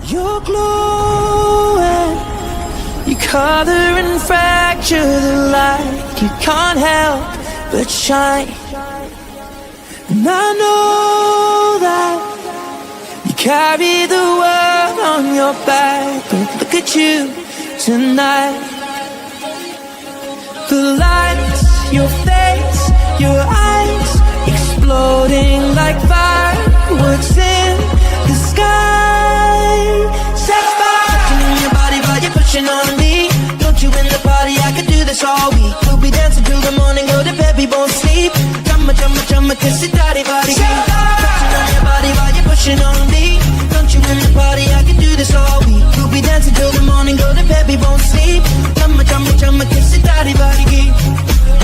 You're glowing, you color and fracture the light. You can't help but shine. And I know that you carry the world on your back. But look at you tonight. The lights, your face, your eyes, exploding like fireworks in the sky. Set fire! Touching in your body while you're pushing on me. Don't you in the party, I could do this all week. We'll be dancing till the morning, go to bed, we won't sleep. Chumma, chumma, chumma, kiss it, daddy, body. Touching on your body while you're pushing on me. Don't you in the party, I could do this all week. We'll be dancing till the morning, go to bed, we won't sleep. Chumma, chumma, chumma, kiss it, daddy, body.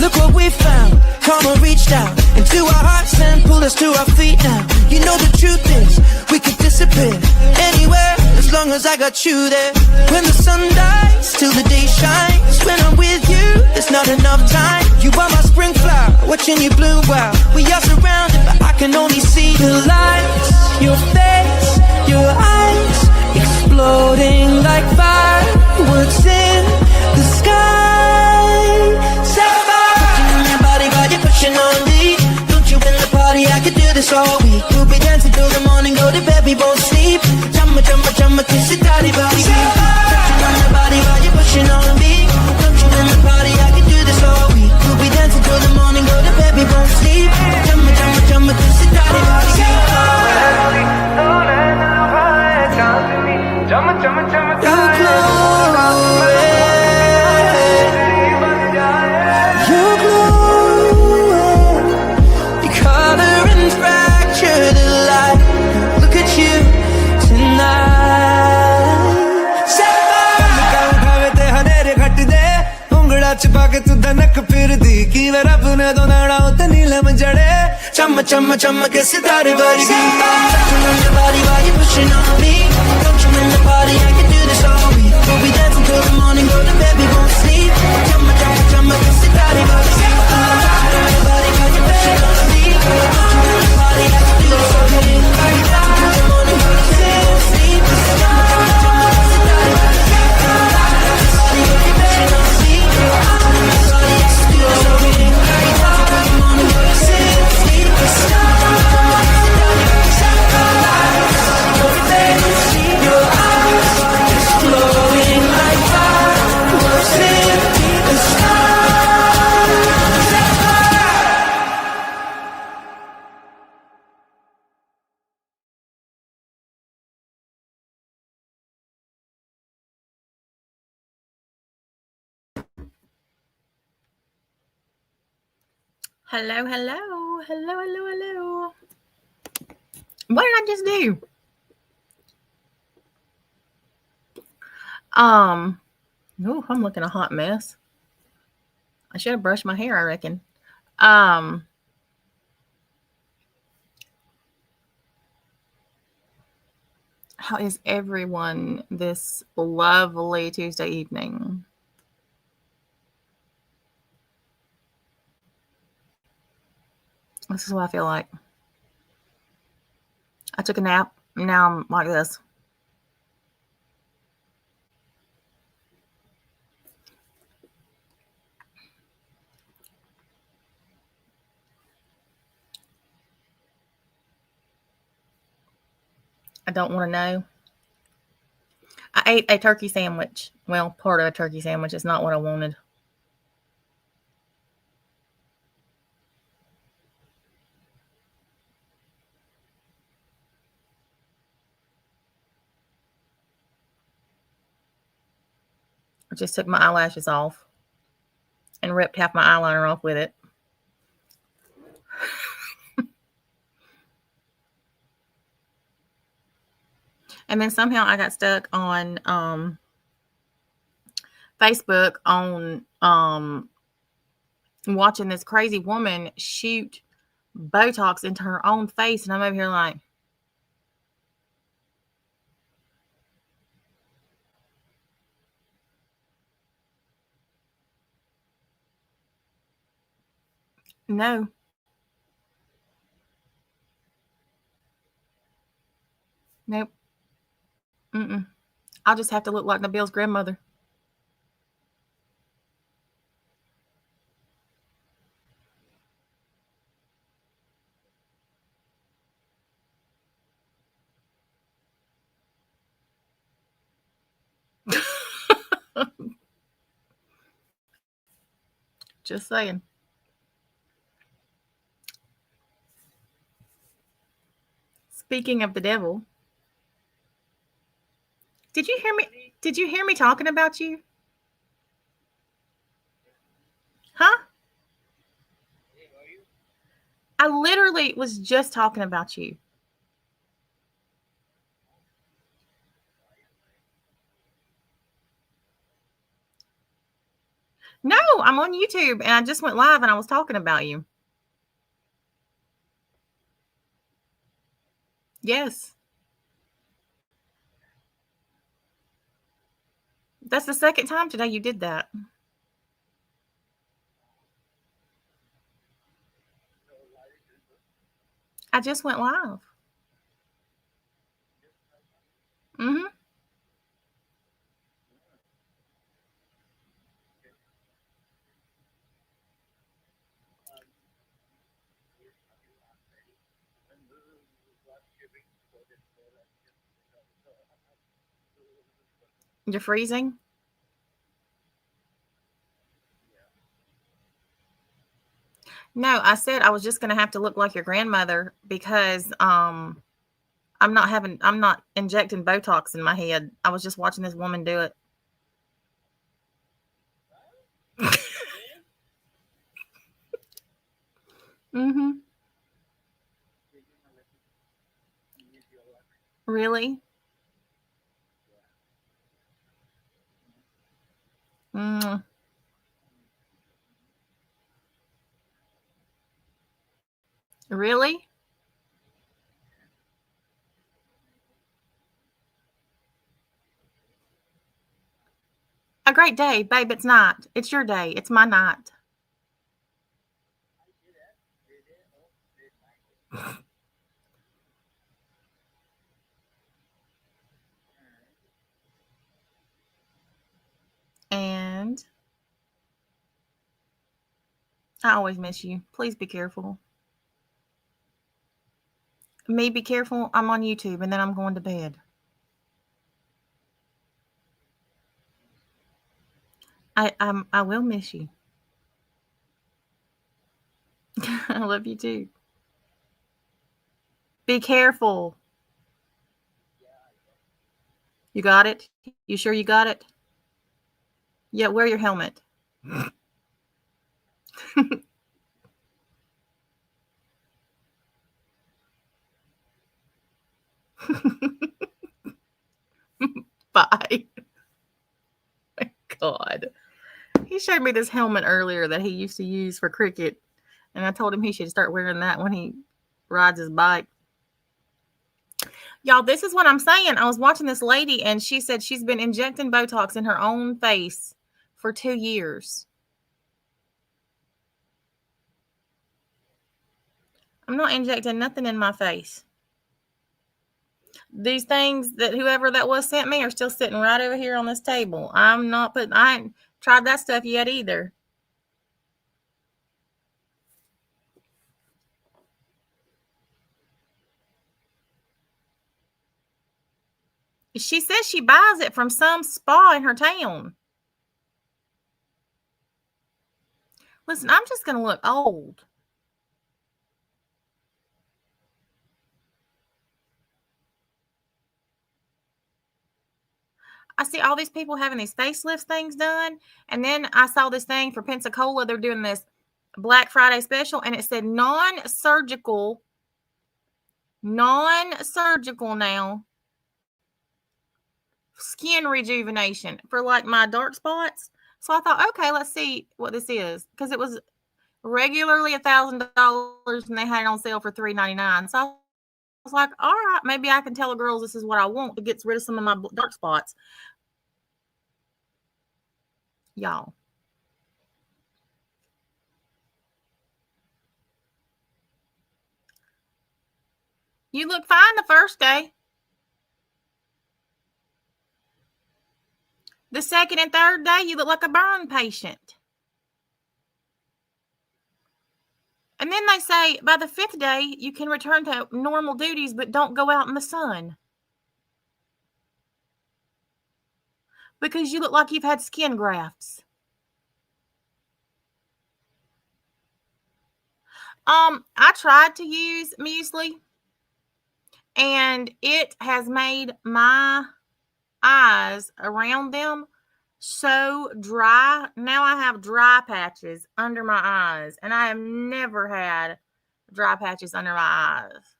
Look what we found, karma reached out into our hearts and pulled us to our feet now. You know the truth is, we could disappear anywhere as long as I got you there. When the sun dies, till the day shines. When I'm with you, there's not enough time. You are my spring flower, watching you bloom wild. We are surrounded, but I can only see the lights. Your face, your eyes, exploding like fireworks in the sky. Pushing on me. Don't you in the party, I could do this all week. We'll be dancing till the morning, go to bed, we won't sleep. Chumma, chumma, chumma, kiss it, daddy, body. Touching on your body while you're pushing on me. Don't you in the party, I could do this all week. We'll be dancing till the morning, go to bed, we won't sleep. Chumma, chumma, chumma, kiss it, daddy, body. Chumma, chumma, chumma, kiss it, daddy, body. Touching on your body while you're pushing on me. Don't you in the party, I can do this all week. We'll be dancing till the morning, go to bed, we won't sleep. Chumma, chumma, chumma, kiss it, daddy, body. Touching on your body while you're pushing on me. Don't you in the party, I can do this all week. We'll be dancing till the morning, go to bed, we won't sleep. Chumma, chumma, chumma, kiss it, daddy, body. Body while you're pushing on me. Don't you in the party, I can do this all week. We'll be dancing till the morning, go to bed, we won't sleep. Hello, hello, hello, hello, hello. What did I just do? Oh, I'm looking a hot mess. I should have brushed my hair, I reckon. How is everyone this lovely Tuesday evening? This is what I feel like. I took a nap. Now I'm like this. I don't want to know. I ate a turkey sandwich. Well, part of a turkey sandwich. It's not what I wanted. I just took my eyelashes off and ripped half my eyeliner off with it. And then somehow I got stuck on Facebook on watching this crazy woman shoot Botox into her own face. And I'm over here like, no. Nope. Mm-mm. I'll just have to look like Nabil's grandmother. Just saying. Speaking of the devil, did you hear me? Did you hear me talking about you? Huh? I literally was just talking about you. No, I'm on YouTube and I just went live and I was talking about you. Yes. That's the second time today you did that. I just went live. Mm-hmm. You're freezing? No, I said I was just gonna have to look like your grandmother because I'm not injecting Botox in my head. I was just watching this woman do it. Mm-hmm. Really? Mm, really? A great day, babe. It's not. It's your day. It's my night. And I always miss you. Please be careful. Me, be careful. I'm on YouTube and then I'm going to bed. I will miss you. I love you too. Be careful. You got it? You sure you got it? Yeah, wear your helmet. Bye. God. He showed me this helmet earlier that he used to use for cricket, and I told him he should start wearing that when he rides his bike. Y'all, this is what I'm saying. I was watching this lady, and she said she's been injecting Botox in her own face for 2 years. I'm not injecting nothing in my face. These things that whoever that was sent me are still sitting right over here on this table. I ain't tried that stuff yet either. She says she buys it from some spa in her town. Listen, I'm just going to look old. I see all these people having these facelift things done. And then I saw this thing for Pensacola. They're doing this Black Friday special, and it said non-surgical now skin rejuvenation for like my dark spots. So I thought, okay, let's see what this is, because it was regularly $1,000 and they had it on sale for $3.99. So I was like, all right, maybe I can tell the girls this is what I want to get rid of some of my dark spots. Y'all. You look fine the first day. The second and third day, you look like a burn patient. And then they say by the fifth day, you can return to normal duties, but don't go out in the sun. Because you look like you've had skin grafts. I tried to use muesli, and it has made my eyes around them so dry. Now I have dry patches under my eyes, and I have never had dry patches under my eyes.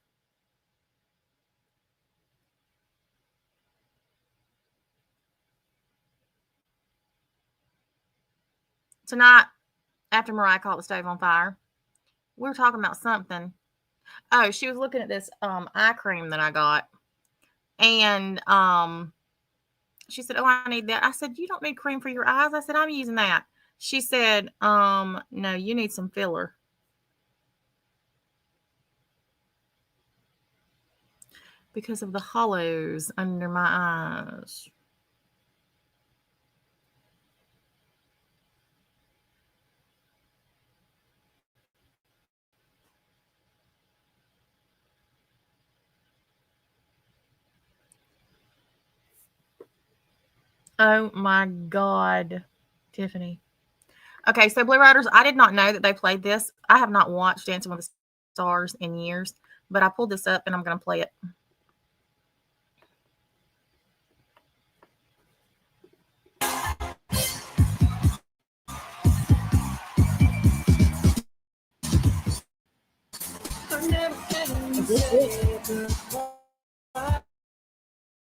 Tonight, after Mariah caught the stove on fire, we were talking about something. Oh, she was looking at this eye cream that I got, and she said, "Oh, I need that." I said, "You don't need cream for your eyes." I said, "I'm using that." She said, "No, you need some filler." Because of the hollows under my eyes. Oh my God, Tiffany. Okay, so Blue Riders, I did not know that they played this. I have not watched Dancing with the Stars in years, but I pulled this up and I'm going to play it.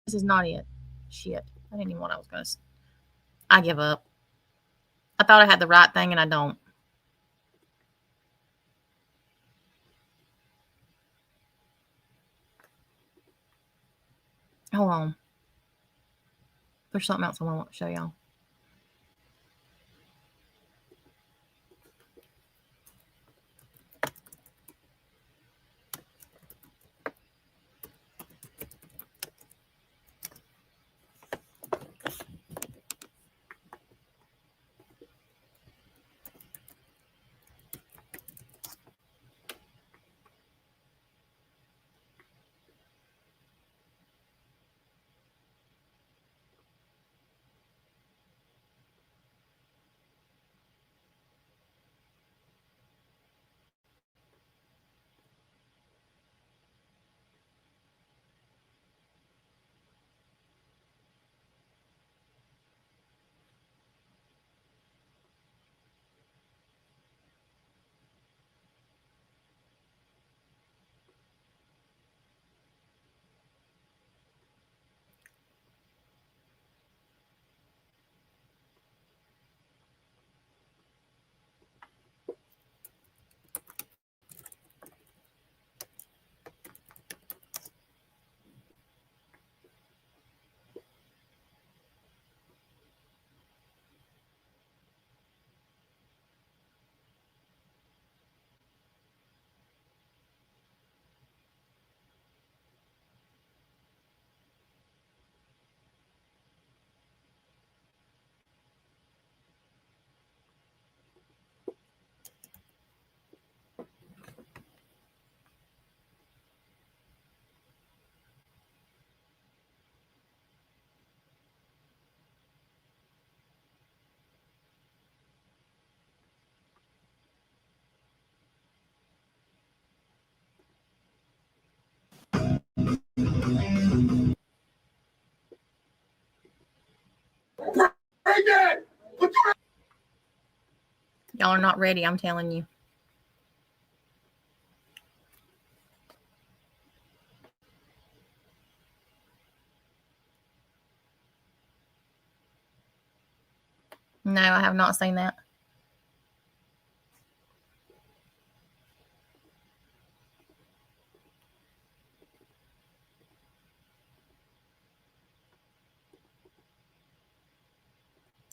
This is not it. Shit. I didn't even know what I was going to say. I give up. I thought I had the right thing and I don't. Hold on. There's something else I want to show y'all. Y'all are not ready, I'm telling you. No, I have not seen that.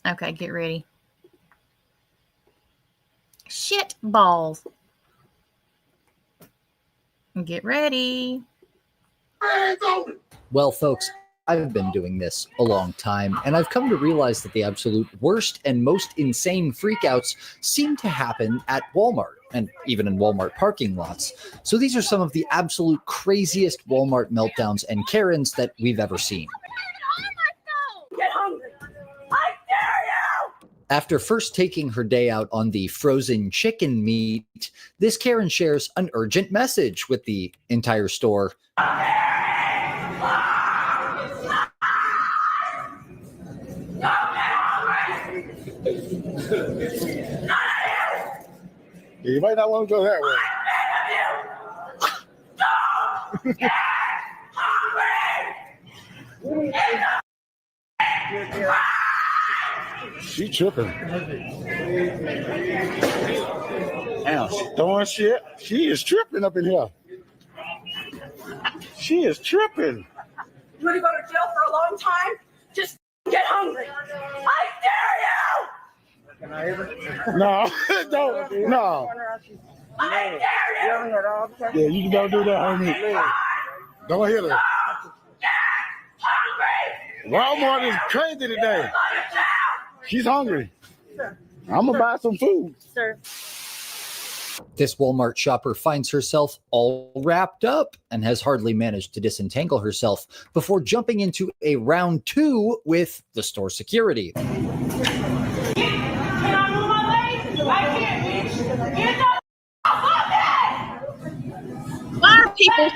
Okay, get ready. Shit balls. Get ready. Well, folks, I've been doing this a long time, and I've come to realize that the absolute worst and most insane freakouts seem to happen at Walmart, and even in Walmart parking lots. So these are some of the absolute craziest Walmart meltdowns and Karens that we've ever seen. Get hungry! I dare you! After first taking her day out on the frozen chicken meat, this Karen shares an urgent message with the entire store. You might not want to go that way. She tripping. Damn, she throwing shit. She is tripping up in here. She is tripping. You want to go to jail for a long time? Just get hungry. I dare you! No, no. I dare you! Yeah, you don't do that on me. Don't hit her. Walmart is crazy today. She's hungry. I'm gonna buy some food. Sir. This Walmart shopper finds herself all wrapped up and has hardly managed to disentangle herself before jumping into a round 2 with the store security. Why are people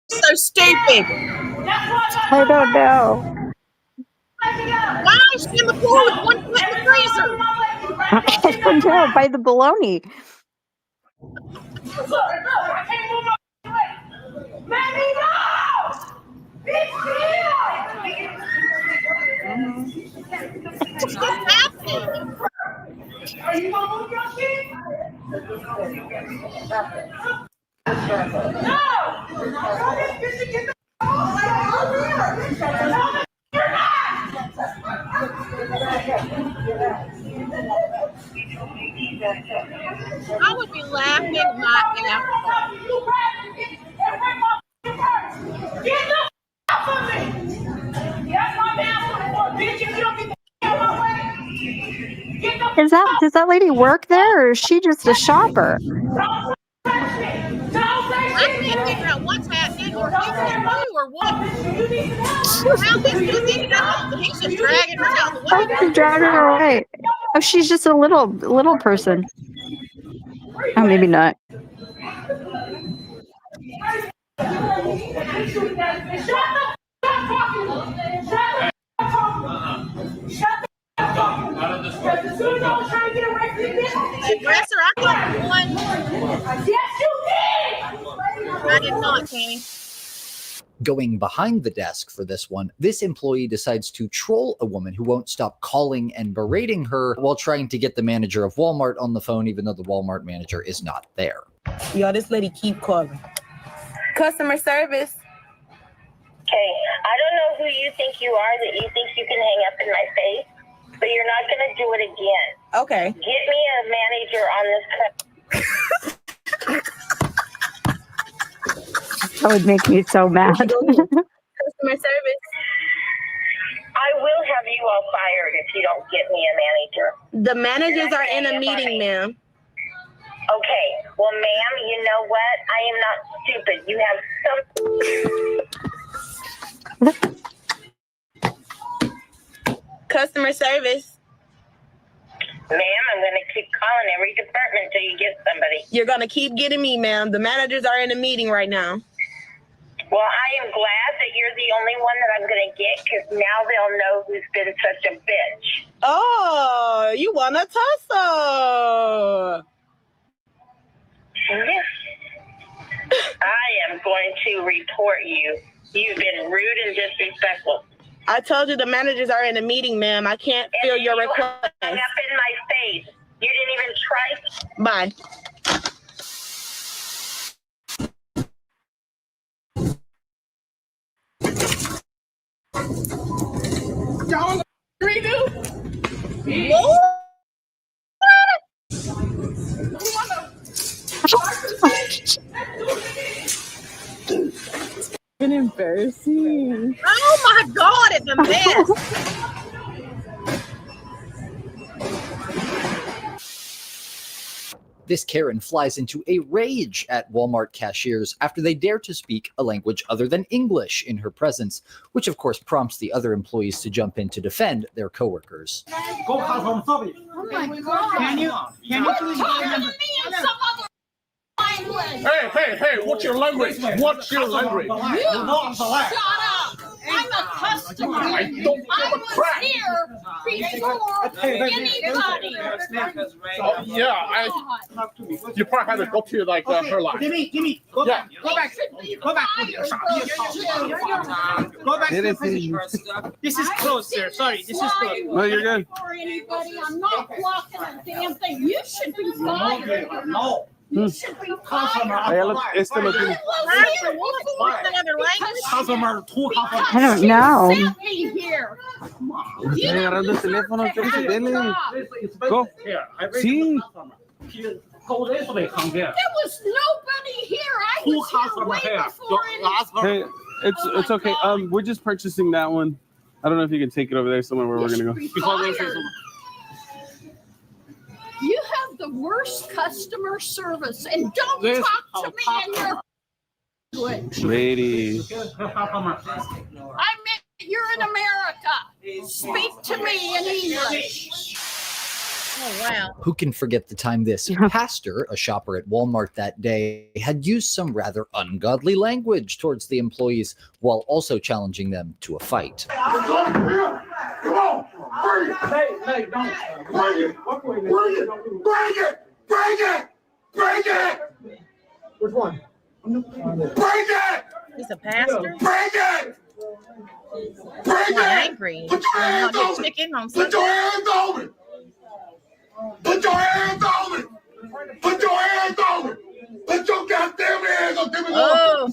so stupid? I don't know. Why is she in the floor with one foot in the freezer? I don't know. By the baloney. What's happening? Are you gonna move your feet? No! I would be laughing my ass off. Get the off of me! That's my master, bitch. If you don't get the out of my way, get the Does that lady work there, or is she just a shopper? I can't figure out what's happening or who's who or what. How he's just getting out. He's just dragging her out the Oh, way. she's dragging her away. Oh, she's just a little person. Oh, maybe not. Aggressor, I got one. Yes, you did! I did not, Tammy. Going behind the desk for this one, this employee decides to troll a woman who won't stop calling and berating her while trying to get the manager of Walmart on the phone, even though the Walmart manager is not there. Yo, this lady keep calling. Customer service. Okay, I don't know who you think you are that you think you can hang up in my face, but you're not going to do it again. Okay. Get me a manager on this. That would make me so mad. Customer service. I will have you all fired if you don't get me a manager. The managers are in a meeting, ma'am. Okay, well, ma'am, you know what? I am not stupid. You have some. Customer service. Ma'am, I'm going to keep calling every department until you get somebody. You're going to keep getting me, ma'am. The managers are in a meeting right now. Well, I am glad that you're the only one that I'm going to get, because now they'll know who's been such a bitch. Oh, you want to tussle. I am going to report you. You've been rude and disrespectful. I told you the managers are in a meeting, ma'am. I can't feel your request. Hung up in my face. You didn't even try. Bye. Don't redo. Been in embarrassing. Oh my God, it's a mess. This Karen flies into a rage at Walmart cashiers after they dare to speak a language other than English in her presence, which of course prompts the other employees to jump in to defend their coworkers. Oh my God. Can you please remember? Hey, what's your language? What's your language? Shut up. I'm a customer. I don't give a crap. Here before anybody. Yeah, you probably had to go to like her line. Gimme, go Yeah. back. Go back. Go back to the position. This is closed, sir. Sorry, this is closed. No, you're good. For anybody, I'm not blocking a damn thing. You should be fired. No. You should be fired. Hey, look, it's still looking. What's another language? Customer, two customer. I don't know. You sent me here. Agarrando el teléfono, dele. Go. Sí. There was nobody here. I was here way before anybody. Hey, it's okay. We're just purchasing that one. I don't know if you can take it over there somewhere where we're gonna go. You have the worst customer service, and don't This- talk to me in your language. Lady. You're in America. Speak to me in English. Oh, wow. Who can forget the time this pastor, a shopper at Walmart that day, had used some rather ungodly language towards the employees while also challenging them to a fight. Come on, bring it. Hey, don't. Bring it. Which one? Bring it. He's a pastor. Bring it. He's not angry. Put your hands Not on get me. chicken on Put Sunday. your hands on me. Put your hands on me. Put your hands on me. Put your goddamn hands on me. Oh.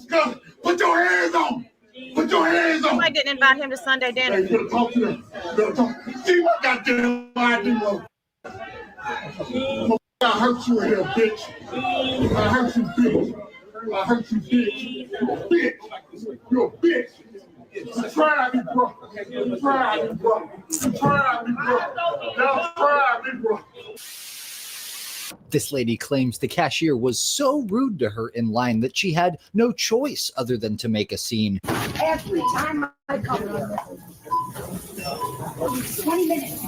Put your hands on me. Put your hands on me. I didn't invite him to Sunday Hey, dinner. you better talk to them. You better talk. See what goddamn I do. I hurt you in here, bitch. I hurt you, bitch. I hurt you, bitch. You're a bitch. You're a bitch. Try me, bro. Try me, bro. Now try me, bro. This lady claims the cashier was so rude to her in line that she had no choice other than to make a scene. Every time I come here. 20 minutes.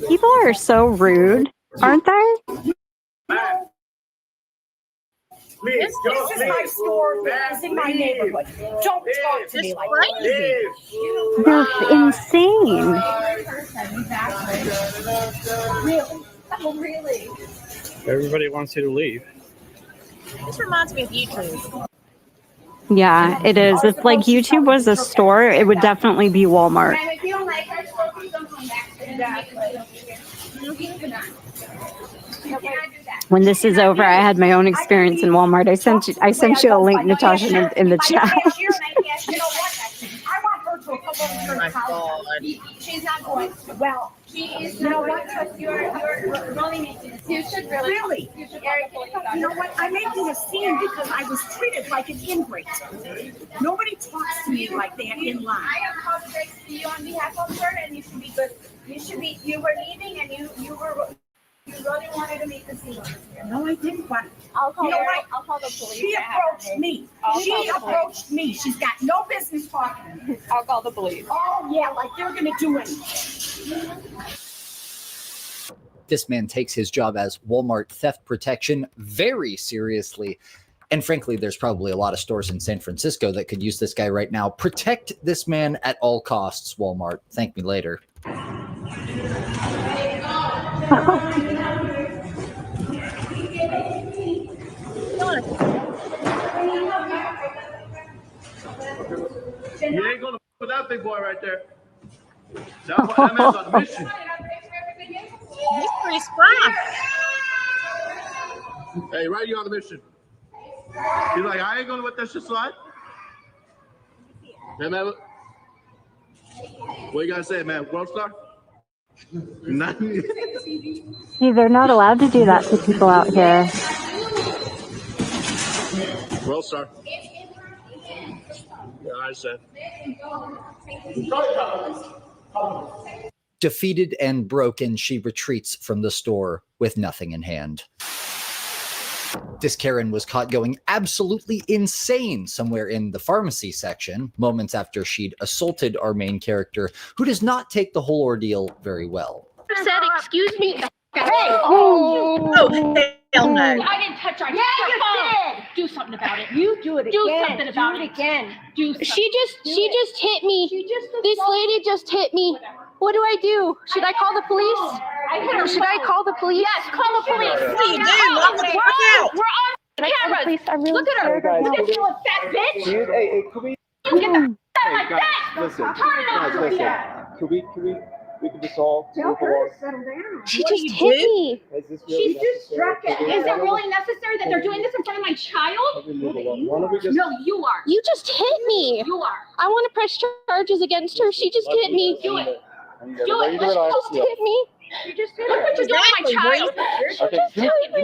People are so rude, aren't they? This is my store. This is my neighborhood. Don't talk to me like Crazy. They're insane. Really? Oh, really? Everybody wants you to leave. This reminds me of YouTube. Yeah, it is. If like YouTube was a store, it would definitely be Walmart. And if you don't like our store, please don't come back. You cannot do that. When this is over, I had my own experience in Walmart. I sent you a link, Natasha, in the chat. You know what? I want her to come over to her house. She's not going. Well, she is. You know what? You're really making a scene. You should really. You should. You know what? I'm making a scene because I was treated like an ingrate. Nobody talks to me like that in line. I apologize to you on behalf of her, and you should be good. You should be. You were leaving, and you really wanted to make a scene. No, I didn't want. I'll call You know her. what? I'll call the police. She approached me. She approached me. She's got no business talking to me. I'll call the police. Oh, yeah, like they're going to do it. This man takes his job as Walmart theft protection very seriously. And frankly, there's probably a lot of stores in San Francisco that could use this guy right now. Protect this man at all costs, Walmart. Thank me later. You ain't gonna put that big boy right there. That man's on a mission. He's pretty spry. Hey, right, you on a mission. He's like, I ain't gonna let that shit slide. Hey, man, what you gotta say, man? World star? Nothing. See, they're not allowed to do that to people out here. Well, sir. Yeah, I said. Defeated and broken, she retreats from the store with nothing in hand. This Karen was caught going absolutely insane somewhere in the pharmacy section, moments after she'd assaulted our main character, who does not take the whole ordeal very well. Said, excuse me. Hey! Oh, hell no. I didn't touch her. Yeah, you did. Do something about it. You do it again. Do something about it again. She just hit me. This lady just hit me. What do I do? Should I call the police? Should I call the police? Yes, call the police. What do you do? Walk out. We're on camera. Look at her. Look at you, fat bitch. Hey, can we? You get the out of my face. Listen, Turn it off. listen. We can just all move along. She just hit me. Is this really She's just struck it. Is it really necessary that they're doing this in front of my child? Why don't we just? No, you are. You just hit me. You are. I want to press charges against her. She just hit me. Do it. Do it. She just hit me. You just hit her. Look what you're doing to my child. Okay, Just hit me.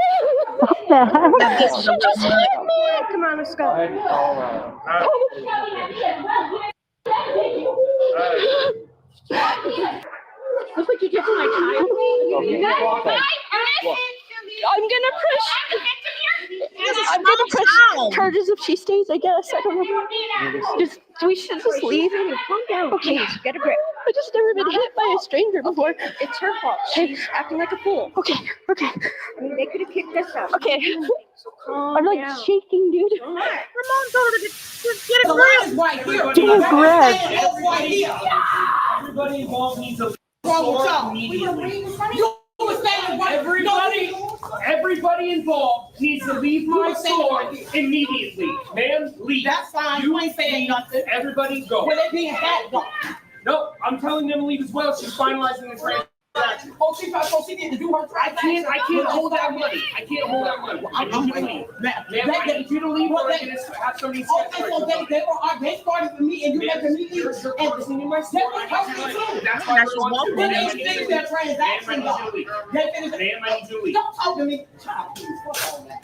What the heck? She just hit me. Come on, let's go. Look what you did to my child. I'm gonna press. I'm gonna press charges if she stays. I guess I don't know. We should just leave. Calm down. Okay, get a grip. I just never been hit by a stranger before. It's her fault. She's acting like a fool. Okay. I mean, they could have kicked us out. Okay. I'm like shaking, dude. Ramon told her to get a grip. Right here. Get a grip. Right here. Everybody involved needs a Everybody involved needs to leave my store immediately. Ma'am, leave. That's fine. You ain't saying nothing. Everybody go. Well, they being bad, though. No, I'm telling them to leave as well. She's finalizing the transaction. Oh, she need to do her transaction. I can't hold that money. I need you to leave. Ma'am, I need you to leave or I'm going to have somebody Okay, so they started with me and you let them leave. That's why I want When they finish their transaction, though. They finish Ma'am, I need you to leave. Don't talk to me. Child, please, fuck all that.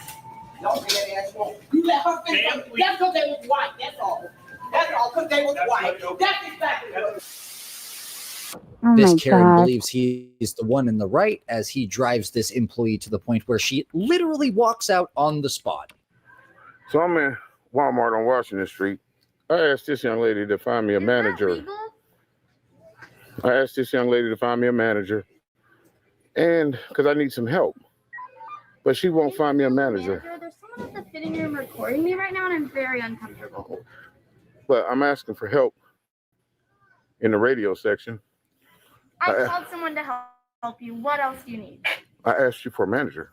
Don't be that ass wrong. You let her finish. Ma'am, please. That's because they was white. That's all. That's all, because they was white. That's exactly what. Oh This my Karen God. believes he is the one in the right as he drives this employee to the point where she literally walks out on the spot. So I'm in Walmart on Washington Street. I asked this young lady to find me a manager. And because I need some help. But she won't find me a manager. There's someone at the fitting room recording me right now, and I'm very uncomfortable. But I'm asking for help in the radio section. I called someone to help you. What else do you need? I asked you for a manager.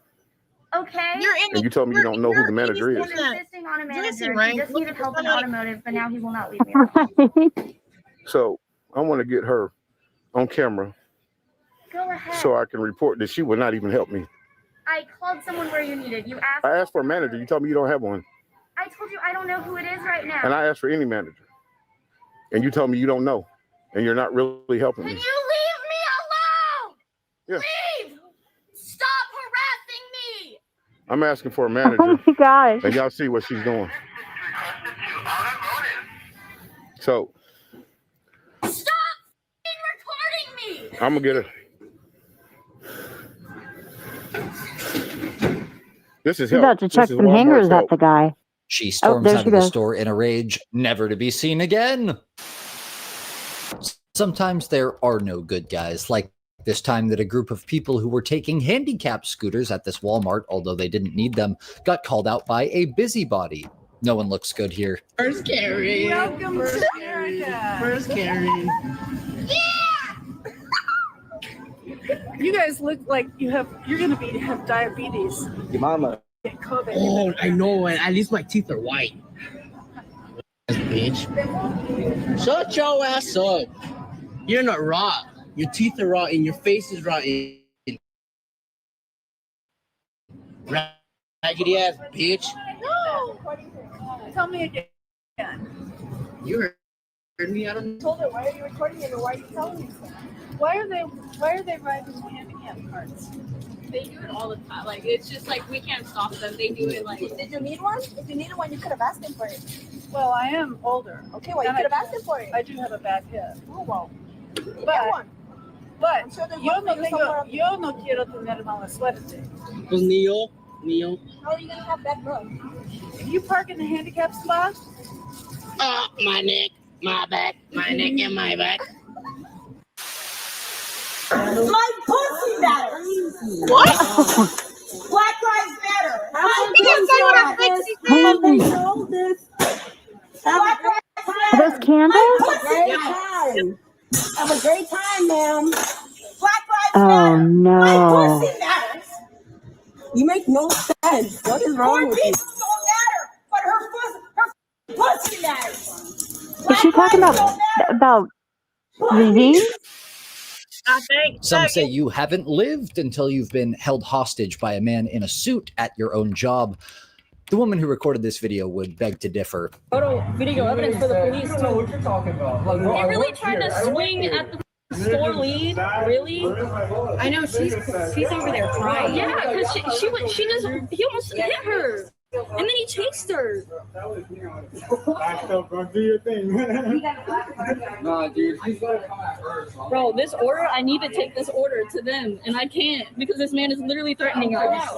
Okay. And you told me you don't know who the manager is. He's insisting on a manager. right? He just needed help in automotive, but now he will not leave me alone. So I want to get her on camera Go ahead. so I can report that she would not even help me. I called someone where you needed. You asked. I asked for a manager. You told me you don't have one. I told you I don't know who it is right now. And I asked for any manager. And you told me you don't know. And you're not really helping Can me. you leave me alone? Yeah. Leave! Stop harassing me! I'm asking for a Oh manager. my gosh. And y'all see what she's doing. So Stop recording me! I'm gonna get her. This is You're help. about to chuck This is some Walmart's hangers at help. the guy. She storms there out she of the goes. store in a rage, never to be seen again. Sometimes there are no good guys, like this time that a group of people who were taking handicap scooters at this Walmart, although they didn't need them, got called out by a busybody. No one looks good here. First Karen. Welcome to America. First Karen. You guys look like you're gonna have diabetes. Your mama. Get COVID. Oh, I know, and at least my teeth are white. Bitch. Shut your ass up. You're not raw. Your teeth are raw and your face is rotten. Raggedy ass bitch. No. Tell me again. You heard me. I don't know. Told her, why are you recording it, or why are you telling me so? Why are they riding handicap carts? They do it all the time. Like it's just like we can't stop them. They do it like. Did you need one? If you needed one, you could have asked him for it. Well, I am older. Okay, well, you And could have I asked him for it. I do have a bad hip. Oh, well. Get But, one. but I'm sure there's yo one for no you somewhere. yo no quiero tener mala suerte. Pues Neo. How are you gonna have bad luck? If you park in the handicap spot, My neck, my back, my neck and my back. My pussy matters. What? Black Lives Matter. He didn't say what I think he said. Oh, Black Lives are Matter. those candles? Great time. Have a great time, ma'am. Black Lives Oh Matter. My no. pussy matters. You make no sense. What is wrong Her with you? people don't matter, but her pussy matters. Is she talking about disease? I think Some so. say you haven't lived until you've been held hostage by a man in a suit at your own job. The woman who recorded this video would beg to differ. Photo video evidence for the police I don't know what you're talking about. Like, They really tried to swing at the store lead. Really? I know she's over there crying. Yeah, because he almost hit her. And then he chased her. Do your thing. Nah, dude, she's gotta come at first. Bro, this order, I need to take this order to them. And I can't because this man is literally threatening us.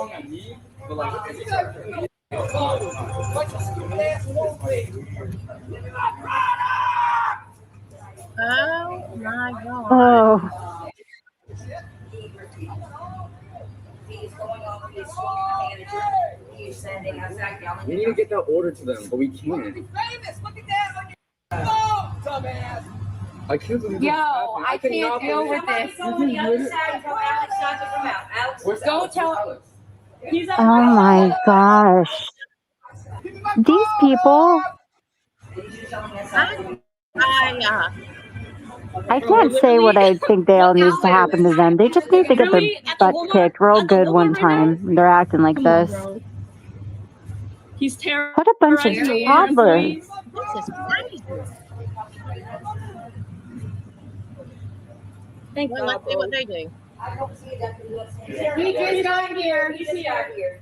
But like, Oh my god. Oh, we need to get that order to them, but we can't. I can't believe this happened. I can't deal with this. Don't tell Alex. oh my gosh. These people, I can't say what I think they all needs to happen to them. They just need to get their butt kicked real good one time. They're acting like this. He's terrible. What a bunch of toddlers. This is crazy. Well, let's see what they do. He just got here. He's here.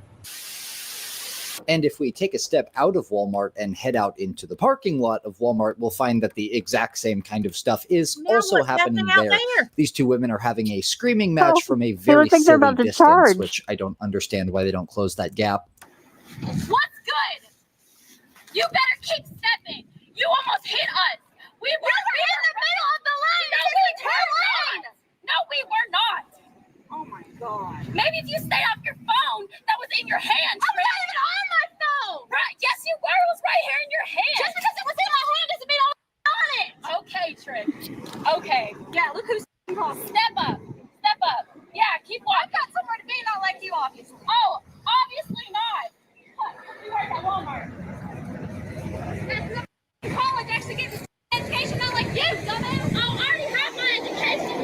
And if we take a step out of Walmart and head out into the parking lot of Walmart, we'll find that the exact same kind of stuff is Now also what's happening out there. These two women are having a screaming match Oh, from a very looks like they're silly about to distance, charge. which I don't understand why they don't close that gap. What's good? You better keep stepping. You almost hit us. We were in the middle of the lane. No, we weren't. No, we were not. Oh my god. Maybe if you stay off your phone that was in your hand. I'm not even on my phone. Right? Yes, you were. It was right here in your hand. Just because it was in my hand doesn't mean I was on it. Okay, Trick. Okay. Yeah, look who's Step up. Step up. Yeah, keep walking. I've got somewhere to be, not like you, obviously. Oh, obviously not. What? You work at Walmart. College actually gave me education, not like you, dumbass. Oh, I already have my education.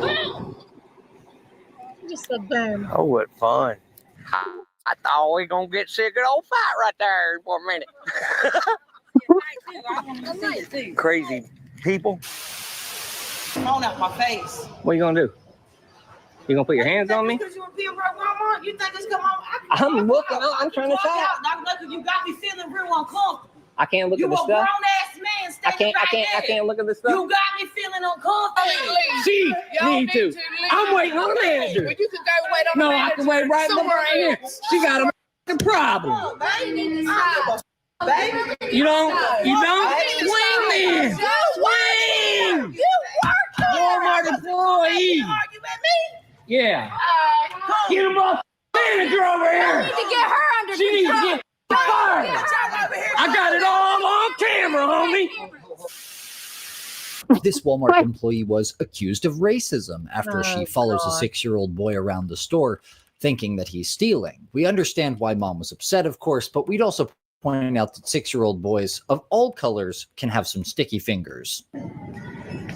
Oh. Just a boom. Oh, what fun. I thought we gonna get sick of old fight right there for a minute. Crazy people. Phone out my face. What are you gonna do? You gonna put your hands on me? Because you want to be a real Walmart, you think it's come on? I'm looking. I'm trying to shop. You got me feeling real uncomfortable. I can't look You at a the grown stuff. ass man standing I can't look at the stuff. You got me feeling uncomfortable. She need to. I'm waiting on the manager. You can go wait on No, I can wait right somewhere here. else. She got a f***ing problem. Oh, baby. Baby. You don't? You don't? Swing then. Swing. You work Walmart employee. argue with me. Yeah. Get him off manager over here. To get her under She needs to control. get fired. I got it all on camera, homie. This Walmart employee was accused of racism after she follows a God. 6-year-old boy around the store thinking that he's stealing. We understand why mom was upset, of course, but we'd also point out that 6-year-old boys of all colors can have some sticky fingers.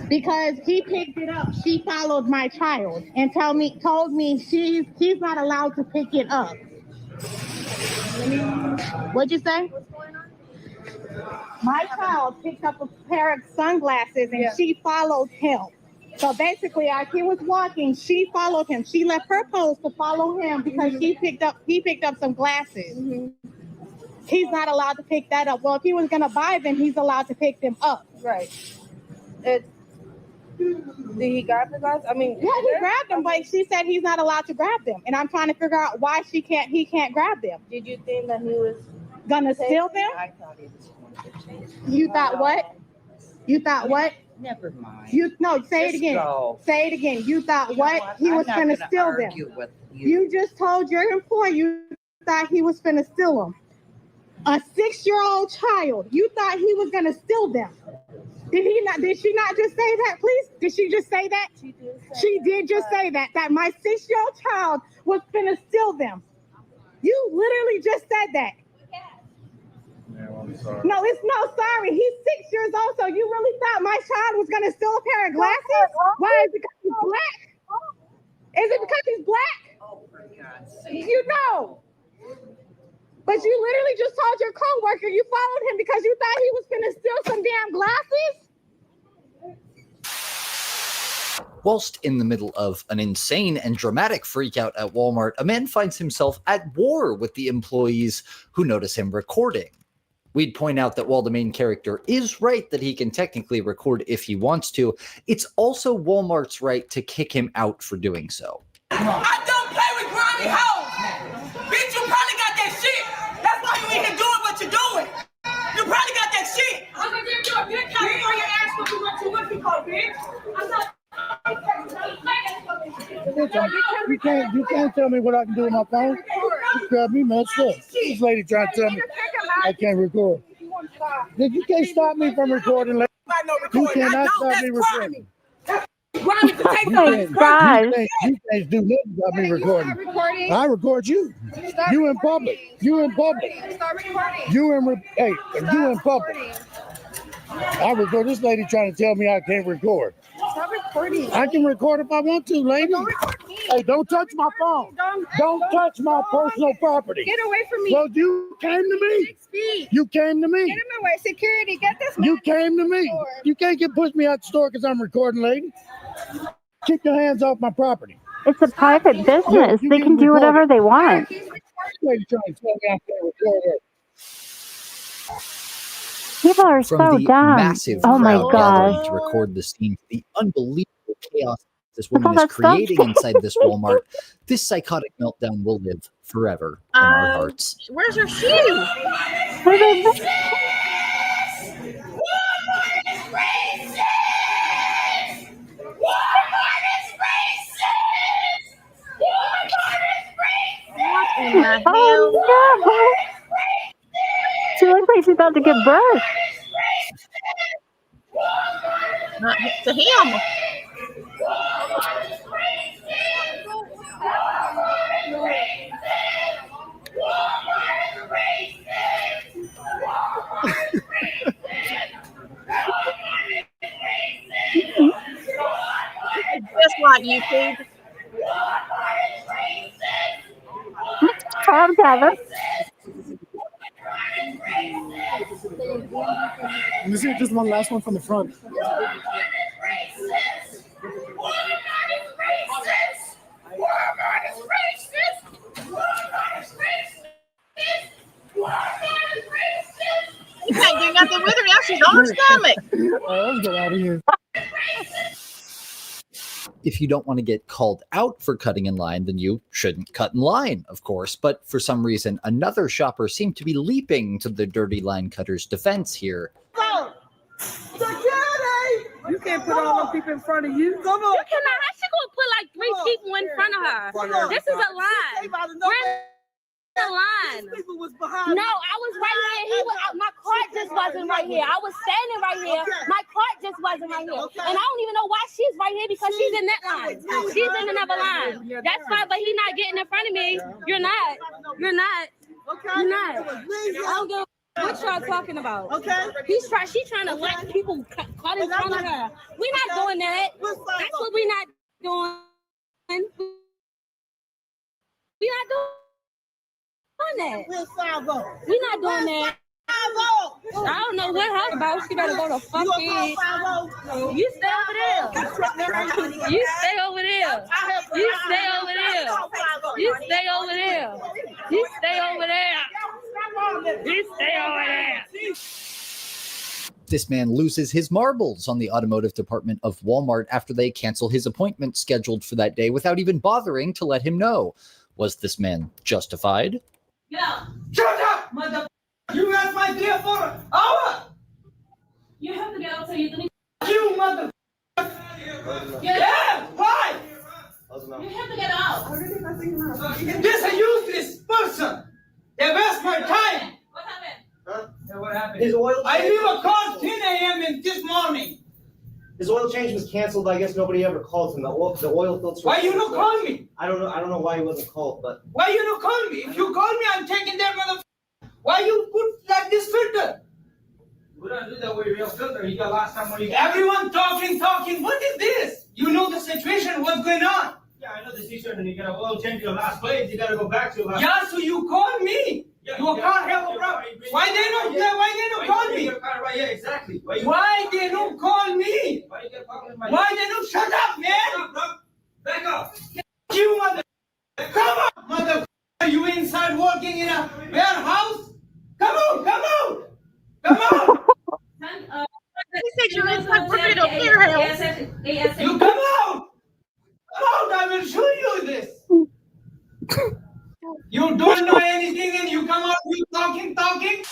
Because he picked it up. She followed my child and told me she's not allowed to pick it up. What'd you say? My child picked up a pair of sunglasses and she followed him. So basically, as he was walking, she followed him. She left her post to follow him because he picked up some glasses. He's not allowed to pick that up. Well, if he was gonna buy them, he's allowed to pick them up. Right. Did he grab the glasses? I mean, yeah, he grabbed them, but she said he's not allowed to grab them, and I'm trying to figure out why he can't grab them. Did you think that he was gonna steal them? I thought he was going to change. You thought what? You thought what? Never mind. Say it again. Go. Say it again. You thought what? He was gonna steal them. You just told your employer you thought he was gonna steal them. A 6-year-old child. You thought he was gonna steal them. Did she not just say that, please? Did she just say that? She did just say that my 6-year-old child was gonna steal them. You literally just said that. I'm sorry. No, it's no sorry. He's 6 years old, so you really thought my child was gonna steal a pair of glasses? Why? Is it because he's black? Is it because he's black? Oh, for God's sake. You know. But you literally just told your coworker you followed him because you thought he was gonna steal some damn glasses? Whilst in the middle of an insane and dramatic freakout at Walmart, a man finds himself at war with the employees who notice him recording. We'd point out that while the main character is right that he can technically record if he wants to, it's also Walmart's right to kick him out for doing so. I don't play with grimy hoes. Bitch, you probably got that shit. That's why you ain't here doing what you're doing. You probably got that shit. I'm gonna give you a big cut on your ass for what you call, bitch. I'm not. You can't tell me what I can do with my phone. You got me messed up. This lady trying to tell me I can't record. You can't stop me from recording. You cannot stop me recording. You can't do nothing about me recording. I record you. You in public. You in public. You in public. I record. This lady trying to tell me I can't record. Stop recording. I can record if I want to, lady. Don't record me. Hey, don't touch my phone. Don't touch my personal property. Get away from me. Well, you came to me. 6 feet. You came to me. Get in my way. Security, get this man. You came to me. You can't push me out the store because I'm recording, lady. Keep your hands off my property. It's a private business. They can do whatever they want. Lady trying to tell me I can't record her. People are From so the dumb. massive Oh my crowd gathering gosh. to record the scene, the unbelievable chaos this Look woman all is that stuff. creating inside this Walmart, this psychotic meltdown will live forever in our hearts. Where's your shoe? Oh no! She looks like she's about to get birth. Not to him. Just like YouTube. Calm down. Let me see just one last one from the front. You can't do nothing with her now. She's on her stomach. Let's get out of here. If you don't want to get called out for cutting in line, then you shouldn't cut in line, of course. But for some reason, another shopper seemed to be leaping to the dirty line cutter's defense here. You can't put all those people in front of you. Come on. You cannot. How she gonna put like 3 people in front of her? This is a line. We're in the line. People was behind. No, I was right here. He was. My cart just wasn't right here. I was standing right here. My cart just wasn't right here. And I don't even know why she's right here because she's in that line. She's in another line. That's fine, but he's not getting in front of me. You're not. You're not. You're not. I don't give. What y'all talking about? Okay. She's trying to let people cut in front of her. We're not doing that. That's what we're not doing. We're not doing that. We're not doing that. I don't know what house about. She better go to fucking. You stay over there. You stay over there. You stay over there. You stay over there. You stay over there. You stay over there. This man loses his marbles on the automotive department of Walmart after they cancel his appointment scheduled for that day without even bothering to let him know. Was this man justified? Yeah. Shut up, mother. You asked my dear for an hour. You have to get out so you didn't. You mother. Yeah. Why? You have to get out. This a useless person. They waste my time. What happened? Huh? Yeah, what happened? His oil. I leave a call 10 a.m. in this morning. His oil change was canceled. I guess nobody ever called him. The oil filter. Why you not call me? I don't know why he wasn't called, but. Why you not call me? If you call me, I'm taking that mother. Why you put like this filter? We don't do that with real filter. You got last time when you. Everyone talking. What is this? You know the situation. What's going on? Yeah, I know the situation. And you got to oil change your last place. You got to go back to your last. Yeah, so you call me. Yeah, You can't have a problem. Why they don't call me? Yeah, exactly. Why they don't call me? Why you get talking to my? Why they don't shut up, man? Back up. You mother. Come on, mother. Are you inside working in a warehouse? Come on. He said you're inside working in a warehouse. You come out. I will show you this. You don't know anything and you come out, you talking.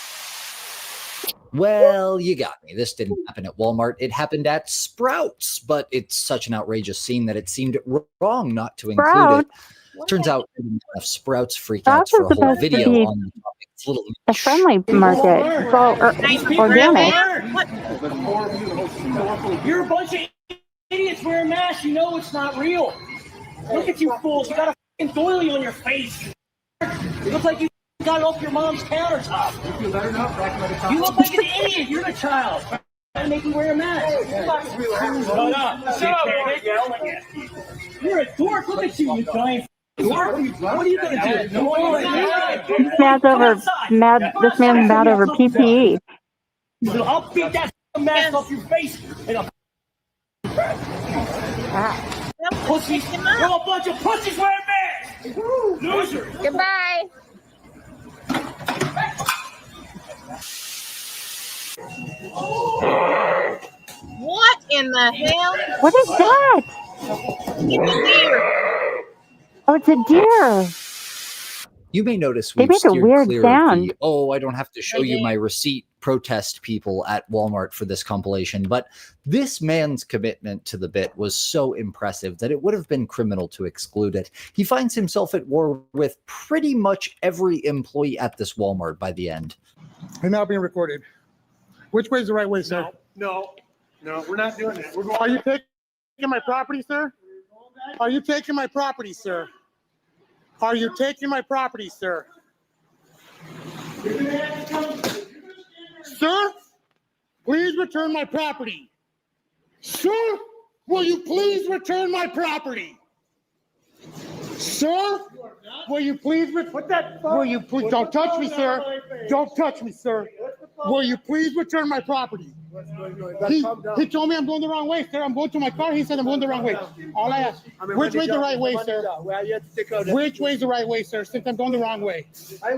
Well, you got me. This didn't happen at Walmart. It happened at Sprouts, but it's such an outrageous scene that it seemed wrong not to include it. Turns out we didn't have Sprouts freakouts Sprouts for is a whole supposed to video be on the topic. It's a little a friendly market. It's all organic. You're a bunch of idiots wearing masks. You know it's not real. Look at you fools. You got a fucking doily on your face. It looks like you got it off your mom's countertop. You feel better now? You look like an idiot. You're a child. Trying to make me wear a mask. Shut up, man. You're a dork. Look at you, you giant dork. What are you going to do? This man's mad over PPE. I'll beat that mask off your face. Pussies. You're a bunch of pussies wearing masks. Losers. Goodbye. What in the hell? What is that? It's a deer. Oh, it's a deer. You may notice They we've make a steered weird clear sound. of the, I don't have to show you my receipt protest people at Walmart for this compilation, but this man's commitment to the bit was so impressive that it would have been criminal to exclude it. He finds himself at war with pretty much every employee at this Walmart by the end. We're now being recorded. Which way is the right way, sir? No, we're not doing that. Are you taking my property, sir? Are you taking my property, sir? Are you taking my property, sir? Sir, please return my property. Sir, will you please return my property? Sir, will you please will you please don't touch me, sir? Don't touch me, sir. Will you please return my property? He told me I'm going the wrong way, sir. I'm going to my car. He said I'm going the wrong way. All I asked, which way's the right way, sir? Which way's the right way, sir? Since I'm going the wrong way. I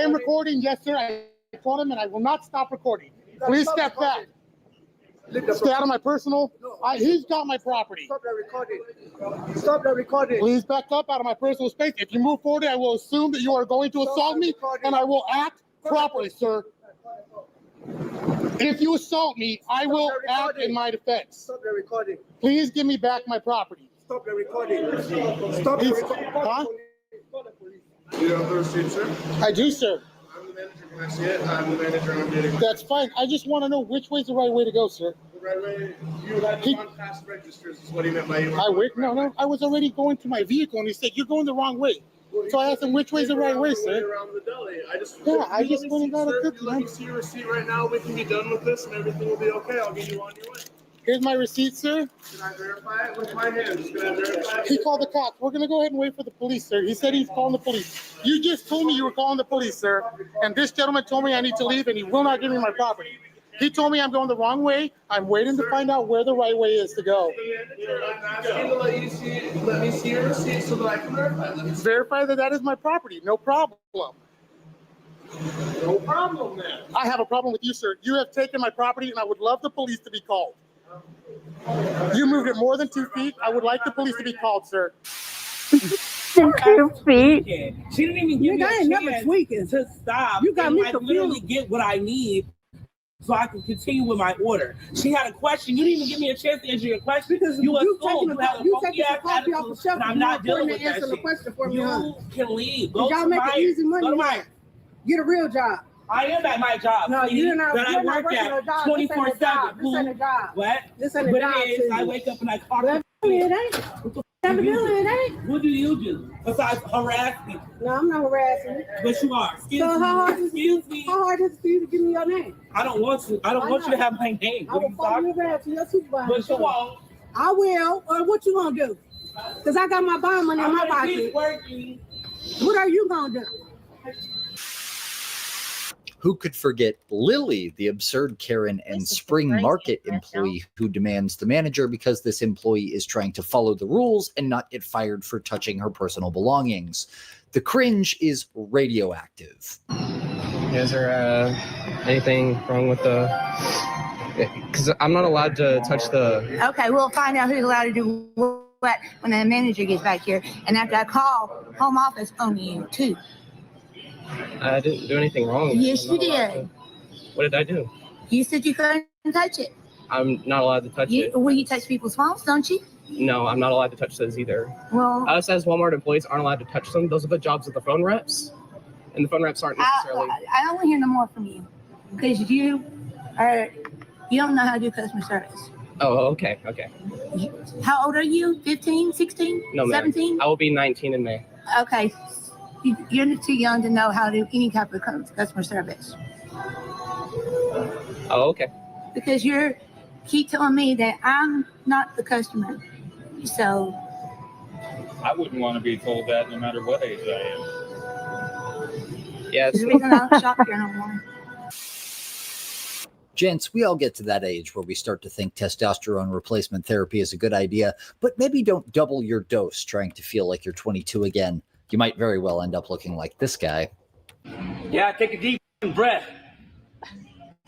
am recording, yes, sir. I told him, and I will not stop recording. Please step back. Stay out of my personal. He's got my property. Stop the recording. Stop the recording. Please back up out of my personal space. If you move forward, I will assume that you are going to assault me, and I will act properly, sir. If you assault me, I will act in my defense. Stop the recording. Please give me back my property. Stop the recording. Stop the recording. Huh? You have the receipt, sir? I do, sir. I'm the manager. Can I see it? I'm the manager. I'm getting it. That's fine. I just want to know which way's the right way to go, sir. The right way. You had gone past registers is what he meant by you. No. I was already going to my vehicle, and he said, you're going the wrong way. So I asked him, which way's the right way, sir? Around the deli. I just went and got a cookie. Let me see your receipt right now. We can be done with this, and everything will be okay. I'll get you on your way. Here's my receipt, sir. Can I verify it? What's my name? Can I verify it? He called the cops. We're going to go ahead and wait for the police, sir. He said he's calling the police. You just told me you were calling the police, sir. And this gentleman told me I need to leave, and he will not give me my property. He told me I'm going the wrong way. I'm waiting to find out where the right way is to go. I'm asking to let me see your receipt so that I can verify. Verify that that is my property. No problem. No problem, then. I have a problem with you, sir. You have taken my property, and I would love the police to be called. You moved it more than 2 feet. I would like the police to be called, sir. 2 feet. She didn't even give me a chance tweaking. to stop. You got me I literally confused. get what I need so I can continue with my order. She had a question. You didn't even give me a chance to answer your question Because you you assumed taking you had a you funky taking ass the coffee off the attitude, shelf. and I'm and not dealing putting with the that answer the shit. question for me, huh? You can leave. Go Y'all to making Myers. easy money Go to now. Myers. Get a real job. I am at my job. No, sweetie, you're not. that You're I not work working at a job. This ain't a 24/7. job. This ain't a job. What? This ain't a But job it is. to I you. wake up and I clock Well, the it ain't. Evidently, it ain't. What do you do besides harass people? No, I'm not harassing you. But you are. Excuse So me. how hard is Excuse me. How hard is it for you to give me your name? I don't want to. I don't Why want you not? to have my name. I What are will you follow talking you about? back to your supervisor. But you won't. I will. Or what you gonna do? Because I got my bond money in my I'm gonna keep pocket. working. What are you gonna do? Who could forget Lily, the absurd Karen and This is Spring crazy, Market Rachel. employee who demands the manager because this employee is trying to follow the rules and not get fired for touching her personal belongings. The cringe is radioactive. Is there anything wrong with the... Because I'm not allowed to touch the... Okay, we'll find out who's allowed to do what when the manager gets back here. And after I call home office on you, too. I didn't do anything wrong. Yes, I'm not you allowed did. to- What did I do? You said you couldn't touch it. I'm not allowed to touch it. Well, you touch people's phones, don't you? No, I'm not allowed to touch those either. Well, Us as Walmart employees aren't allowed to touch them. Those are the jobs of the phone reps. And the phone reps aren't necessarily... I don't want to hear no more from you. Because you don't know how to do customer service. Oh, okay, okay. How old are you? 15, 16, No, ma'am. 17? I will be 19 in May. Okay. You're too young to know how to do any type of customer service. Oh, okay. Because you keep telling me that I'm not the customer. So, I wouldn't want to be told that no matter what age I am. Yeah, the reason I don't shop here no more. Gents, we all get to that age where we start to think testosterone replacement therapy is a good idea, but maybe don't double your dose trying to feel like you're 22 again. You might very well end up looking like this guy. Yeah, take a deep breath.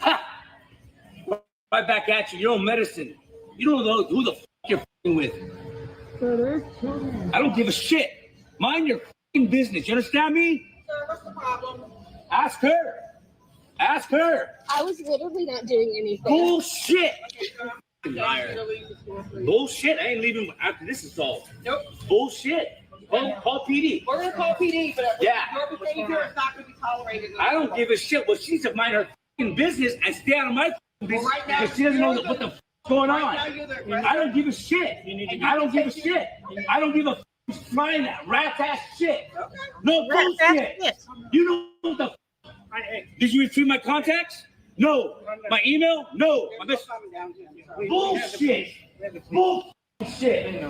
Ha! Right back at you. Your own medicine. You don't know who the you're with. I don't give a shit. Mind your business. You understand me? Sir, what's the problem? Ask her. Ask her. I was literally not doing anything. Bullshit. Liar. Bullshit. I ain't leaving after this is all. Nope. Bullshit. Call PD. We're gonna call PD, but Yeah. your behavior is not gonna be tolerated. I don't give a shit. Well, she should mind her business and stay out of my business right now, because she doesn't know what the going on. Right now, you're the- I don't give a shit. I don't give a shit. I don't give a flying that rat ass shit. No bullshit. You know what the did you retrieve my contacts? No. My email? No. Bullshit. Bullshit.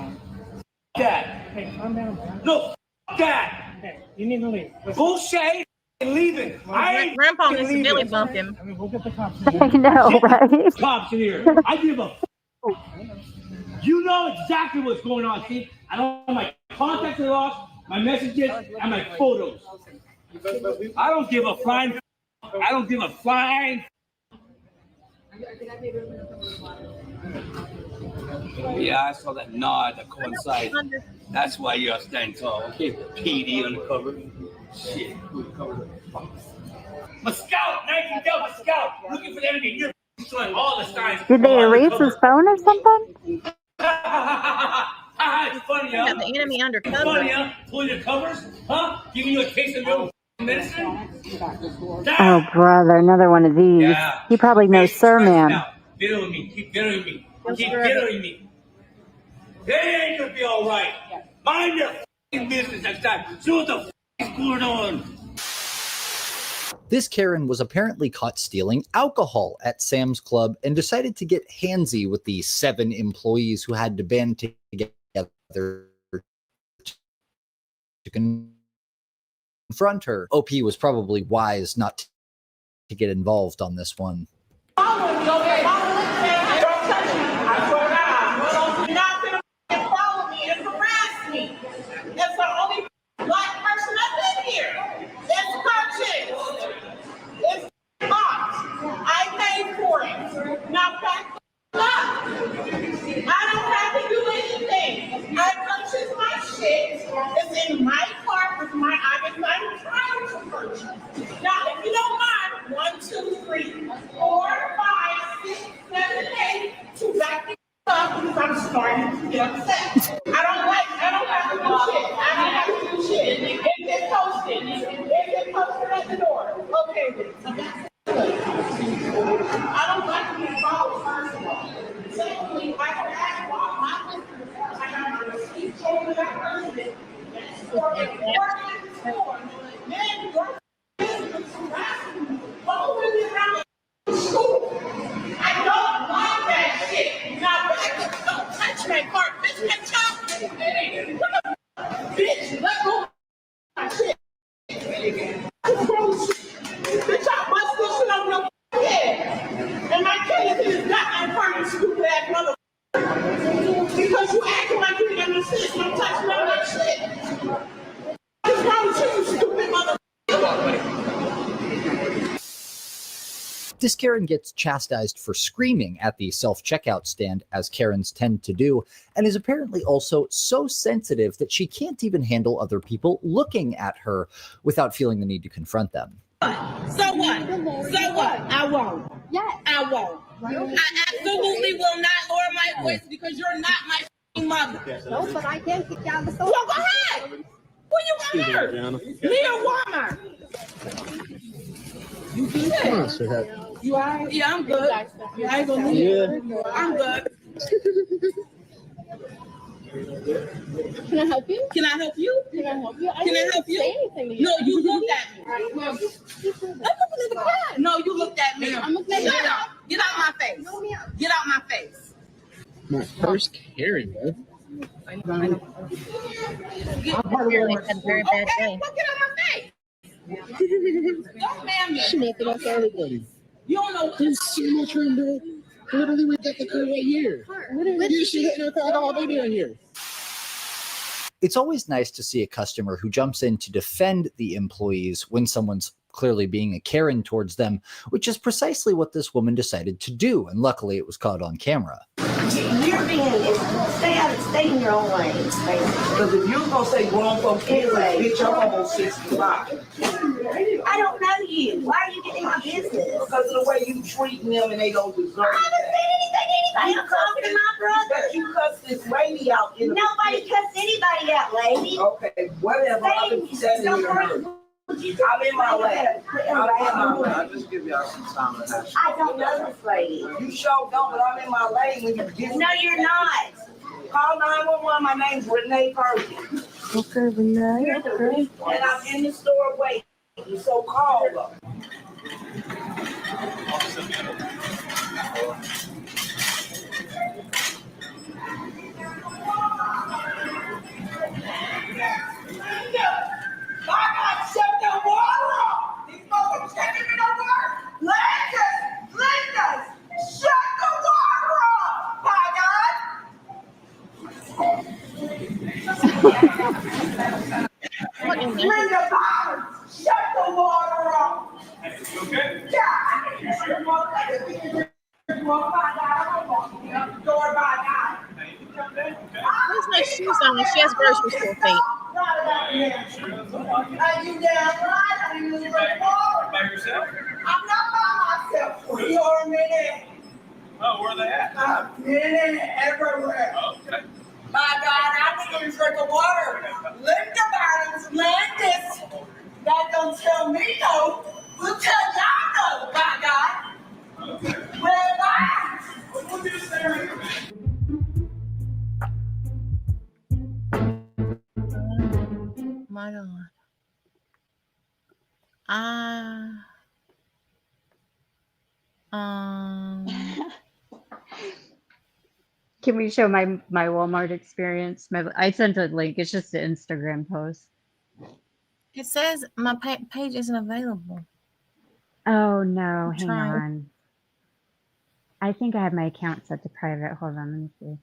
That. Hey, calm down. No. That. Hey, you need to leave. Bullshit. Leaving. I ain't Grandpa needs to leaving. Billy bump him. I mean, we'll get the cops. I know, right? Cops in here. I give a. You know exactly what's going on. See, I don't have my contacts are lost, my messages, and my photos. I don't give a flying. I don't give a flying. Yeah, I saw that nod that coincided. That's why you're standing tall. Okay, PD undercover. Shit, who covered it? I'm a scout, 19 Delta scout, looking for the enemy. You're showing all the signs. Did they erase his phone or something? It's funny, huh? Got the enemy It's undercover. funny, huh? Pulling your covers, huh? Giving you a taste of your medicine. Oh, brother, another one of these. Yeah. He probably knows Sir Man. Now, get with me. Keep getting with me. Keep getting with me. They ain't gonna be all right. Mind your f***ing business next time. See what the f*** is going on. This Karen was apparently caught stealing alcohol at Sam's Club and decided to get handsy with the 7 employees who had to band together to confront her. OP was probably wise not to get involved on this one. Follow me and harass me. That's the only black person that's in here. It's purchased. It's bought. I paid for it. Now back up. I don't have to do anything. I purchased my shit. It's in my cart with my items I'm trying to purchase. Now, if you don't mind, 1, 2, 3, 4, 5, 6, 7, 8, to back it up because I'm starting to get upset. I don't have to do shit. I don't have to do shit. If it's posted. If it's posted at the door. Okay, then. I don't like to be followed, first of all. Secondly, I can ask why my listeners. I got a receipt over that person. For a important store. Man, your business is harassing me. Following me around the school. I don't like that shit. Now, don't touch my cart, bitch. Catch up. Bitch, let go of my shit. Bitch, I bust this shit on your head. And my kid is not in front of you, stupid ass mother. Because you acting like you didn't understand. Don't touch none of that shit. What's wrong with you, stupid mother? This Karen gets chastised for screaming at the self-checkout stand, as Karens tend to do, and is apparently also so sensitive that she can't even handle other people looking at her without feeling the need to confront them. So what? So what? I won't. Yes. I won't. I absolutely will not lower my voice because you're not my f***ing mother. No, but I can kick down the Well, go ahead. Where you want her? Me or Walmart? You good? You all right? Yeah, I'm good. I ain't gonna leave. I'm good. Can I help you? Can I help you? Can I help you? Can I help you? Say anything to you. No, you looked at me. I'm looking at the cat. No, you looked at me. I'm looking at you. Shut up. Get out my face. Get out my face. My first Karen, man. I'm part of had a very bad day. Look, get out my face. Don't man me. She meant that off everybody. You don't know what There's so much room, bro. Literally, we got the car right here. You should hit her car all day down here. It's always nice to see a customer who jumps in to defend the employees when someone's clearly being a Karen towards them, which is precisely what this woman decided to do, and luckily it was caught on camera. You're being, stay in your own lane. Because if you're going to say grown folks, anyway, bitch, I'm almost 65. I don't know you. Why are you getting in my business? Because of the way you treat them and they don't deserve it. I haven't said anything to anybody. I'm talking to my brother. But you cussed this lady out. Nobody cussed anybody out, lady. Okay, whatever. I'm in my way. I'll just give y'all some time to hash. I don't know this lady. You sure don't, but I'm in my lane when you get. No, you're not. Call 911. My name's Renee Perkins. Okay, Renee. Okay. And I'm in the store waiting. So call them. I got to shut the water off. These folks are taking me to work. Linda, shut the water off. By God. Linda, shut the water off. Okay? Yeah. You sure? Door by God. There's no shoes on. She has grocery store feet. Are you damn right? I'm in the car. By yourself? I'm not by myself. You're a minute. Oh, where are they at? I'm minute everywhere. Okay. My God, I need a drink of water. Linda Barnes, Landis. That don't tell me no. We'll tell y'all no, by God. Okay. Well, bye. We'll do this. My God. Can we show my Walmart experience? I sent a link. It's just an Instagram post. It says my page isn't available. Oh no, hang trying. on. I think I have my account set to private. Hold on, let me see.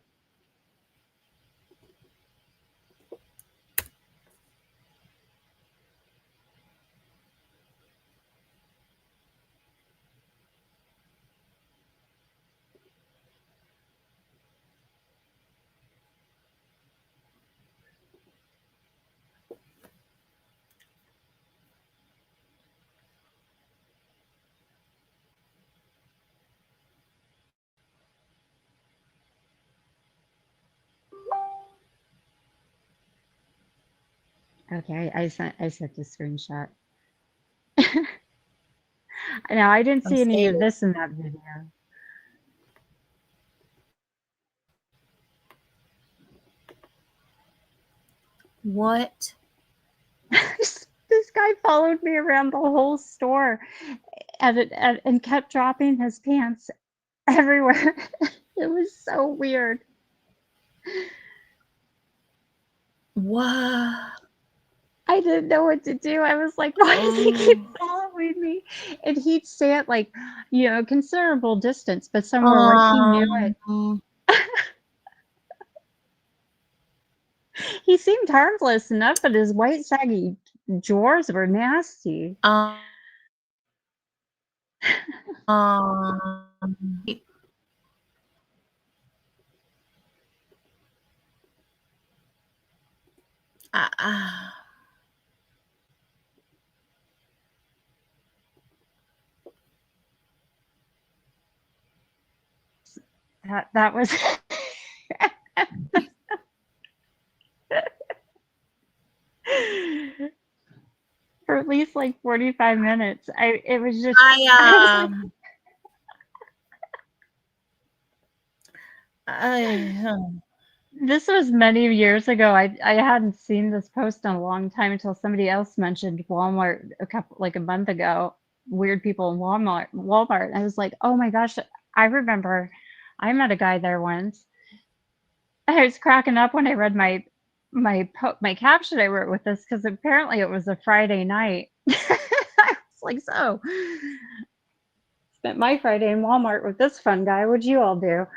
Okay, I sent the screenshot. Now I didn't see any of this in that video. What? This guy followed me around the whole store and kept dropping his pants everywhere. It was so weird. Wow. I didn't know what to do. I was like, why does he keep following me? And he'd stay at like, considerable distance, but somewhere where he knew it. He seemed harmless enough, but his white saggy drawers were nasty. That was for at least like 45 minutes. It was just this was many years ago. I hadn't seen this post in a long time until somebody else mentioned Walmart a month ago. Weird people in Walmart. I was like, oh my gosh, I remember I met a guy there once. I was cracking up when I read my caption I wrote with this because apparently it was a Friday night. I was like, so spent my Friday in Walmart with this fun guy. What'd you all do?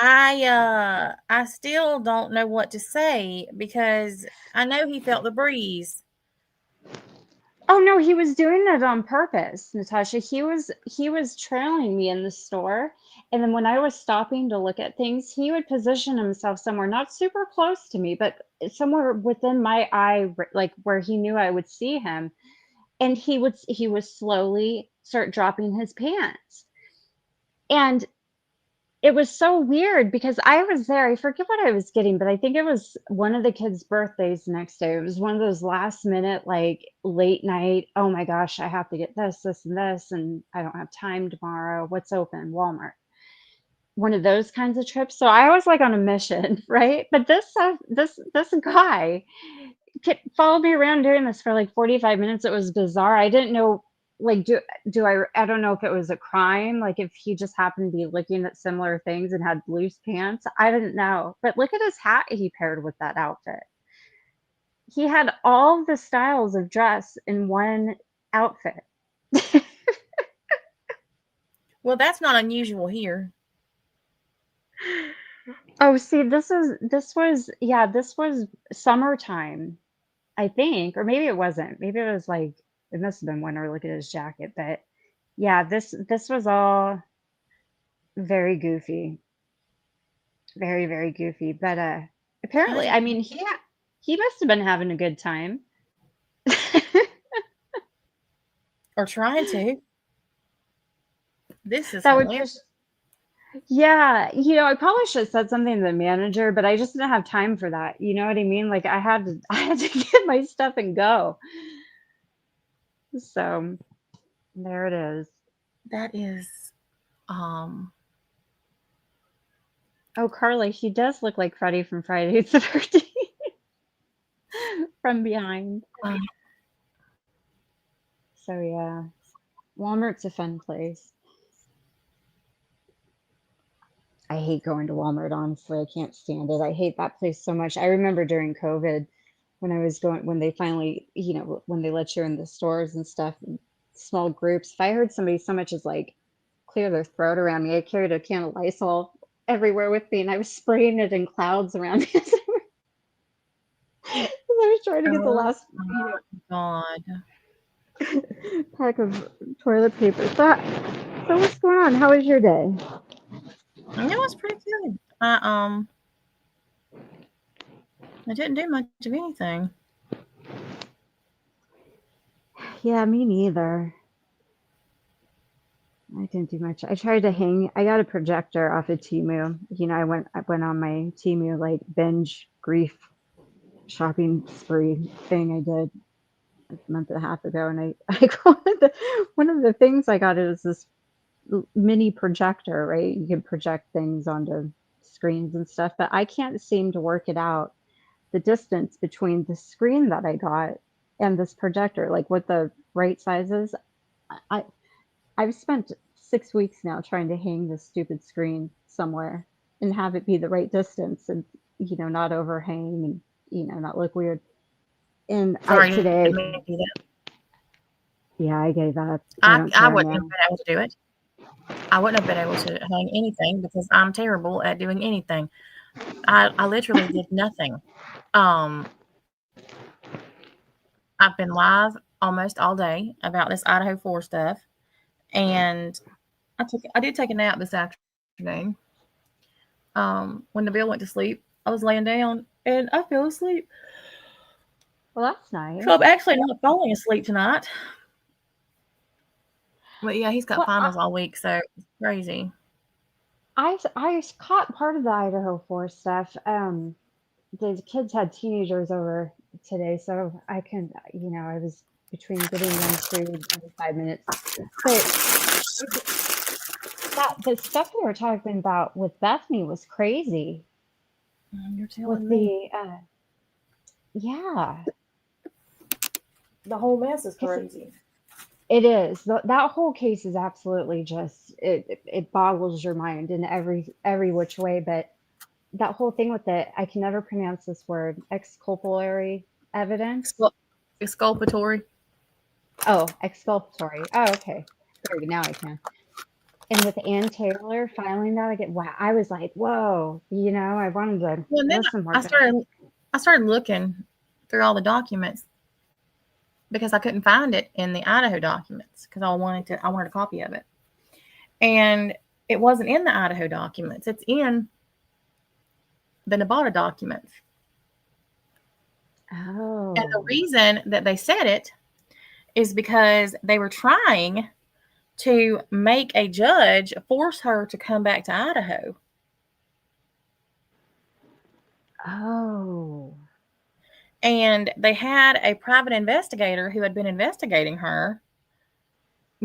I still don't know what to say because I know he felt the breeze. Oh no, he was doing that on purpose, Natasha. He was trailing me in the store, and then when I was stopping to look at things, he would position himself somewhere not super close to me, but somewhere within my eye, like where he knew I would see him, and he would slowly start dropping his pants. And it was so weird because I was there. I forget what I was getting, but I think it was one of the kids' birthdays the next day. It was one of those last minute, like late night, oh my gosh, I have to get this, and this, and I don't have time tomorrow. What's open? Walmart. One of those kinds of trips. So I was like on a mission, right? But this guy followed me around doing this for like 45 minutes. It was bizarre. I didn't know, like, I don't know if it was a crime, like if he just happened to be looking at similar things and had loose pants. I didn't know. But look at his hat he paired with that outfit. He had all the styles of dress in one outfit. Well, that's not unusual here. Oh, see, this was summertime, I think, or maybe it wasn't. Maybe it was like, it must have been winter. Look at his jacket, but yeah, this was all very goofy, very, very goofy. But apparently, I mean, he must have been having a good time, or trying to. This is that would just. Yeah, I probably should have said something to the manager, but I just didn't have time for that. You know what I mean? Like I had to get my stuff and go. So there it is. That is Oh, Carly, he does look like Freddy from Friday the 13th from behind. So yeah, Walmart's a fun place. I hate going to Walmart, honestly. I can't stand it. I hate that place so much. I remember during COVID when they finally, when they let you in the stores and stuff, in small groups. If I heard somebody so much as like clear their throat around me, I carried a can of Lysol everywhere with me and I was spraying it in clouds around me. I was trying to get the last God. pack of toilet paper. So what's going on? How was your day? It was pretty good. I didn't do much of anything. Yeah, me neither. I didn't do much. I tried to hang. I got a projector off of Temu. I went on my Temu like binge grief shopping spree thing I did a month and a half ago, and I one of the things I got is this mini projector, right? You can project things onto screens and stuff, but I can't seem to work it out, the distance between the screen that I got and this projector, like what the right size is. I've spent 6 weeks now trying to hang this stupid screen somewhere and have it be the right distance and not overhang and not look weird. And Sorry, today, didn't mean to do that. yeah, I gave up. I don't care wouldn't now. have been able to do it. I wouldn't have been able to hang anything because I'm terrible at doing anything. I literally did nothing. I've been live almost all day about this Idaho 4 stuff, and I did take a nap this afternoon. When the bill went to sleep, I was laying down and I fell asleep. Well, that's nice. So I'm actually not falling asleep tonight. But yeah, he's got finals all week, so it's crazy. I caught part of the Idaho 4 stuff. The kids had teenagers over today, so I was between getting them food every 5 minutes. But the stuff we were talking about with Bethany was crazy. You're telling me. Yeah. The whole mess is crazy. It is. That whole case is absolutely just it boggles your mind in every which way. But that whole thing with I can never pronounce this word, exculpatory evidence. Exculpatory. Oh, exculpatory. Oh, okay. There we go. Now I can. And with Ann Taylor filing that again, wow, I was like, whoa, I wanted to listen more. I started looking through all the documents because I couldn't find it in the Idaho documents because I wanted a copy of it. And it wasn't in the Idaho documents. It's in the Nevada documents. Oh. And the reason that they said it is because they were trying to make a judge force her to come back to Idaho. Oh. And they had a private investigator who had been investigating her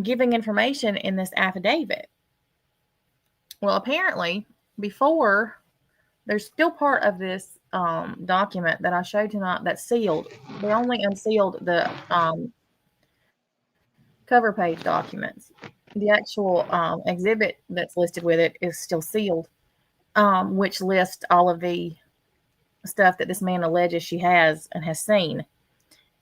giving information in this affidavit. Well, apparently, before, there's still part of this document that I showed tonight that's sealed. They only unsealed the cover page documents. The actual exhibit that's listed with it is still sealed, which lists all of the stuff that this man alleges she has and has seen.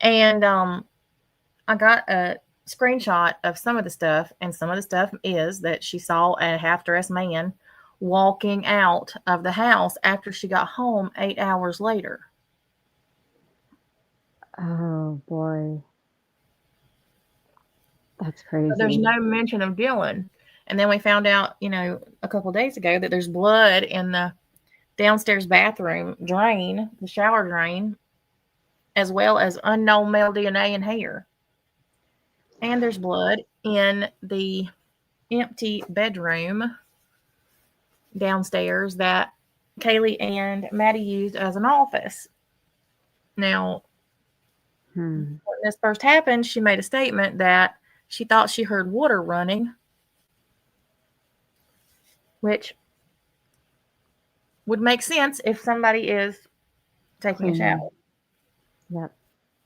And I got a screenshot of some of the stuff, and some of the stuff is that she saw a half-dressed man walking out of the house after she got home 8 hours later. Oh boy. That's crazy. But there's no mention of Dylan. And then we found out, a couple of days ago that there's blood in the downstairs bathroom drain, the shower drain, as well as unknown male DNA and hair. And there's blood in the empty bedroom downstairs that Kaylee and Maddie used as an office. Now, when this first happened, she made a statement that she thought she heard water running, which would make sense if somebody is taking a shower. Yep.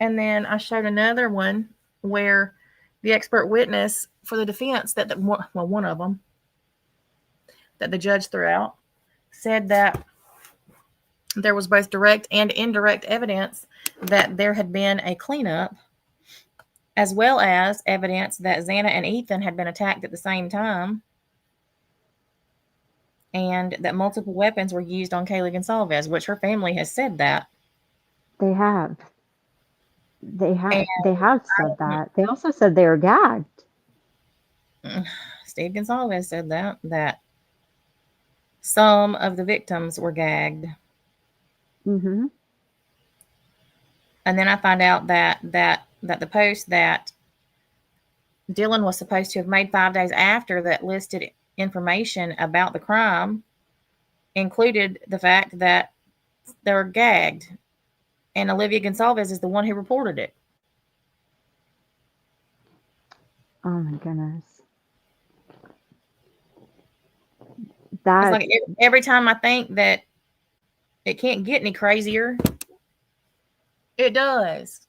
And then I showed another one where the expert witness for the defense one of them that the judge threw out said that there was both direct and indirect evidence that there had been a cleanup, as well as evidence that Xana and Ethan had been attacked at the same time, and that multiple weapons were used on Kaylee Goncalves, which her family has said that. They have. They have said that. They also said they were gagged. Steve Goncalves said that some of the victims were gagged. Mm-hmm. And then I find out that the post that Dylan was supposed to have made 5 days after that listed information about the crime included the fact that they were gagged, and Olivia Goncalves is the one who reported it. Oh my goodness. It's like every time I think that it can't get any crazier, it does.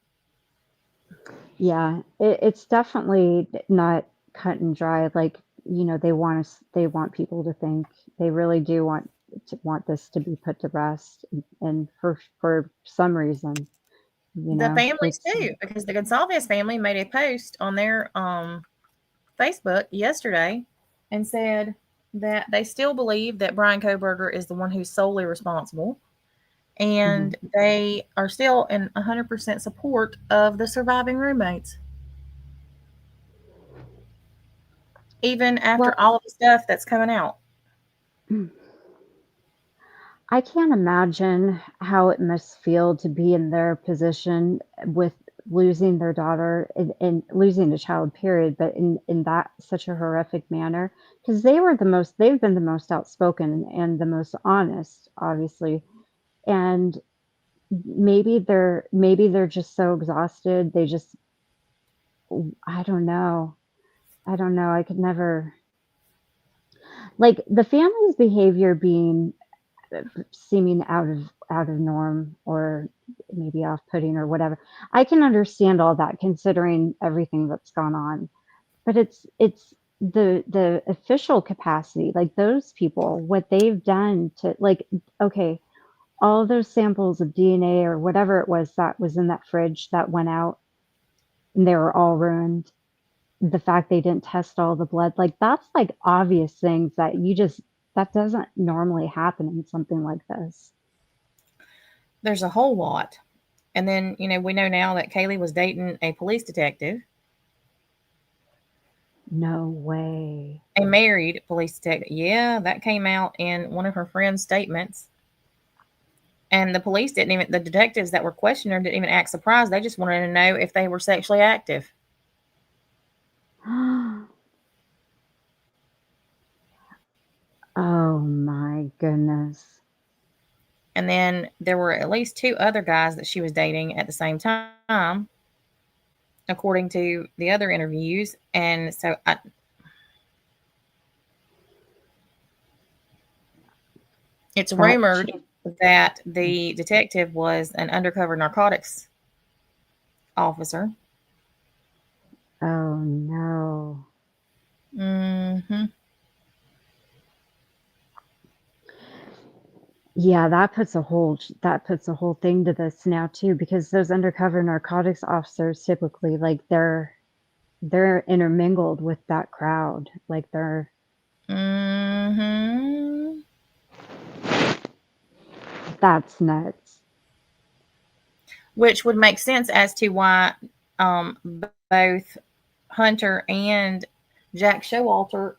Yeah, it's definitely not cut and dry. Like, you know, they want people to think, they really do want this to be put to rest, and for some reason, you know, the families too, because the Goncalves family made a post on their Facebook yesterday and said that they still believe that Brian Kohberger is the one who's solely responsible, and they are still in 100% support of the surviving roommates, even after all of the stuff that's coming out. I can't imagine how it must feel to be in their position with losing their daughter and losing a child, period, but in that such a horrific manner, because they've been the most outspoken and the most honest, obviously. And maybe they're just so exhausted. I don't know. I could never, like, the family's behavior seeming out of norm or maybe off-putting or whatever. I can understand all that considering everything that's gone on, but it's the official capacity, like those people, what they've done to, like, okay, all those samples of DNA or whatever it was that was in that fridge that went out and they were all ruined. The fact they didn't test all the blood, like, that's like obvious things that that doesn't normally happen in something like this. There's a whole lot. And then, you know, we know now that Kaylee was dating a police detective. No way. A married police detective. Yeah, that came out in one of her friend's statements. And the police the detectives that were questioning her didn't even act surprised. They just wanted to know if they were sexually active. Oh my goodness. And then there were at least 2 other guys that she was dating at the same time, according to the other interviews. And so it's rumored that the detective was an undercover narcotics officer. Oh no. Mm-hmm. Yeah, that puts a whole thing to this now too, because those undercover narcotics officers typically, like, they're intermingled with that crowd. Like, they're that's nuts. Which would make sense as to why both Hunter and Jack Showalter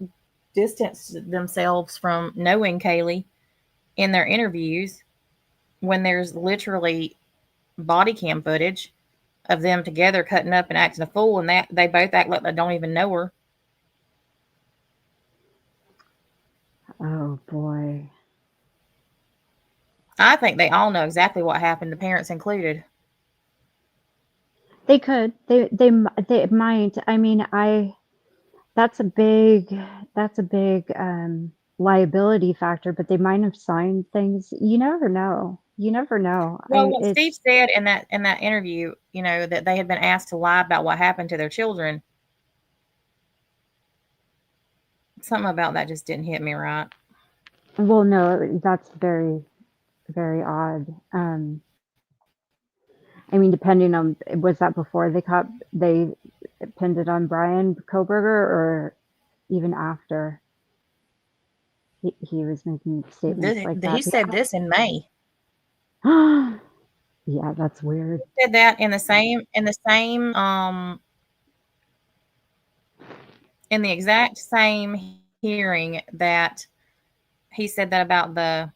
distanced themselves from knowing Kaylee in their interviews, when there's literally body cam footage of them together cutting up and acting a fool, and that they both act like they don't even know her. Oh boy. I think they all know exactly what happened, the parents included. They could. They might. I mean, that's a big liability factor, but they might have signed things. You never know. Well, what Steve said in that interview, you know, that they had been asked to lie about what happened to their children, Something about that just didn't hit me right. Well, no, that's very, very odd. I mean, depending on, was that before they pinned it on Brian Koberger, or even after he was making statements like that? He said this in May. Yeah, that's weird. He said that in the same in the exact same hearing that he said that about the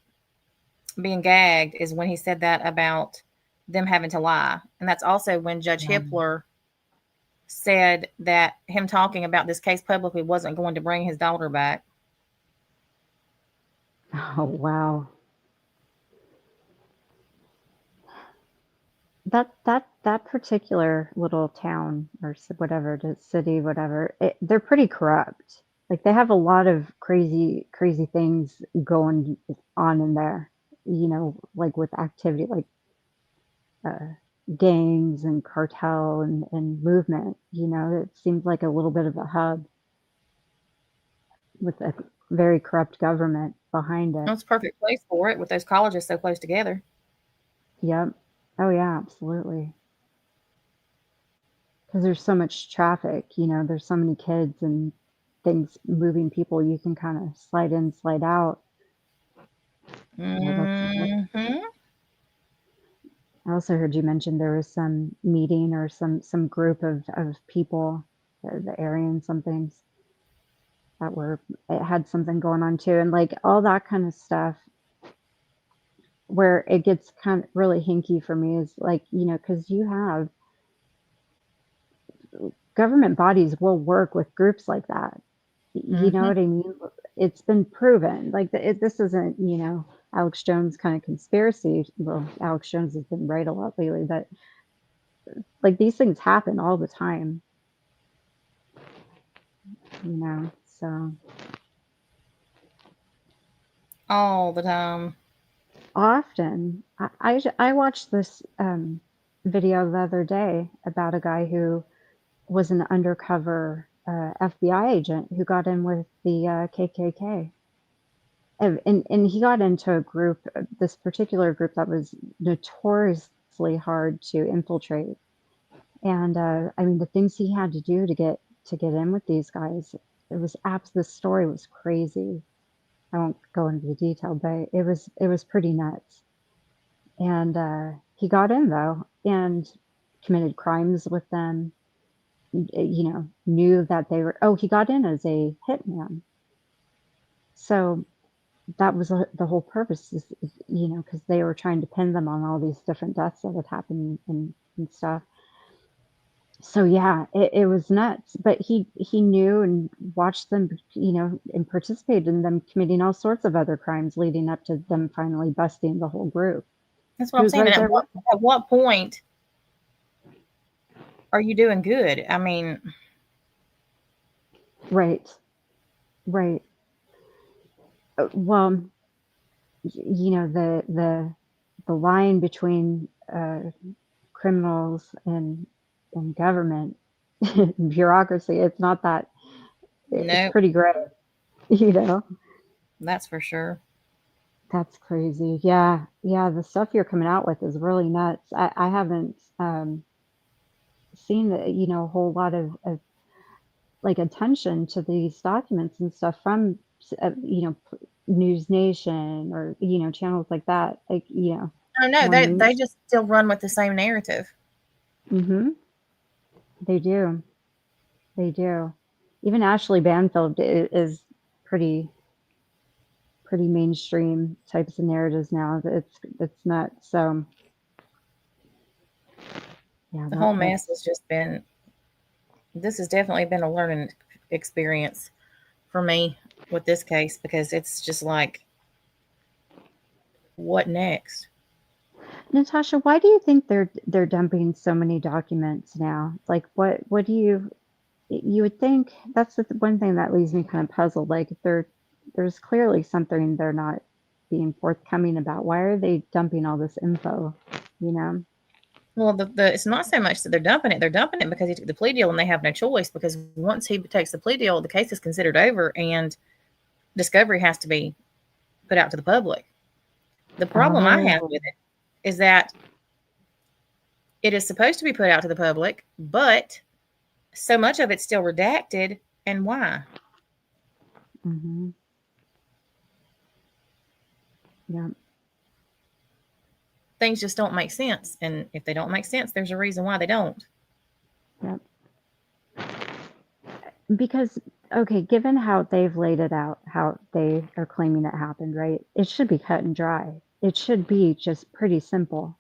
being gagged, is when he said that about them having to lie. And that's also when Judge Hippler said that him talking about this case publicly wasn't going to bring his daughter back. Oh, wow. That particular little town or whatever, the city, whatever, they're pretty corrupt. Like, they have a lot of crazy things going on in there, you know, like with activity, like gangs and cartel and movement. You know, it seems like a little bit of a hub with a very corrupt government behind it. It's a perfect place for it with those colleges so close together. Yep. Oh yeah, absolutely. Because there's so much traffic, you know, there's so many kids and things, moving people, you can kind of slide in, slide out. Mm-hmm. I also heard you mention there was some meeting or some group of people, the Aryan somethings, that it had something going on too, and like all that kind of stuff. Where it gets kind of really hinky for me is like, you know, because you have government bodies will work with groups like that. You know what I mean? It's been proven. Like, this isn't, you know, Alex Jones kind of conspiracy. Well, Alex Jones has been right a lot lately, but like these things happen all the time. You know, so. All the time. Often. I watched this video the other day about a guy who was an undercover FBI agent who got in with the KKK. And he got into a group, this particular group that was notoriously hard to infiltrate. And I mean, the things he had to do to get in with these guys, the story was crazy. I won't go into the detail, but it was pretty nuts. And he got in though, and committed crimes with them. You know, knew that they were. Oh, he got in as a hitman. So that was the whole purpose, is you know, because they were trying to pin them on all these different deaths that had happened and stuff. So yeah, it was nuts. But he knew and watched them, you know, and participated in them committing all sorts of other crimes, leading up to them finally busting the whole group. That's what I'm saying. At what point are you doing good? I mean, right. Well, you know, the line between criminals and government bureaucracy, it's not that. It's pretty gray, you know. That's for sure. That's crazy. Yeah, the stuff you're coming out with is really nuts. I haven't seen you know, a whole lot of like attention to these documents and stuff from you know, News Nation or, you know, channels like that. Like, you know. Oh no, they just still run with the same narrative. They do. Even Ashley Banfield is pretty mainstream types of narratives now. It's nuts. So yeah, The whole mess has just been. This has definitely been a learning experience for me with this case, because it's just like, what next? Natasha, why do you think they're dumping so many documents now? Like, what do you would think? That's the one thing that leaves me kind of puzzled. Like, there's clearly something they're not being forthcoming about. Why are they dumping all this info? You know? Well, the it's not so much that they're dumping it. They're dumping it because he took the plea deal and they have no choice, because once he takes the plea deal, the case is considered over and discovery has to be put out to the public. The problem I have with it is that it is supposed to be put out to the public, but so much of it's still redacted. And why? Mm-hmm. Yeah. Things just don't make sense. And if they don't make sense, there's a reason why they don't. Yep. Because, okay, given how they've laid it out, how they are claiming it happened, right? It should be cut and dry. It should be just pretty simple.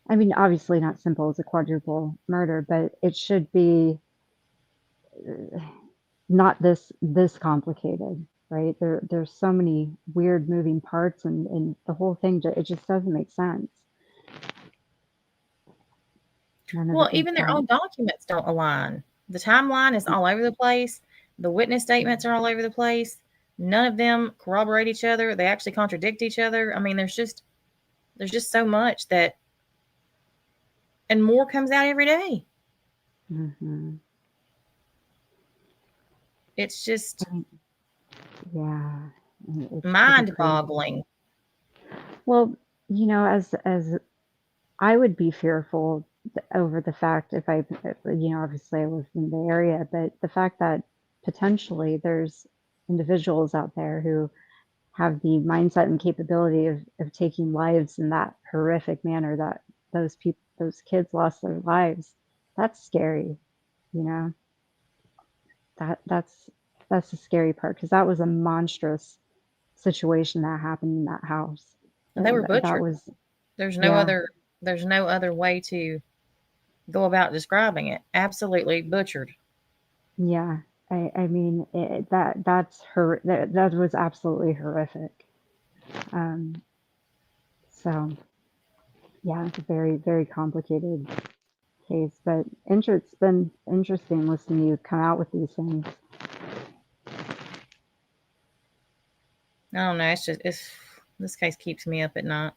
I mean, obviously not simple as a quadruple murder, but it should be not this complicated, right? There's so many weird moving parts, and the whole thing, it just doesn't make sense. Well, even their own documents don't align. The timeline is all over the place. The witness statements are all over the place. None of them corroborate each other. They actually contradict each other. I mean, there's just so much that, and more comes out every day. Mm-hmm. It's just, yeah, it's mind-boggling. Well, you know, as I would be fearful over the fact, if I, you know, obviously I live in the area, but the fact that potentially there's individuals out there who have the mindset and capability of taking lives in that horrific manner, that those kids lost their lives. That's scary, you know. That's the scary part, because that was a monstrous situation that happened in that house. And they were butchered. That was, there's no other way to go about describing it. Absolutely butchered. Yeah, I mean, that was absolutely horrific. So yeah, it's a very, very complicated case, but it's been interesting listening to you come out with these things. I don't know. This case keeps me up at night.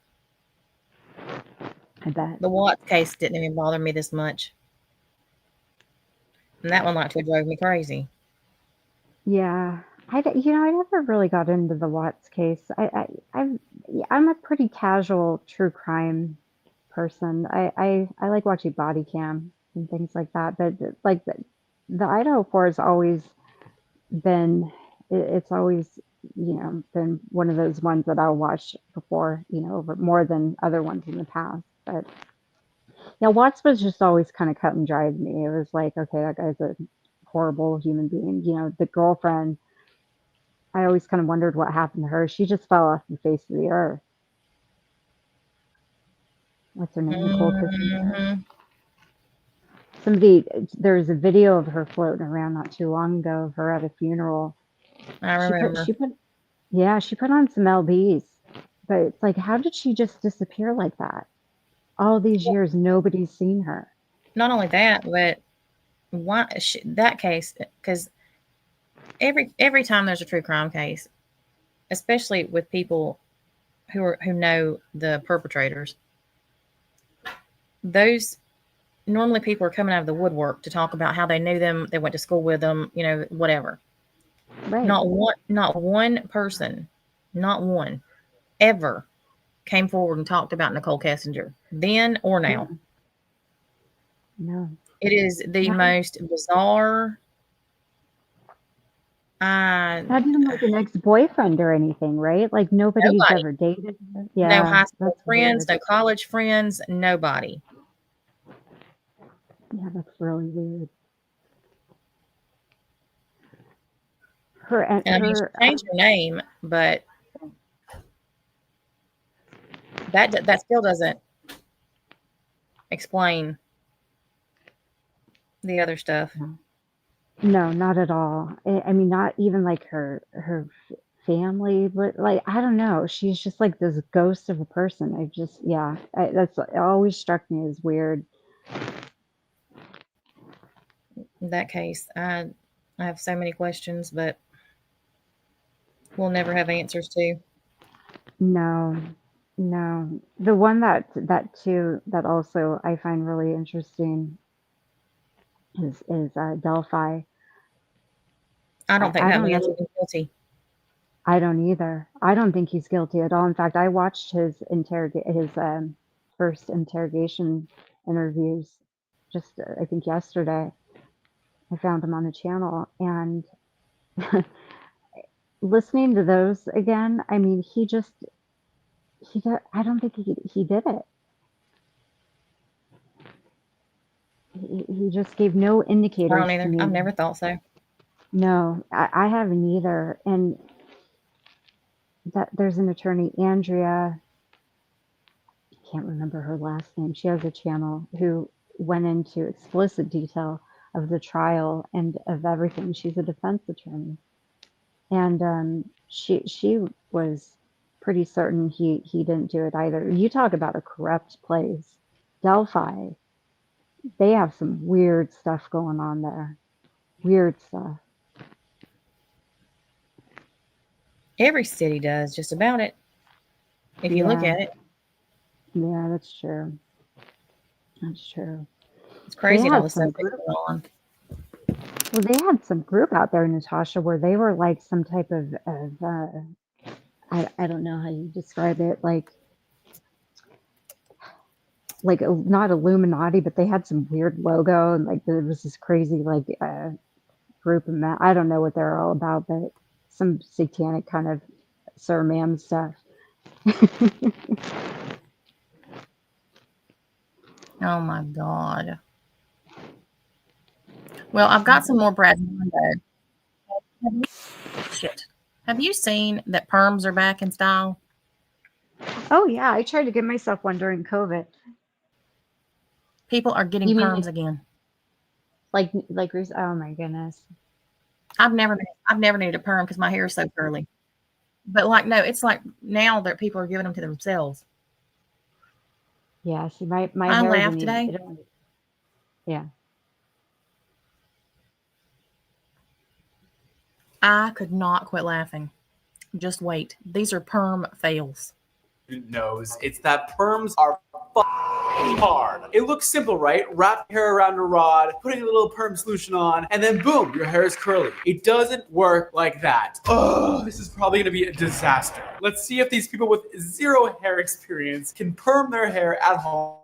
I bet. The Watts case didn't even bother me this much. And that one like to drove me crazy. Yeah. I never really got into the Watts case. I'm a pretty casual true crime person. I like watching body cam and things like that. But like the Idaho 4 has always been, it's always, you know, been one of those ones that I'll watch before, you know, over more than other ones in the past. But yeah, Watts was just always kind of cut and dry to me. It was like, okay, that guy's a horrible human being. You know, the girlfriend, I always kind of wondered what happened to her. She just fell off the face of the earth. What's her name? Nicole Christensen. There was a video of her floating around not too long ago of her at a funeral. I remember. She put on some LBs, but it's like, how did she just disappear like that? All these years, nobody's seen her. Not only that, but why that case? Because every time there's a true crime case, especially with people who know the perpetrators, those normally people are coming out of the woodwork to talk about how they knew them, they went to school with them, you know, whatever. Right. Not one person, not one, ever came forward and talked about Nicole Kessinger, then or now. No. It is the most bizarre. Not even like an ex-boyfriend or anything, right? Like nobody's ever dated her. Yeah, no high school friends, no college friends, nobody. Yeah, that's really weird. I mean, she changed her name, but that still doesn't explain the other stuff. No, not at all. I mean, not even like her family, but like, I don't know. She's just like this ghost of a person. That's always struck me as weird. In that case, I have so many questions, but we'll never have answers to. No, No, the one that also I find really interesting is Delphi. I don't think I that don't man's know. even guilty. I don't either. I don't think he's guilty at all. In fact, I watched his first interrogation interviews just I think yesterday. I found him on the channel, and listening to those again, I mean, I don't think he did it. He just gave no I indicators don't to either. me. I've never thought so. No, I haven't either. And that there's an attorney, Andrea, I can't remember her last name. She has a channel who went into explicit detail of the trial and of everything. She's a defense attorney. And she was pretty certain he didn't do it either. You talk about a corrupt place. Delphi, they have some weird stuff going on there. Weird stuff. Every city does just about it. If you look Yeah. at it, Yeah, that's true. That's true. it's crazy They all had the some stuff that's going on. Well, they had some group out there, Natasha, where they were like some type of I don't know how you describe it, like not Illuminati, but they had some weird logo, and like there was this crazy like group of men. I don't know what they're all about, but some satanic kind of Sir Ma'am stuff. Oh my God. Well, I've got some more Brad Mondo. Shit. Have you seen that perms are back in style? Oh yeah, I tried to get myself one during COVID. People are getting You mean perms again. Like oh my goodness. I've never needed a perm because my hair is so curly. But like, no, it's like now that people are giving them to themselves. Yeah, see my I hair laughed didn't even- today. it don't- Yeah. I could not quit laughing. Just wait. These are perm fails. Knows it's that perms are hard. It looks simple, right? Wrap your hair around a rod, putting a little perm solution on, and then boom, your hair is curly. It doesn't work like that. Oh, this is probably gonna be a disaster. Let's see if these people with zero hair experience can perm their hair at home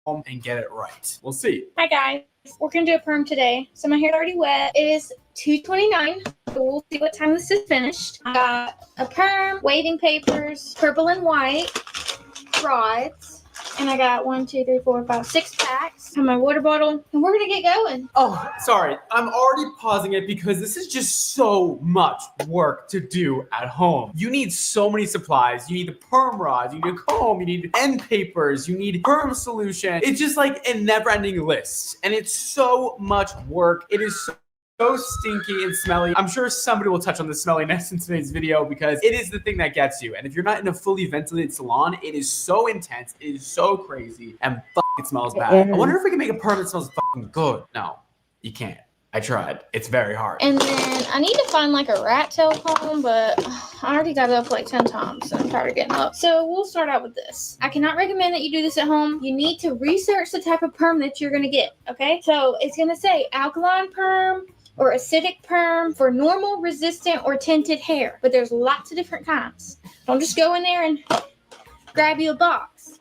and get it right. We'll see. Hi guys, we're gonna do a perm today. So my hair's already wet. It is 2:29. So we'll see what time this is finished. I got a perm, waving papers, purple and white, rods, and I got 1, 2, 3, 4, 5, 6 packs. And my water bottle, and we're gonna get going. Oh, sorry. I'm already pausing it because this is just so much work to do at home. You need so many supplies. You need the perm rods, you need a comb, you need end papers, you need perm solution. It's just like a never-ending list. And it's so much work. It is so stinky and smelly. I'm sure somebody will touch on the smelliness in today's video because it is the thing that gets you. And if you're not in a fully ventilated salon, it is so intense, it is so crazy, and it smells bad. I wonder if we can make a perm that smells fucking good. No, you can't. I tried. It's very hard. And then I need to find like a rat tail comb, but I already got it up like 10 times and I'm tired of getting up. So we'll start out with this. I cannot recommend that you do this at home. You need to research the type of perm that you're going to get, okay? So it's going to say alkaline perm or acidic perm for normal, resistant, or tinted hair. But there's lots of different kinds. Don't just go in there and grab you a box.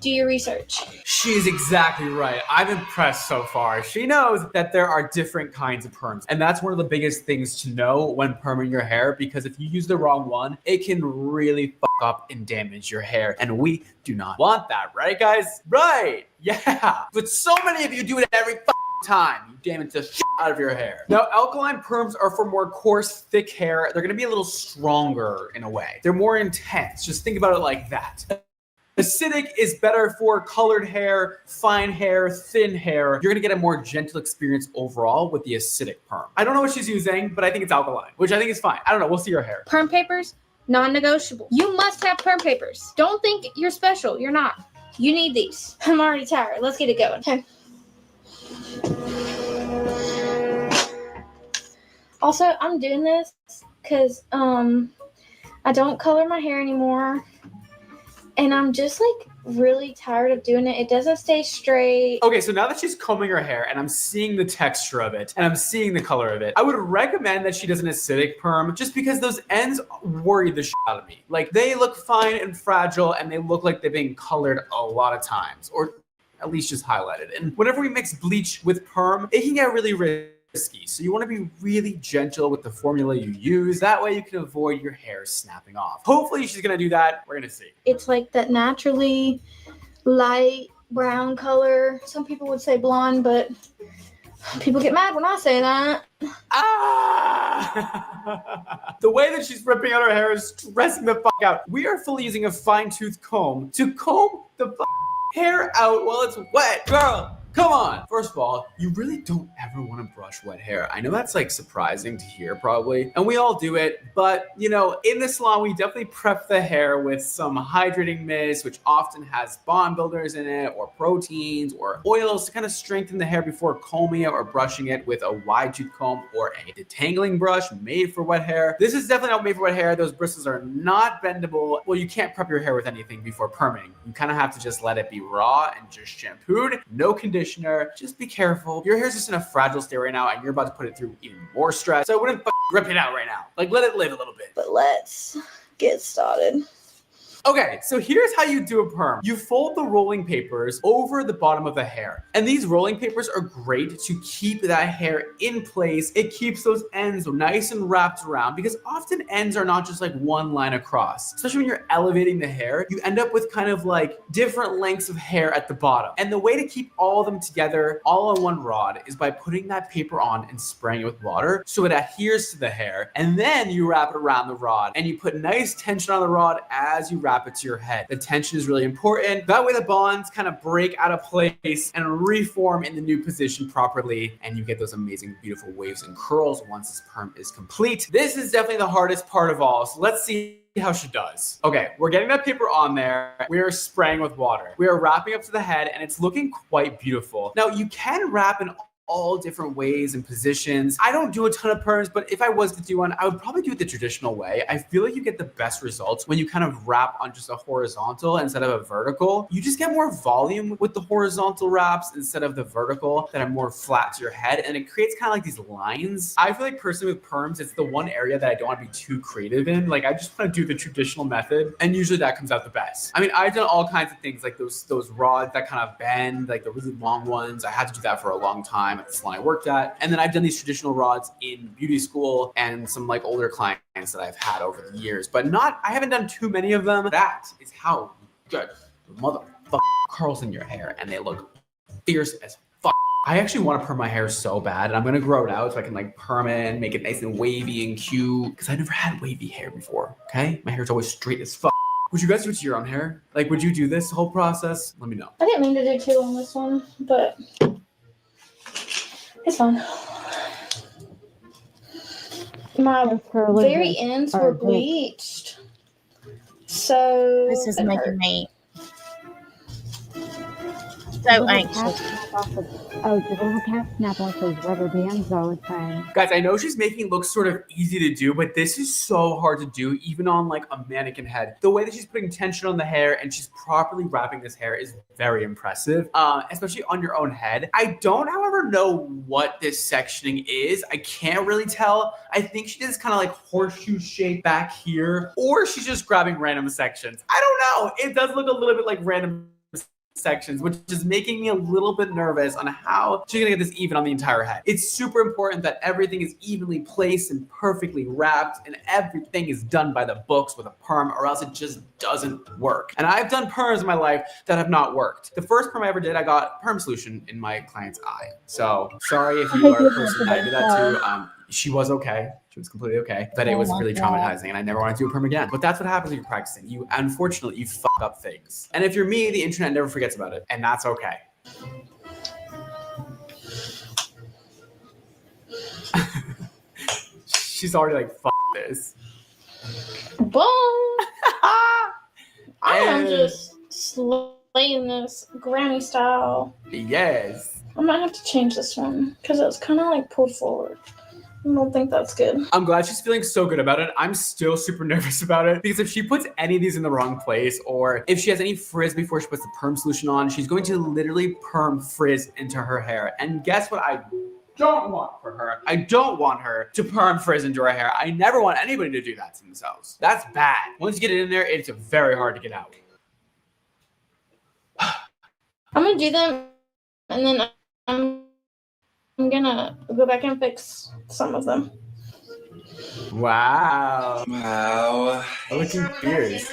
Do your research. She's exactly right. I'm impressed so far. She knows that there are different kinds of perms. And that's one of the biggest things to know when perming your hair, because if you use the wrong one, it can really fuck up and damage your hair. And we do not want that, right guys? Right, yeah. But so many of you do it every time. You damage the shit out of your hair. Now, alkaline perms are for more coarse, thick hair. They're gonna be a little stronger in a way. They're more intense. Just think about it like that. Acidic is better for colored hair, fine hair, thin hair. You're gonna get a more gentle experience overall with the acidic perm. I don't know what she's using, but I think it's alkaline, which I think is fine. I don't know, we'll see your hair. Perm papers, non-negotiable. You must have perm papers. Don't think you're special, you're not. You need these. I'm already tired, let's get it going. Okay. Also, I'm doing this because I don't color my hair anymore. and I'm just like really tired of doing it. It doesn't stay straight. Okay, so now that she's combing her hair and I'm seeing the texture of it and I'm seeing the color of it, I would recommend that she does an acidic perm just because those ends worry the shit out of me. Like, they look fine and fragile and they look like they've been colored a lot of times, or at least just highlighted. And whenever we mix bleach with perm, it can get really risky. So you want to be really gentle with the formula you use. That way you can avoid your hair snapping off. Hopefully she's going to do that. We're going to see. It's like that naturally light brown color. Some people would say blonde, but people get mad when I say that. The way that she's ripping out her hair is stressing the fuck out. We are fully using a fine-tooth comb to comb the hair out while it's wet. Girl, come on. First of all, you really don't ever want to brush wet hair. I know that's like surprising to hear probably, and we all do it, but you know, in the salon, we definitely prep the hair with some hydrating mist, which often has bond builders in it, or proteins, or oils to kind of strengthen the hair before combing it or brushing it with a wide tooth comb or a detangling brush made for wet hair. This is definitely not made for wet hair. Those bristles are not bendable. Well, you can't prep your hair with anything before perming. You kind of have to just let it be raw and just shampooed, no conditioner. Just be careful. Your hair's just in a fragile state right now and you're about to put it through even more stress. So I wouldn't rip it out right now. Like, let it live a little bit. But let's get started. Okay, so here's how you do a perm. You fold the rolling papers over the bottom of the hair. And these rolling papers are great to keep that hair in place. It keeps those ends nice and wrapped around because often ends are not just like one line across. Especially when you're elevating the hair, you end up with kind of like different lengths of hair at the bottom. And the way to keep all of them together all on one rod is by putting that paper on and spraying it with water so it adheres to the hair. And then you wrap it around the rod and you put nice tension on the rod as you wrap it to your head. The tension is really important. That way the bonds kind of break out of place and reform in the new position properly, and you get those amazing, beautiful waves and curls once this perm is complete. This is definitely the hardest part of all, so let's see how she does. Okay, we're getting that paper on there. We are spraying with water. We are wrapping up to the head, and it's looking quite beautiful. Now, you can wrap in all different ways and positions. I don't do a ton of perms, but if I was to do one, I would probably do it the traditional way. I feel like you get the best results when you kind of wrap on just a horizontal instead of a vertical. You just get more volume with the horizontal wraps instead of the vertical that are more flat to your head, and it creates kind of like these lines. I feel like personally with perms, it's the one area that I don't want to be too creative in. Like, I just want to do the traditional method, and usually that comes out the best. I mean, I've done all kinds of things, like those rods that kind of bend, like the really long ones. I had to do that for a long time at the salon I worked at. And then I've done these traditional rods in beauty school and some like older clients that I've had over the years, but I haven't done too many of them. That is how good the motherfucking curls in your hair, and they look fierce as fuck. I actually want to perm my hair so bad, and I'm going to grow it out so I can like perm it and make it nice and wavy and cute, because I never had wavy hair before, okay? My hair's always straight as fuck. Would you guys do it to your own hair? Like, would you do this whole process? Let me know. I didn't mean to do two on this one, but it's fine. My very ends were bleached. So this is making me so anxious. Oh, the little cat snap off those rubber bands all the time. Guys, I know she's making it look sort of easy to do, but this is so hard to do, even on like a mannequin head. The way that she's putting tension on the hair and she's properly wrapping this hair is very impressive, especially on your own head. I don't, however, know what this sectioning is. I can't really tell. I think she does kind of like horseshoe shape back here, or she's just grabbing random sections. I don't know. It does look a little bit like random sections, which is making me a little bit nervous on how she's gonna get this even on the entire head. It's super important that everything is evenly placed and perfectly wrapped, and everything is done by the books with a perm, or else it just doesn't work. And I've done perms in my life that have not worked. The first perm I ever did, I got perm solution in my client's eye. So sorry if you are a person that I did that to. She was okay. She was completely okay, but it was really traumatizing, and I never want to do a perm again. But that's what happens when you're practicing. Unfortunately, you fuck up things. And if you're me, the internet never forgets about it, and that's okay. She's already like, fuck this. Boom! I am just slaying this granny style. Yes. I might have to change this one because it was kind of like pulled forward. don't think that's good. I'm glad she's feeling so good about it. I'm still super nervous about it because if she puts any of these in the wrong place or if she has any frizz before she puts the perm solution on, she's going to literally perm frizz into her hair. And guess what I don't want for her? I don't want her to perm frizz into her hair. I never want anybody to do that to themselves. That's bad. Once you get it in there, it's very hard to get out. I'm gonna do them, and then I'm gonna go back and fix some of them. Wow. Looking fierce.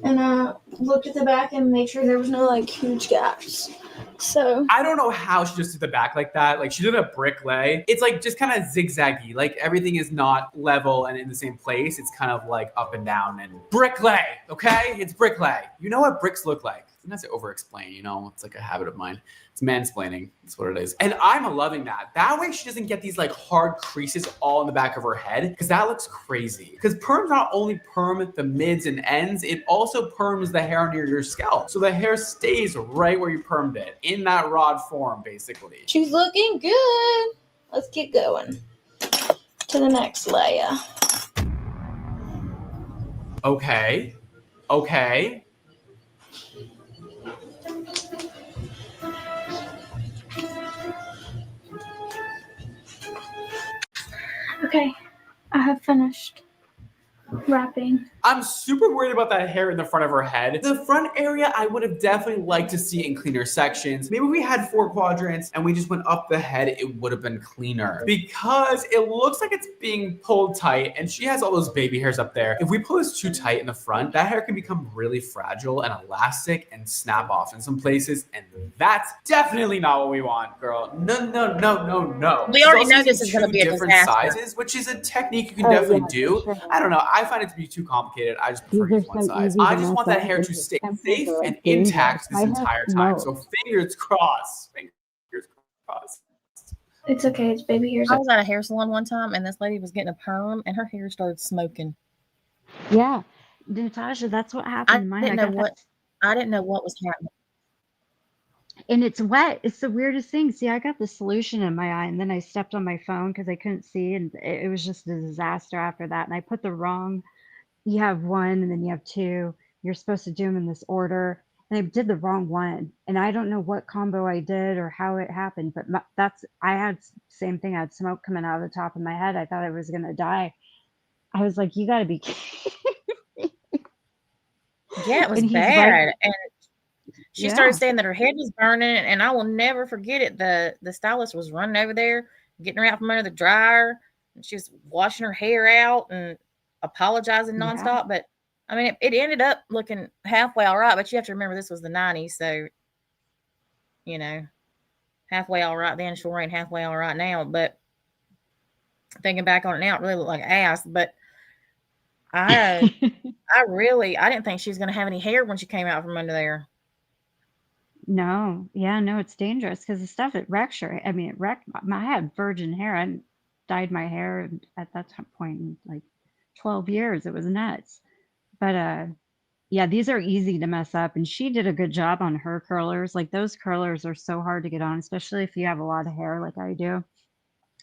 And looked at the back and make sure there was no like huge gaps. So I don't know how she just did the back like that. Like she did a brick lay. It's like just kind of zigzaggy. Like everything is not level and in the same place. It's kind of like up and down and brick lay. Okay, it's brick lay. You know what bricks look like. I'm not to over-explain, you know, it's like a habit of mine. It's mansplaining. That's what it is. And I'm loving that. That way she doesn't get these like hard creases all in the back of her head because that looks crazy. Because perms not only perm the mids and ends, it also perms the hair under your scalp. So the hair stays right where you permed it in that rod form, basically. she's looking good. Let's get going to the next layer. Okay. Okay. Okay, I have finished wrapping. I'm super worried about that hair in the front of her head. The front area, I would have definitely liked to see in cleaner sections. Maybe we had 4 quadrants and we just went up the head, it would have been cleaner. Because it looks like it's being pulled tight and she has all those baby hairs up there. If we pull this too tight in the front, that hair can become really fragile and elastic and snap off in some places. And that's definitely not what we want, girl. No. We already She's know also this is using gonna be a two different disaster. sizes, which is a technique you can definitely do. I don't know. I find it to be too complicated. I just prefer to use one size. I just want that hair to stay safe and intact this entire time. So fingers crossed. Fingers crossed. It's okay, it's baby hairs. I was at a hair salon one time and this lady was getting a perm and her hair started smoking. Yeah, Natasha, that's what happened I to mine. didn't I know got I didn't know what was happening. and it's wet. It's the weirdest thing. See, I got the solution in my eye, and then I stepped on my phone because I couldn't see, and it was just a disaster after that. And I put the wrong. You have 1, and then you have 2. You're supposed to do them in this order, and I did the wrong one. And I don't know what combo I did or how it happened, but I had same thing. I had smoke coming out of the top of my head. I thought I was gonna die. I was like, "You got to be kidding." Yeah, it was And he's bad. like, And she yeah. started saying that her head was burning, and I will never forget it. The stylist was running over there, getting her out from under the dryer, and she was washing her hair out and apologizing nonstop. But I mean, it ended up looking halfway all right. But you have to remember this was the 90s, so you know, halfway all right then sure ain't halfway all right now. But thinking back on it now, it really looked like ass. But I didn't think she was going to have any hair when she came out from under there. No, yeah, no, it's dangerous because the stuff it wrecks your. I mean, it wrecked. I had virgin hair. I dyed my hair at that point in like 12 years. It was nuts. But yeah, these are easy to mess up, and she did a good job on her curlers. Like those curlers are so hard to get on, especially if you have a lot of hair like I do.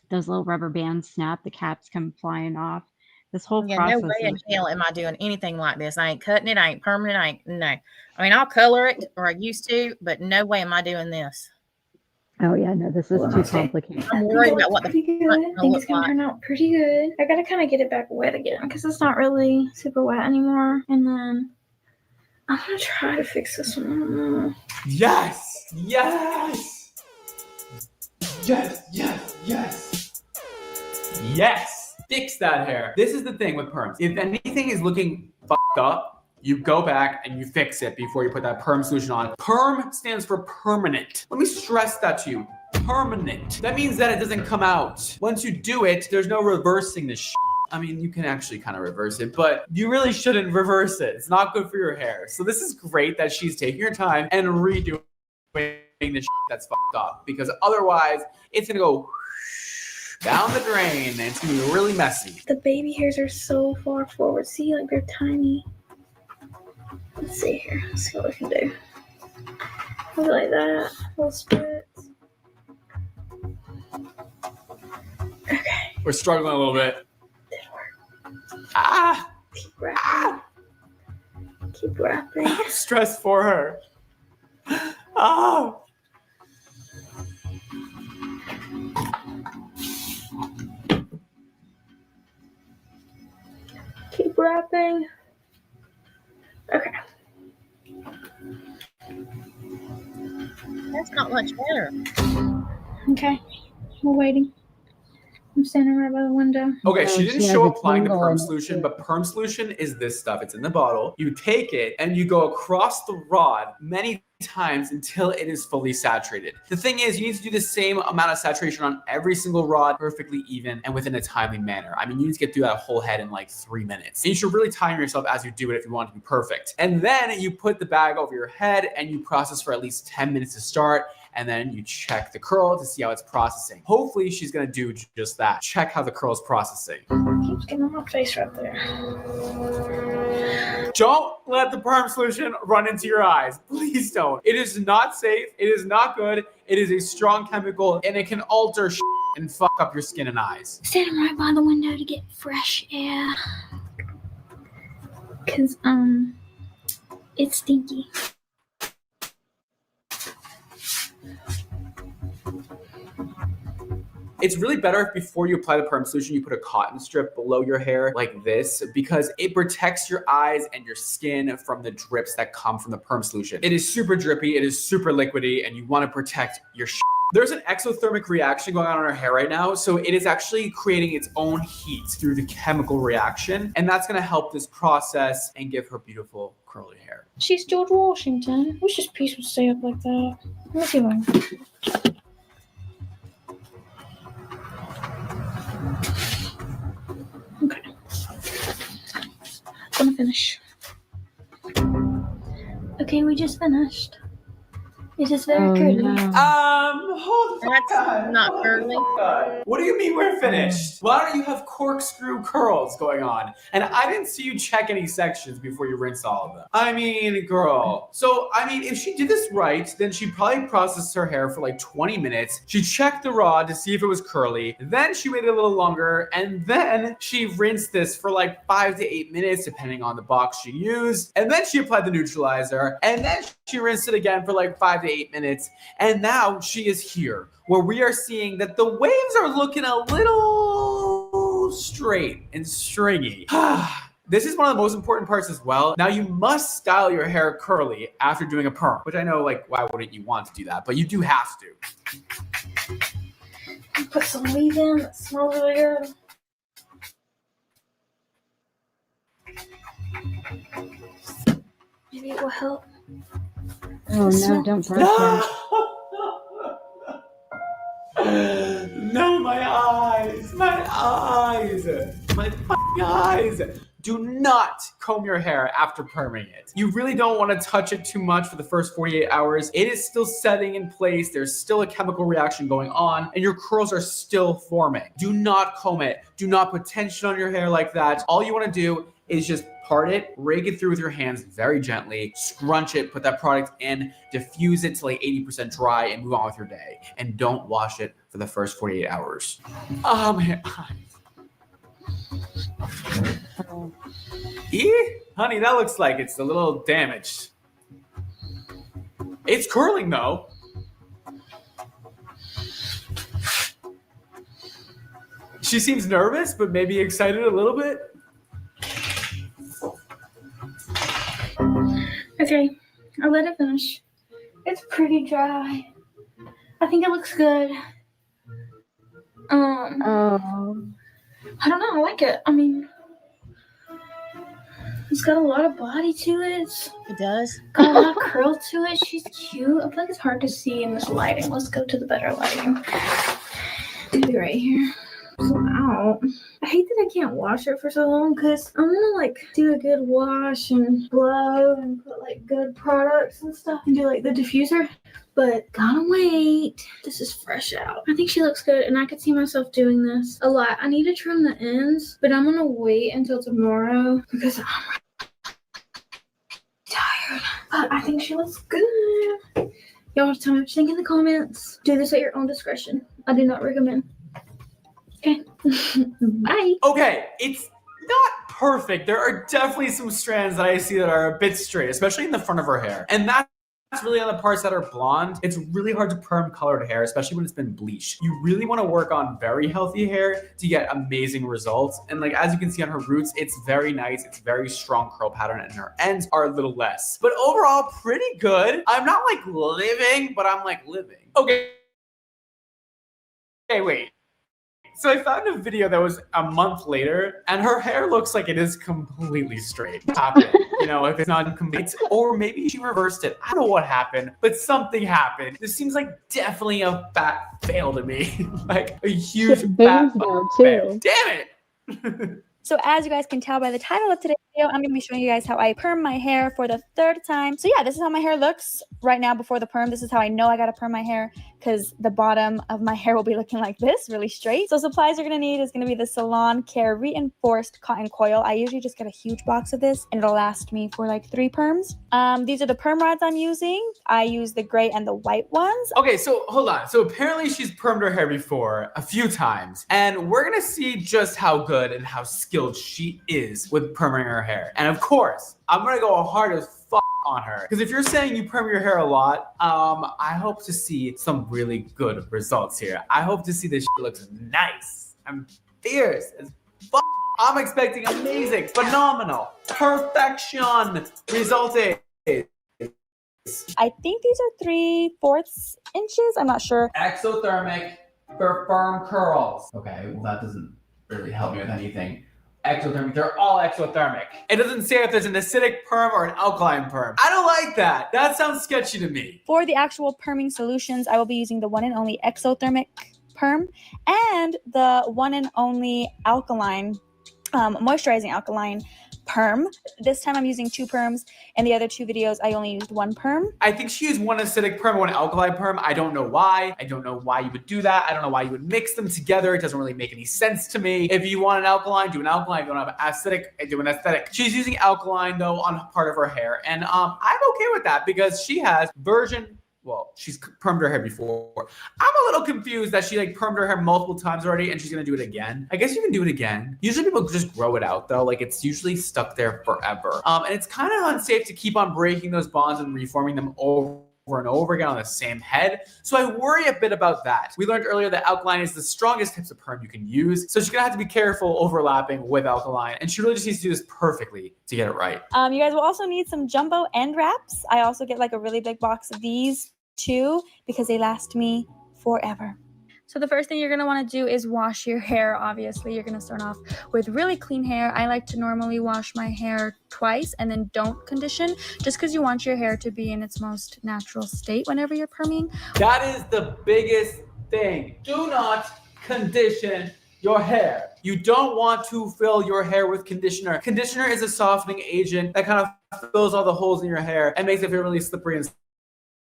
Those little rubber bands snap, the caps come flying off. This whole Yeah, process. no way in hell am I doing anything like this. I ain't cutting it. I ain't permanent. No. I mean, I'll color it, or I used to, but no way am I doing this. Oh yeah, no, this is too complicated. I'm worried about what the Pretty front good. gonna Things look can like. turn out pretty good. I gotta kind of get it back wet again because it's not really super wet anymore. And then I'm gonna try to fix this one. Yes. Fix that hair. This is the thing with perms. If anything is looking fucked up, you go back and you fix it before you put that perm solution on. Perm stands for permanent. Let me stress that to you. Permanent. That means that it doesn't come out. Once you do it, there's no reversing this shit. I mean, you can actually kind of reverse it, but you really shouldn't reverse it. It's not good for your hair. So this is great that she's taking her time and redoing the shit that's fucked up, because otherwise it's gonna go down the drain and it's gonna be really messy. The baby hairs are so far forward. See, like they're tiny. Let's see here. Let's see what we can do. Maybe like that. Little splits. Okay. We're struggling a little bit. Ah! Keep wrapping. Keep wrapping. I'm stressed for her. Oh! Keep wrapping. Okay. That's not much better. Okay. We're waiting. I'm standing right by the window. Okay, she No, didn't she show has a applying the tingle perm in it, solution, too. but perm solution is this stuff. It's in the bottle. You take it and you go across the rod many times until it is fully saturated. The thing is, you need to do the same amount of saturation on every single rod, perfectly even and within a timely manner. I mean, you need to get through that whole head in like 3 minutes. And you should really time yourself as you do it if you want it to be perfect. And then you put the bag over your head and you process for at least 10 minutes to start. And then you check the curl to see how it's processing. Hopefully she's gonna do just that. Check how the curl is processing. Keeps getting on my face right there. Don't let the perm solution run into your eyes. Please don't. It is not safe. It is not good. It is a strong chemical and it can alter and fuck up your skin and eyes. Standing right by the window to get fresh air. Cause it's stinky. It's really better if before you apply the perm solution, you put a cotton strip below your hair like this because it protects your eyes and your skin from the drips that come from the perm solution. It is super drippy, it is super liquidy, and you want to protect your There's an exothermic reaction going on in her hair right now, so it is actually creating its own heat through the chemical reaction, and that's going to help this process and give her beautiful curly hair. She's George Washington. Wish his piece would stay up like that. Let me see one. Okay. Gonna finish. Okay, we just finished. It is very curly. Hold on. That's not curly. What do you mean we're finished? Why don't you have corkscrew curls going on? And I didn't see you check any sections before you rinse all of them. I mean, girl. So, I mean, if she did this right, then she probably processed her hair for like 20 minutes. She checked the rod to see if it was curly. Then she waited a little longer. And then she rinsed this for like 5 to 8 minutes, depending on the box she used. And then she applied the neutralizer. And then she rinsed it again for like 5 to 8 minutes. And now she is here, where we are seeing that the waves are looking a little straight and stringy. This is one of the most important parts as well. Now you must style your hair curly after doing a perm, which I know, like, why wouldn't you want to do that? But you do have to. Put some leave-in that smells really good. Maybe it will help. Oh no, don't brush her. No, my eyes, my fucking eyes. Do not comb your hair after perming it. You really don't want to touch it too much for the first 48 hours. It is still setting in place. There's still a chemical reaction going on and your curls are still forming. Do not comb it. Do not put tension on your hair like that. All you want to do is just part it, rake it through with your hands very gently, scrunch it, put that product in, diffuse it to like 80% dry and move on with your day. And don't wash it for the first 48 hours. Oh, my eyes. Honey, that looks like it's a little damaged. It's curling though. She seems nervous, but maybe excited a little bit. Okay, I'll let it finish. It's pretty dry. I think it looks good. I don't know, I like it. I mean, it's got a lot of body to it. It does. Got a lot of curl to it. She's cute. I feel like it's hard to see in this lighting. Let's go to the better lighting. Maybe right here. Out. I hate that I can't wash it for so long because I want to like do a good wash and blow and put like good products and stuff and do like the diffuser, but gotta wait. This is fresh out. I think she looks good and I could see myself doing this a lot. I need to trim the ends, but I'm gonna wait until tomorrow because I'm tired, but I think she looks good. Y'all have to tell me what you think in the comments. Do this at your own discretion. I do not recommend. Okay, Bye. Okay, it's not perfect. There are definitely some strands that I see that are a bit straight, especially in the front of her hair. And that's really on the parts that are blonde. It's really hard to perm colored hair, especially when it's been bleached. You really want to work on very healthy hair to get amazing results. And like, as you can see on her roots, it's very nice. It's very strong curl pattern and her ends are a little less. But overall, pretty good. I'm not like living, but I'm like living. Okay. Okay, wait. So I found a video that was a month later, and her hair looks like it is completely straight. Happened, you know, if it's not complete, or maybe she reversed it. I don't know what happened, but something happened. This seems like definitely a fat fail to me, like a huge fat fail. Damn it! So as you guys can tell by the title of today's video, I'm going to be showing you guys how I perm my hair for the 3rd time. So yeah, this is how my hair looks right now before the perm. This is how I know I got to perm my hair, because the bottom of my hair will be looking like this, really straight. So supplies you're going to need is going to be the Salon Care Reinforced Cotton Coil. I usually just get a huge box of this and it'll last me for like 3 perms. These are the perm rods I'm using. I use the gray and the white ones. Okay, so hold on. So apparently she's permed her hair before a few times, and we're going to see just how good and how skilled she is with perming her hair. And of course, I'm going to go hard as fuck on her, because if you're saying you perm your hair a lot, I hope to see some really good results here. I hope to see this shit looks nice and fierce as fuck. I'm expecting amazing, phenomenal, perfection resulting. I think these are 3/4 inches. I'm not sure. Exothermic for firm curls. Okay, well that doesn't really help me with anything. Exothermic, they're all exothermic. It doesn't say if there's an acidic perm or an alkaline perm. I don't like that. That sounds sketchy to me. For the actual perming solutions, I will be using the one and only exothermic perm and the one and only alkaline, moisturizing alkaline perm. This time I'm using 2 perms. In the other 2 videos, I only used 1 perm. I think she used 1 acidic perm, 1 alkaline perm. I don't know why. I don't know why you would do that. I don't know why you would mix them together. It doesn't really make any sense to me. If you want an alkaline, do an alkaline. If you want to have acidic, do an acidic. She's using alkaline though on part of her hair. And I'm okay with that because she has she's permed her hair before. I'm a little confused that she like permed her hair multiple times already and she's gonna do it again. I guess you can do it again. Usually people just grow it out though. Like it's usually stuck there forever. And it's kind of unsafe to keep on breaking those bonds and reforming them over and over again on the same head. So I worry a bit about that. We learned earlier that alkaline is the strongest types of perm you can use. So she's gonna have to be careful overlapping with alkaline. And she really just needs to do this perfectly to get it right. You guys will also need some jumbo end wraps. I also get like a really big box of these too, because they last me forever. So the first thing you're going to want to do is wash your hair. Obviously, you're going to start off with really clean hair. I like to normally wash my hair twice and then don't condition, just because you want your hair to be in its most natural state whenever you're perming. That is the biggest thing. Do not condition your hair. You don't want to fill your hair with conditioner. Conditioner is a softening agent that kind of fills all the holes in your hair and makes it feel really slippery and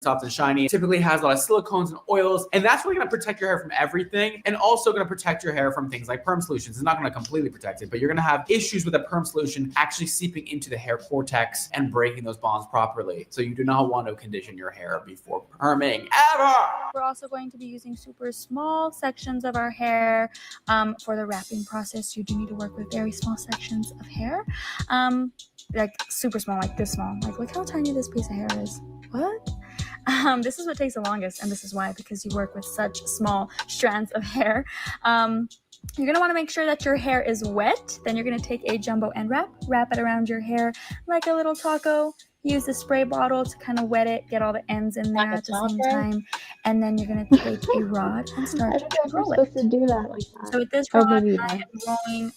soft and shiny. It typically has a lot of silicones and oils, and that's really going to protect your hair from everything, and also going to protect your hair from things like perm solutions. It's not going to completely protect it, but you're going to have issues with a perm solution actually seeping into the hair cortex and breaking those bonds properly. So you do not want to condition your hair before perming, ever! We're also going to be using super small sections of our hair for the wrapping process. You do need to work with very small sections of hair, like super small, like this small. Like look how tiny this piece of hair is. What? This is what takes the longest, and this is why, because you work with such small strands of hair. You're going to want to make sure that your hair is wet. Then you're going to take a jumbo end wrap, wrap it around your hair like a little taco. Use the spray bottle to kind of wet it, get all the ends in there at the same time. And then you're going to take a rod and start to roll it. To do that like that. So with this rod, I am rolling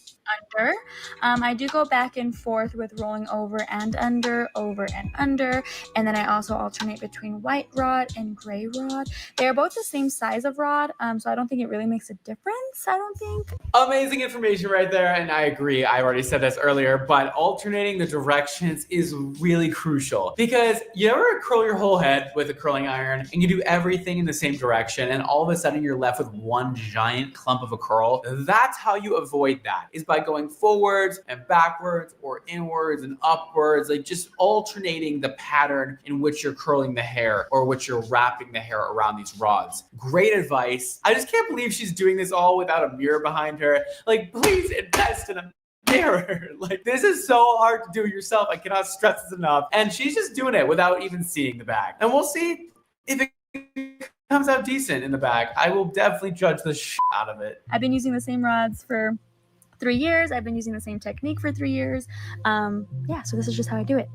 under. I do go back and forth with rolling over and under, and then I also alternate between white rod and gray rod. They are both the same size of rod, so I don't think it really makes a difference. I don't think. Amazing information right there, and I agree. I already said this earlier, but alternating the directions is really crucial, because you ever curl your whole head with a curling iron and you do everything in the same direction, and all of a sudden you're left with one giant clump of a curl? That's how you avoid that, is by going forwards and backwards or inwards and upwards, like just alternating the pattern in which you're curling the hair or which you're wrapping the hair around these rods. Great advice. I just can't believe she's doing this all without a mirror behind her. Like, please invest in a mirror. Like, this is so hard to do yourself. I cannot stress this enough. And she's just doing it without even seeing the back. And we'll see if it comes out decent in the back. I will definitely judge the shit out of it. I've been using the same rods for 3 years. I've been using the same technique for 3 years. Yeah, so this is just how I do it.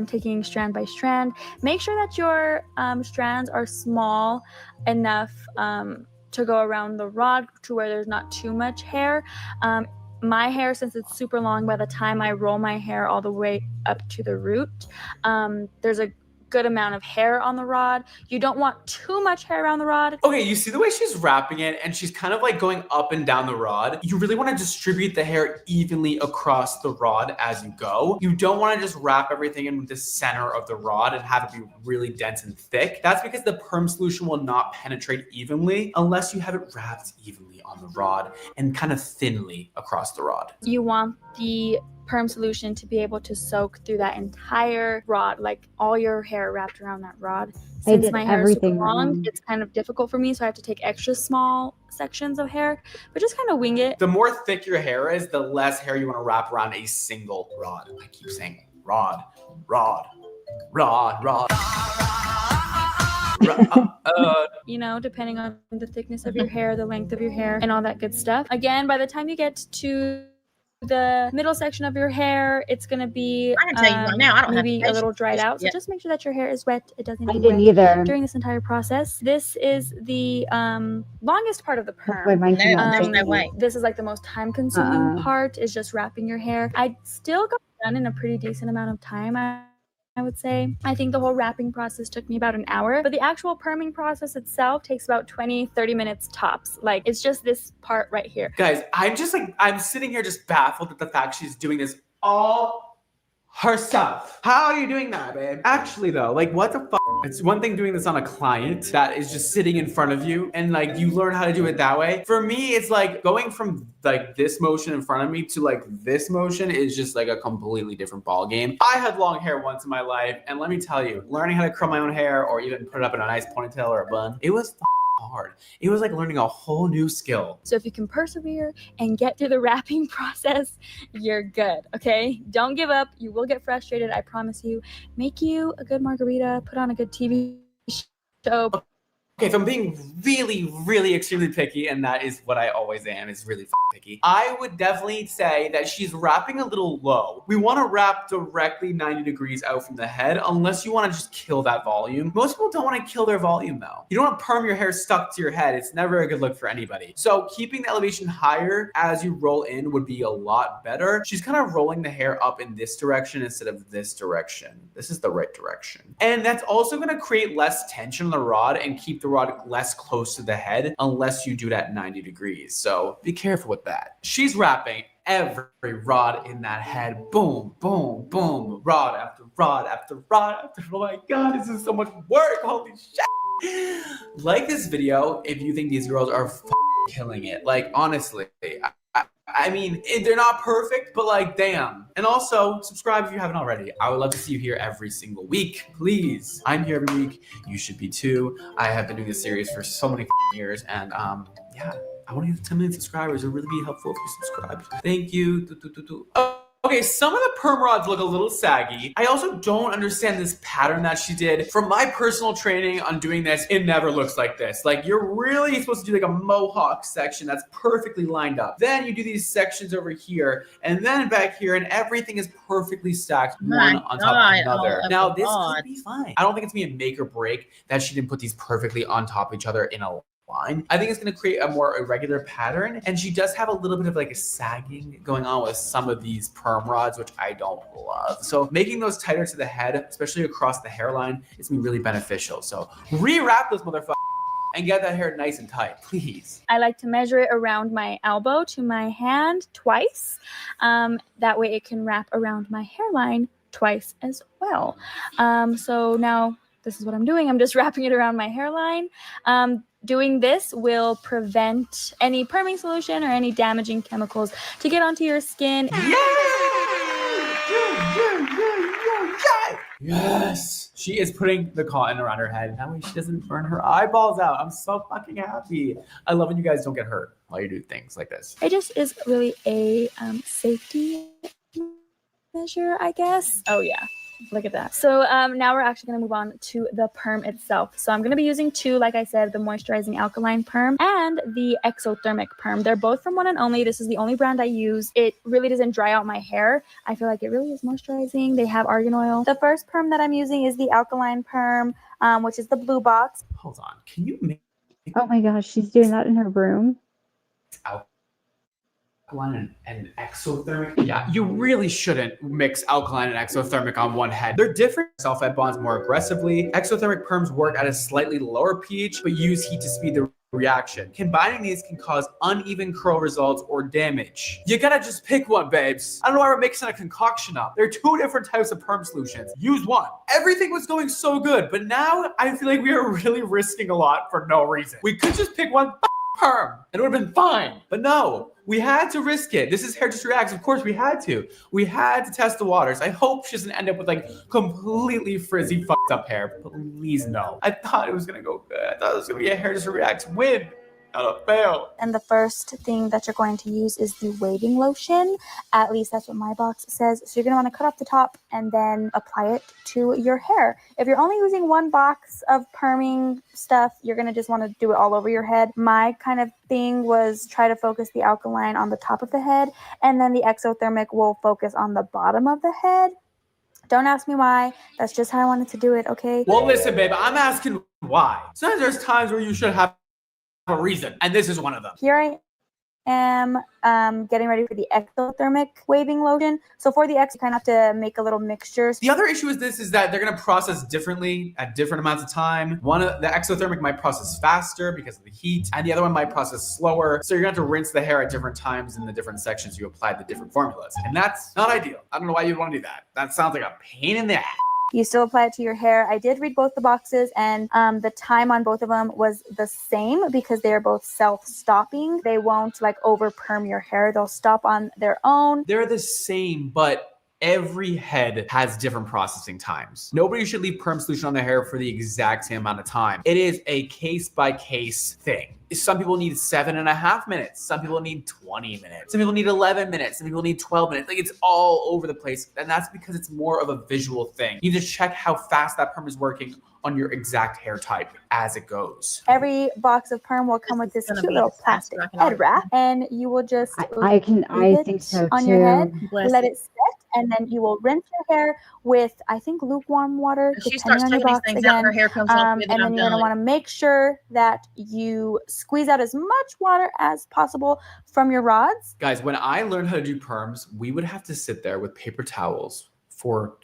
Taking strand by strand. Make sure that your strands are small enough to go around the rod to where there's not too much hair. My hair, since it's super long, by the time I roll my hair all the way up to the root, there's a good amount of hair on the rod. You don't want too much hair around the rod. Okay, you see the way she's wrapping it and she's kind of like going up and down the rod. You really want to distribute the hair evenly across the rod as you go. You don't want to just wrap everything in the center of the rod and have it be really dense and thick. That's because the perm solution will not penetrate evenly unless you have it wrapped evenly on the rod and kind of thinly across the rod. You want the perm solution to be able to soak through that entire rod, like all your hair wrapped around that rod. Since my hair is so long, it's kind of difficult for me, so I have to take extra small sections of hair, but just kind of wing it. The more thick your hair is, the less hair you want to wrap around a single rod. I keep saying rod, rod, rod, rod. You know, depending on the thickness of your hair, the length of your hair, and all that good stuff. Again, by the time you get to the middle section of your hair, it's going to be I can tell you right now, I don't maybe have a little dried out. So yet. just make sure that your hair is wet. It doesn't I get didn't wet either. during this entire process. This is the longest part of the perm. Hopefully mine came out there's okay. no way. This is like the most time consuming part, is just wrapping your hair. I still got it done in a pretty decent amount of time, I would say. I think the whole wrapping process took me about an hour, but the actual perming process itself takes about 20-30 minutes tops. Like, it's just this part right here. Guys, I'm sitting here just baffled at the fact she's doing this all herself. How are you doing that, babe? Actually though, like, what the fuck? It's one thing doing this on a client that is just sitting in front of you and like you learn how to do it that way. For me, it's like going from like this motion in front of me to like this motion is just like a completely different ball game. I had long hair once in my life, and let me tell you, learning how to curl my own hair or even put it up in a nice ponytail or a bun, it was hard. It was like learning a whole new skill. So if you can persevere and get through the wrapping process, you're good, okay? Don't give up. You will get frustrated, I promise you. Make you a good margarita, put on a good TV show. Okay, if I'm being really, really extremely picky, and that is what I always am, is really picky, I would definitely say that she's wrapping a little low. We want to wrap directly 90 degrees out from the head, unless you want to just kill that volume. Most people don't want to kill their volume though. You don't want to perm your hair stuck to your head. It's never a good look for anybody. So keeping the elevation higher as you roll in would be a lot better. She's kind of rolling the hair up in this direction instead of this direction. This is the right direction. And that's also going to create less tension on the rod and keep the rod less close to the head unless you do it at 90 degrees. So be careful with that. She's wrapping every rod in that head. Boom, boom, boom. Rod after rod after rod after. Oh my God, this is so much work. Holy shit. Like this video if you think these girls are killing it. Like, honestly, I mean, they're not perfect, but like, damn. And also, subscribe if you haven't already. I would love to see you here every single week. Please. I'm here every week. You should be too. I have been doing this series for so many years, and yeah, I want to get 10 million subscribers. It would really be helpful if you subscribed. Thank you. Okay, some of the perm rods look a little saggy. I also don't understand this pattern that she did. From my personal training on doing this, it never looks like this. Like, you're really supposed to do like a mohawk section that's perfectly lined up. Then you do these sections over here, and then back here, and everything is perfectly stacked one on top of another. Now, this could be fine. I don't think it's gonna be a make or break that she didn't put these perfectly on top of each other in a line. I think it's going to create a more irregular pattern, and she does have a little bit of like a sagging going on with some of these perm rods, which I don't love. So making those tighter to the head, especially across the hairline, is going to be really beneficial. So re-wrap those motherfuckers and get that hair nice and tight, please. I like to measure it around my elbow to my hand twice. That way it can wrap around my hairline twice as well. So now this is what I'm doing. I'm just wrapping it around my hairline. Doing this will prevent any perming solution or any damaging chemicals to get onto your skin. Yes! She is putting the cotton around her head. That way she doesn't burn her eyeballs out. I'm so fucking happy. I love when you guys don't get hurt while you do things like this. It just is really a safety measure, I guess. Oh yeah. Look at that. So now we're actually going to move on to the perm itself. So I'm going to be using two, like I said, the moisturizing alkaline perm and the exothermic perm. They're both from One and Only. This is the only brand I use. It really doesn't dry out my hair. I feel like it really is moisturizing. They have argan oil. The first perm that I'm using is the alkaline perm, which is the blue box. Hold on. Can you make Oh my gosh, she's doing that in her room. alkaline and exothermic? Yeah, you really shouldn't mix alkaline and exothermic on one head. They're different. Sulfide bonds more aggressively. Exothermic perms work at a slightly lower pH, but use heat to speed the reaction. Combining these can cause uneven curl results or damage. You gotta just pick one, babes. I don't know why we're mixing a concoction up. There are two different types of perm solutions. Use one. Everything was going so good, but now I feel like we are really risking a lot for no reason. We could just pick one perm and it would have been fine, but no. We had to risk it. This is Hair Just Reacts. Of course, we had to. We had to test the waters. I hope she doesn't end up with like completely frizzy, fucked up hair. Please no. I thought it was gonna go good. I thought it was gonna be a Hair Just Reacts win. Not a fail. And the first thing that you're going to use is the waving lotion. At least that's what my box says. So you're going to want to cut off the top and then apply it to your hair. If you're only using one box of perming stuff, you're going to just want to do it all over your head. My kind of thing was try to focus the alkaline on the top of the head, and then the exothermic will focus on the bottom of the head. Don't ask me why. That's just how I wanted to do it, okay? Well, listen, babe, I'm asking why. Sometimes there's times where you should have a reason, and this is one of them. Here I am getting ready for the exothermic waving lotion. So for the X, you kind of have to make a little mixture. The other issue with this is that they're going to process differently at different amounts of time. One of the exothermic might process faster because of the heat, and the other one might process slower. So you're going to have to rinse the hair at different times in the different sections you applied the different formulas, and that's not ideal. I don't know why you'd want to do that. That sounds like a pain in the ass. You still apply it to your hair. I did read both the boxes, and the time on both of them was the same because they're both self-stopping. They won't like over perm your hair. They'll stop on their own. They're the same, but every head has different processing times. Nobody should leave perm solution on their hair for the exact same amount of time. It is a case-by-case thing. Some people need 7.5 minutes. Some people need 20 minutes. Some people need 11 minutes. Some people need 12 minutes. Like, it's all over the place. And that's because it's more of a visual thing. You need to check how fast that perm is working on your exact hair type as it goes. Every box of perm will come with this cute little plastic head wrap, and you will just I think so on too. your head, let it set, and then you will rinse your hair with, I think, lukewarm water, She depending starts on your taking these box things out, again. her hair comes off with it, And then I'm you're going to done. want to make sure that you squeeze out as much water as possible from your rods. Guys, when I learned how to do perms, we would have to sit there with paper towels for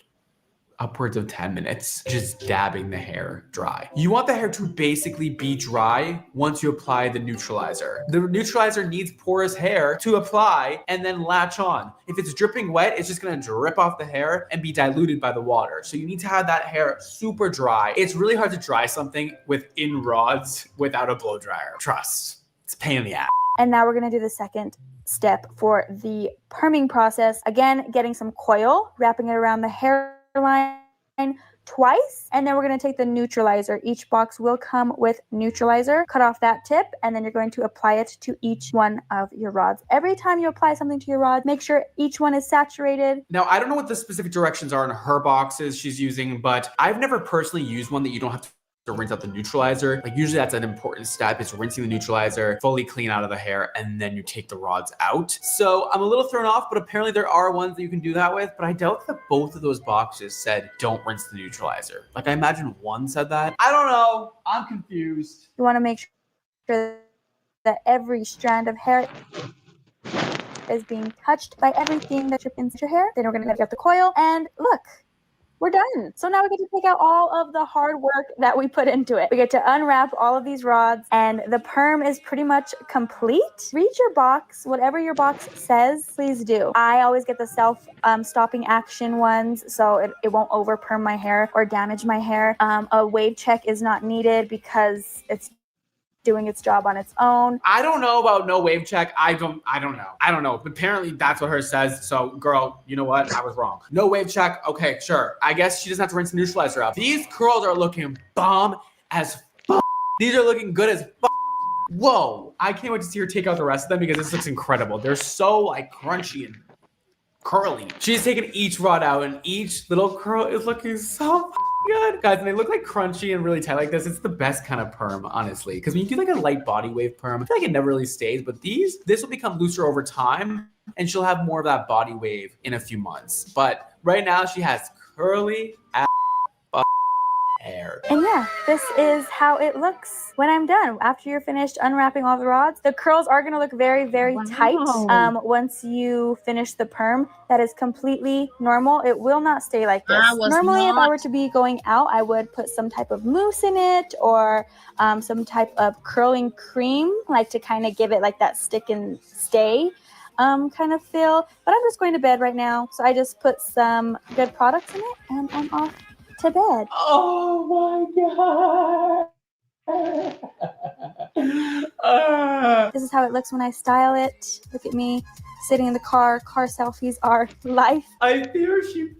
upwards of 10 minutes, just dabbing the hair dry. You want the hair to basically be dry once you apply the neutralizer. The neutralizer needs porous hair to apply and then latch on. If it's dripping wet, it's just gonna drip off the hair and be diluted by the water. So you need to have that hair super dry. It's really hard to dry something within rods without a blow dryer. Trust, it's a pain in the ass. And now we're going to do the second step for the perming process. Again, getting some coil, wrapping it around the hairline twice, and then we're going to take the neutralizer. Each box will come with neutralizer. Cut off that tip, and then you're going to apply it to each one of your rods. Every time you apply something to your rod, make sure each one is saturated. Now, I don't know what the specific directions are in her boxes she's using, but I've never personally used one that you don't have to rinse out the neutralizer. Like, usually that's an important step, is rinsing the neutralizer, fully clean out of the hair, and then you take the rods out. So I'm a little thrown off, but apparently there are ones that you can do that with, but I doubt that both of those boxes said don't rinse the neutralizer. Like, I imagine one said that. I don't know. I'm confused. You want to make sure that every strand of hair is being touched by everything that you're inside your hair. Then we're going to get the coil, and look, we're done. So now we get to take out all of the hard work that we put into it. We get to unwrap all of these rods, and the perm is pretty much complete. Read your box. Whatever your box says, please do. I always get the self-stopping action ones, so it won't over perm my hair or damage my hair. A wave check is not needed because it's doing its job on its own. I don't know about no wave check. I don't know. But apparently that's what hers says. So girl, you know what? I was wrong. No wave check. Okay, sure. I guess she doesn't have to rinse and neutralizer out. These curls are looking bomb as f. These are looking good as f. Whoa. I can't wait to see her take out the rest of them because this looks incredible. They're so like crunchy and curly. She's taken each rod out and each little curl is looking so good. Guys, and they look like crunchy and really tight like this. It's the best kind of perm, honestly. Because when you do like a light body wave perm, I feel like it never really stays. But this will become looser over time and she'll have more of that body wave in a few months. But right now she has curly ass hair. And yeah, this is how it looks when I'm done. After you're finished unwrapping all the rods, the curls are gonna look very, very tight once you finish the perm. That is completely normal. It will not stay like this. Normally, if I were to be going out, I would put some type of mousse in it or some type of curling cream, like to kind of give it like that stick and stay kind of feel. But I'm just going to bed right now. So I just put some good products in it and I'm off to bed. Oh my God. This is how it looks when I style it. Look at me sitting in the car. Car selfies are life. I fear she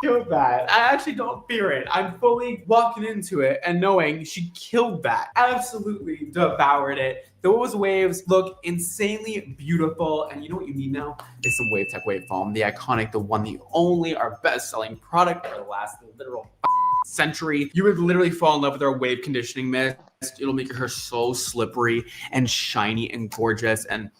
killed that. I actually don't fear it. I'm fully walking into it and knowing she killed that. Absolutely devoured it. Those waves look insanely beautiful. And you know what you need now? Is some Wave Tech Wave Foam. The iconic, the one, the only, our best-selling product for the last literal century. You would literally fall in love with our wave conditioning mist. It'll make your hair so slippery and shiny and gorgeous. And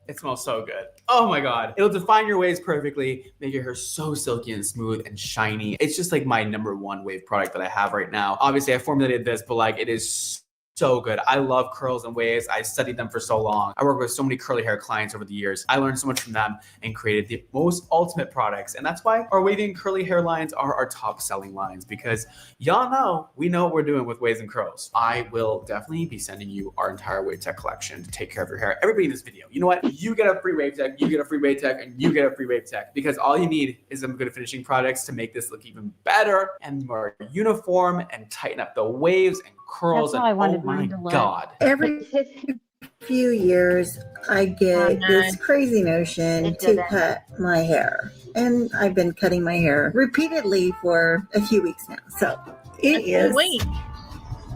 it smells so good. Oh my God. It'll define your waves perfectly, make your hair so silky and smooth and shiny. It's just like my #1 wave product that I have right now. Obviously I formulated this, but like it is so good. I love curls and waves. I studied them for so long. I work with so many curly hair clients over the years. I learned so much from them and created the most ultimate products. And that's why our wavy and curly hair lines are our top selling lines, because y'all know, we know what we're doing with waves and curls. I will definitely be sending you our entire Wave Tech collection to take care of your hair. Everybody in this video, you know what? You get a free Wave Tech, you get a free Wave Tech, and you get a free Wave Tech, because all you need is some good finishing products to make this look even better and more uniform and tighten up the waves and curls. That's how I wanted oh my mine to look. God. Every few years, I get this crazy notion to cut my hair. And I've been cutting my hair repeatedly for a few weeks now. So it is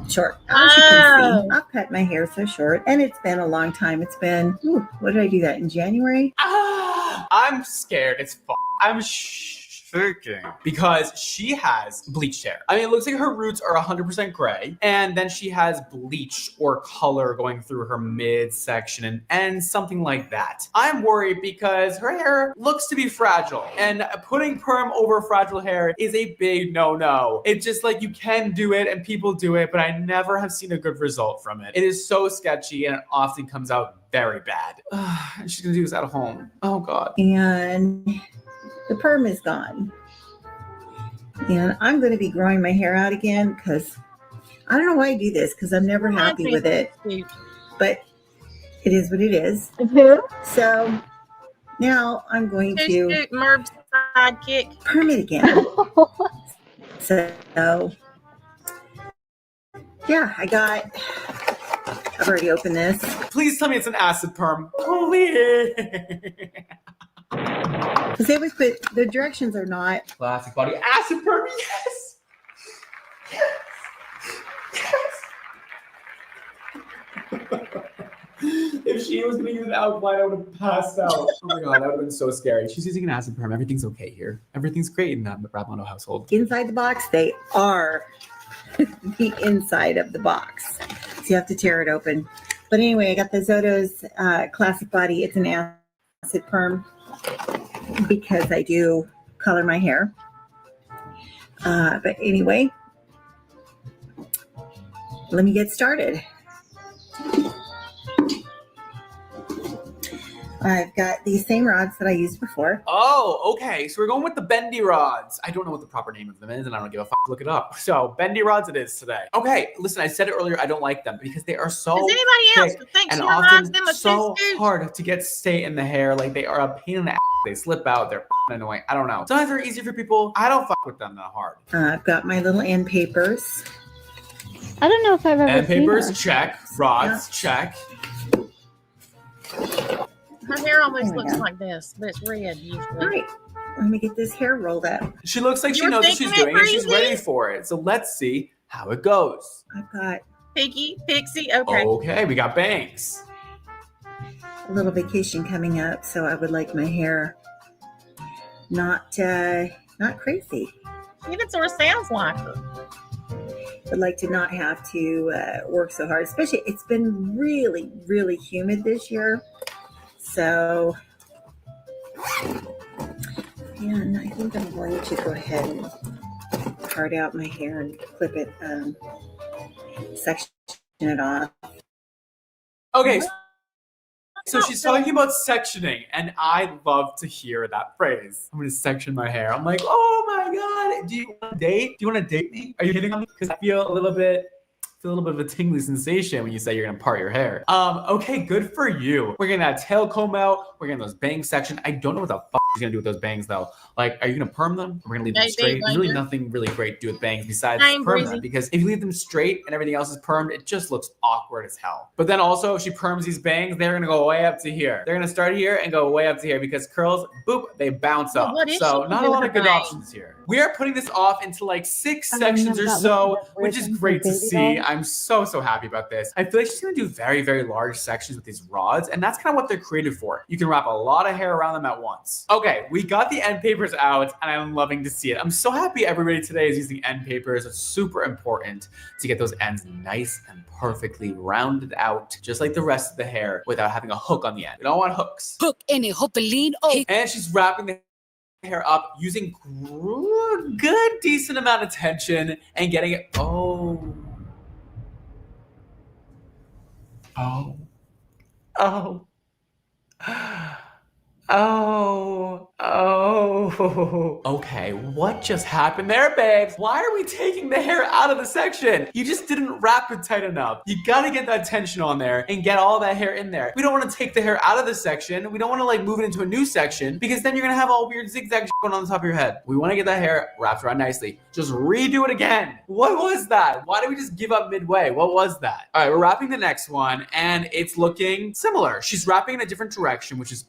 short. As you can see, I've cut my hair so short. And it's been a long time. It's been, what did I do that in January? I'm scared as f. I'm shaking because she has bleached hair. I mean, it looks like her roots are 100% gray, and then she has bleach or color going through her midsection and something like that. I'm worried because her hair looks to be fragile, and putting perm over fragile hair is a big no-no. It's just like you can do it and people do it, but I never have seen a good result from it. It is so sketchy and it often comes out very bad. She's gonna do this at home. Oh God. And the perm is gone. And I'm going to be growing my hair out again because I don't know why I do this, because I'm never happy with it. But it is what it is. So now I'm going to Merv's sidekick. perm it again. So yeah, I've already opened this. Please tell me it's an acid perm. Please. Because they always put, the directions are not. Classic body acid perm, yes! If she was gonna use an outline, I would have passed out. Oh my God, that would have been so scary. She's using an acid perm. Everything's okay here. Everything's great in the Rablano household. Inside the box, they are the inside of the box. So you have to tear it open. But anyway, I got the Zoto's Classic Body. It's an acid perm, because I do color my hair. But anyway, let me get started. I've got these same rods that I used before. Oh, okay. So we're going with the bendy rods. I don't know what the proper name of them is, and I don't give a fuck. Look it up. So bendy rods it is today. Okay, listen, I said it earlier. I don't like them because they are so Does anybody else think and she reminds often them of so Cisco? hard to get stay in the hair. Like they are a pain in the ass. They slip out. They're annoying. I don't know. Sometimes they're easy for people. I don't fuck with them that hard. I've got my little end papers. I don't know if I've ever And seen papers, her. check. Rods, check. Her hair almost looks like this, but it's red usually. All right, let me get this hair rolled up. She looks like she You're knows what she's thinking it doing and she's crazy? ready for it. So let's see how it goes. I've got Piggy, Pixie, okay. Okay, we got bangs. a little vacation coming up, so I would like my hair not crazy. Even sort of sounds like her. Would like to not have to work so hard, especially it's been really, really humid this year. So, and I think I'm going to go ahead and part out my hair and clip it, section it off. Okay, so she's talking about sectioning, and I love to hear that phrase. I'm gonna section my hair. I'm like, oh my god, do you want to date? Do you want to date me? Are you hitting on me? Because I feel a little bit of a tingly sensation when you say you're gonna part your hair. Okay, good for you. We're getting that tail comb out. We're getting those bangs section. I don't know what the fuck she's gonna do with those bangs though. Like, are you gonna perm them? We're gonna leave them straight. There's really nothing really great to do with bangs besides perm them, because if you leave them straight and everything else is permed, it just looks awkward as hell. But then also, if she perms these bangs, they're gonna go way up to here. They're gonna start here and go way up to here because curls, boop, they bounce up. So not a lot of good options here. We are putting this off into like 6 sections or so, which is great to see. I'm so happy about this. I feel like she's gonna do very, very large sections with these rods, and that's kind of what they're created for. You can wrap a lot of hair around them at once. Okay, we got the end papers out, and I'm loving to see it. I'm so happy everybody today is using end papers. It's super important to get those ends nice and perfectly rounded out, just like the rest of the hair, without having a hook on the end. We don't want hooks. Hook any hopeline. Oh. And she's wrapping the hair up using good, decent amount of tension and getting it. Oh. Okay, what just happened there, babes? Why are we taking the hair out of the section? You just didn't wrap it tight enough. You gotta get that tension on there and get all that hair in there. We don't wanna take the hair out of the section. We don't wanna like move it into a new section because then you're gonna have all weird zigzag going on the top of your head. We wanna get that hair wrapped around nicely. Just redo it again. What was that? Why did we just give up midway? What was that? All right, we're wrapping the next one and it's looking similar. She's wrapping in a different direction, which is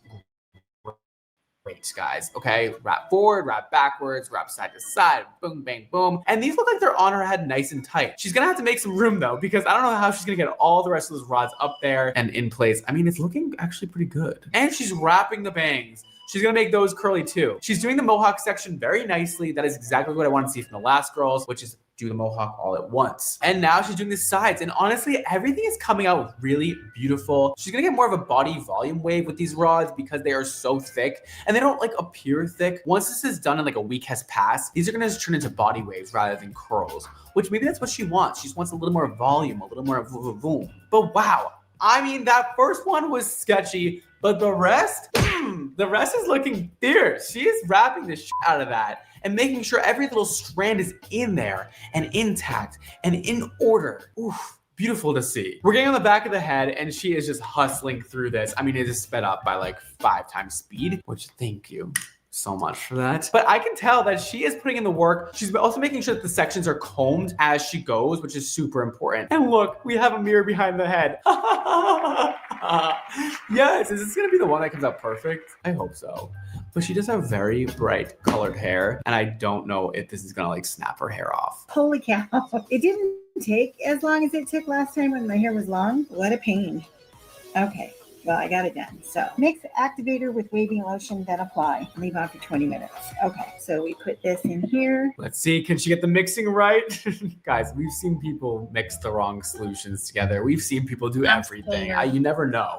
great, guys. Okay, wrap forward, wrap backwards, wrap side to side, boom, bang, boom. And these look like they're on her head nice and tight. She's gonna have to make some room though, because I don't know how she's gonna get all the rest of those rods up there and in place. I mean, it's looking actually pretty good. And she's wrapping the bangs. She's gonna make those curly too. She's doing the mohawk section very nicely. That is exactly what I want to see from the last girls, which is do the mohawk all at once. And now she's doing the sides. And honestly, everything is coming out really beautiful. She's gonna get more of a body volume wave with these rods because they are so thick and they don't like appear thick. Once this is done and like a week has passed, these are gonna just turn into body waves rather than curls, which maybe that's what she wants. She just wants a little more volume, a little more boom. But wow, I mean, that first one was sketchy, but the rest is looking fierce. She is wrapping the shit out of that and making sure every little strand is in there and intact and in order. Oof, beautiful to see. We're getting on the back of the head and she is just hustling through this. I mean, it is sped up by like 5 times speed, which thank you so much for that. But I can tell that she is putting in the work. She's also making sure that the sections are combed as she goes, which is super important. And look, we have a mirror behind the head. Yes, is this gonna be the one that comes out perfect? I hope so. But she does have very bright colored hair, and I don't know if this is gonna like snap her hair off. Holy cow. It didn't take as long as it took last time when my hair was long. What a pain. Okay. Well, I got it done. So mix activator with waving lotion, then apply. Leave on for 20 minutes. Okay, so we put this in here. Let's see, can she get the mixing right? Guys, we've seen people mix the wrong solutions together. We've seen people do everything. You never know.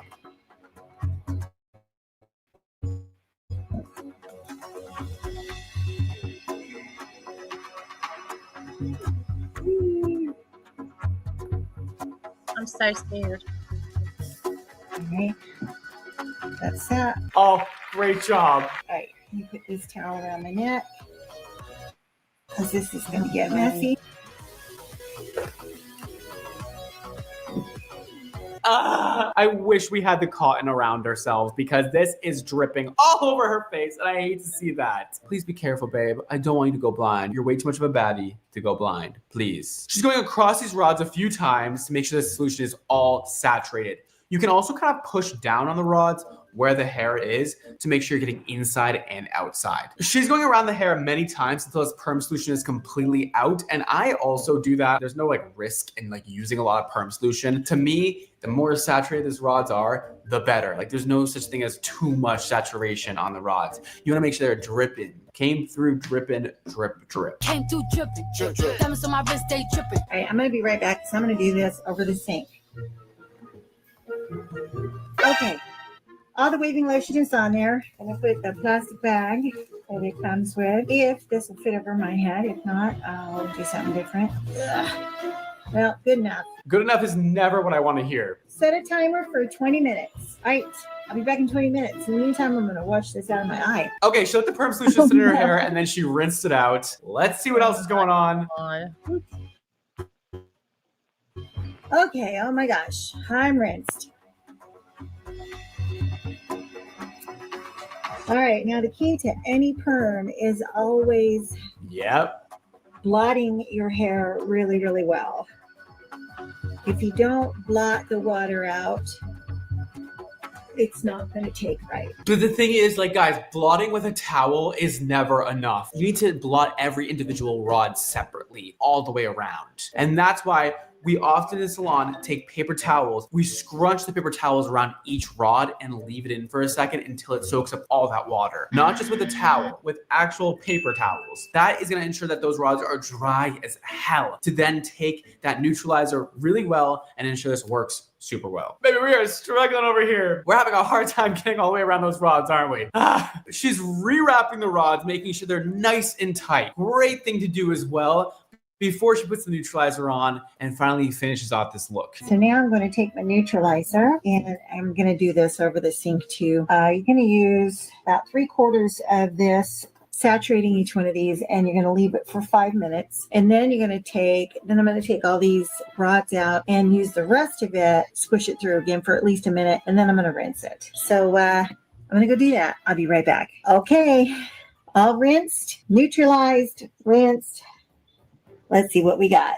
I'm so scared. Okay, that's that. Oh, great job. All right, you put this towel around my neck because this is going to get messy. I wish we had the cotton around ourselves because this is dripping all over her face and I hate to see that. Please be careful, babe. I don't want you to go blind. You're way too much of a baddie to go blind. Please. She's going across these rods a few times to make sure the solution is all saturated. You can also kind of push down on the rods where the hair is to make sure you're getting inside and outside. She's going around the hair many times until this perm solution is completely out. And I also do that. There's no like risk in like using a lot of perm solution. To me, the more saturated these rods are, the better. Like there's no such thing as too much saturation on the rods. You wanna make sure they're dripping. Came through dripping, drip, drip. Came through dripping, drip, drip. Diamonds on my wrist, they dripping. All right, I'm gonna be right back. So I'm gonna do this over the sink. Okay. All the waving lotion is on there. I'm going to put the plastic bag that it comes with. If this will fit over my head. If not, I'll do something different. Ugh. Well, good enough. Good enough is never what I want to hear. Set a timer for 20 minutes. All right. I'll be back in 20 minutes. In the meantime, I'm going to wash this out of my eye. Okay, she let the perm solution sit in her hair and then she rinsed it out. Let's see what else is going on. Okay. Oh my gosh. I'm rinsed. All right, now the key to any perm is always blotting your hair really, really well. If you don't blot the water out, it's not going to take right. But the thing is, like, guys, blotting with a towel is never enough. You need to blot every individual rod separately, all the way around. And that's why we often in the salon take paper towels. We scrunch the paper towels around each rod and leave it in for a second until it soaks up all that water. Not just with a towel, with actual paper towels. That is gonna ensure that those rods are dry as hell to then take that neutralizer really well and ensure this works super well. Baby, we are struggling over here. We're having a hard time getting all the way around those rods, aren't we? She's rewrapping the rods, making sure they're nice and tight. Great thing to do as well before she puts the neutralizer on and finally finishes off this look. So now I'm going to take my neutralizer and I'm going to do this over the sink too. You're going to use about 3/4 of this, saturating each one of these, and you're going to leave it for 5 minutes. And then I'm going to take all these rods out and use the rest of it, squish it through again for at least a minute, and then I'm going to rinse it. So I'm going to go do that. I'll be right back. Okay, all rinsed, neutralized, rinsed. Let's see what we got.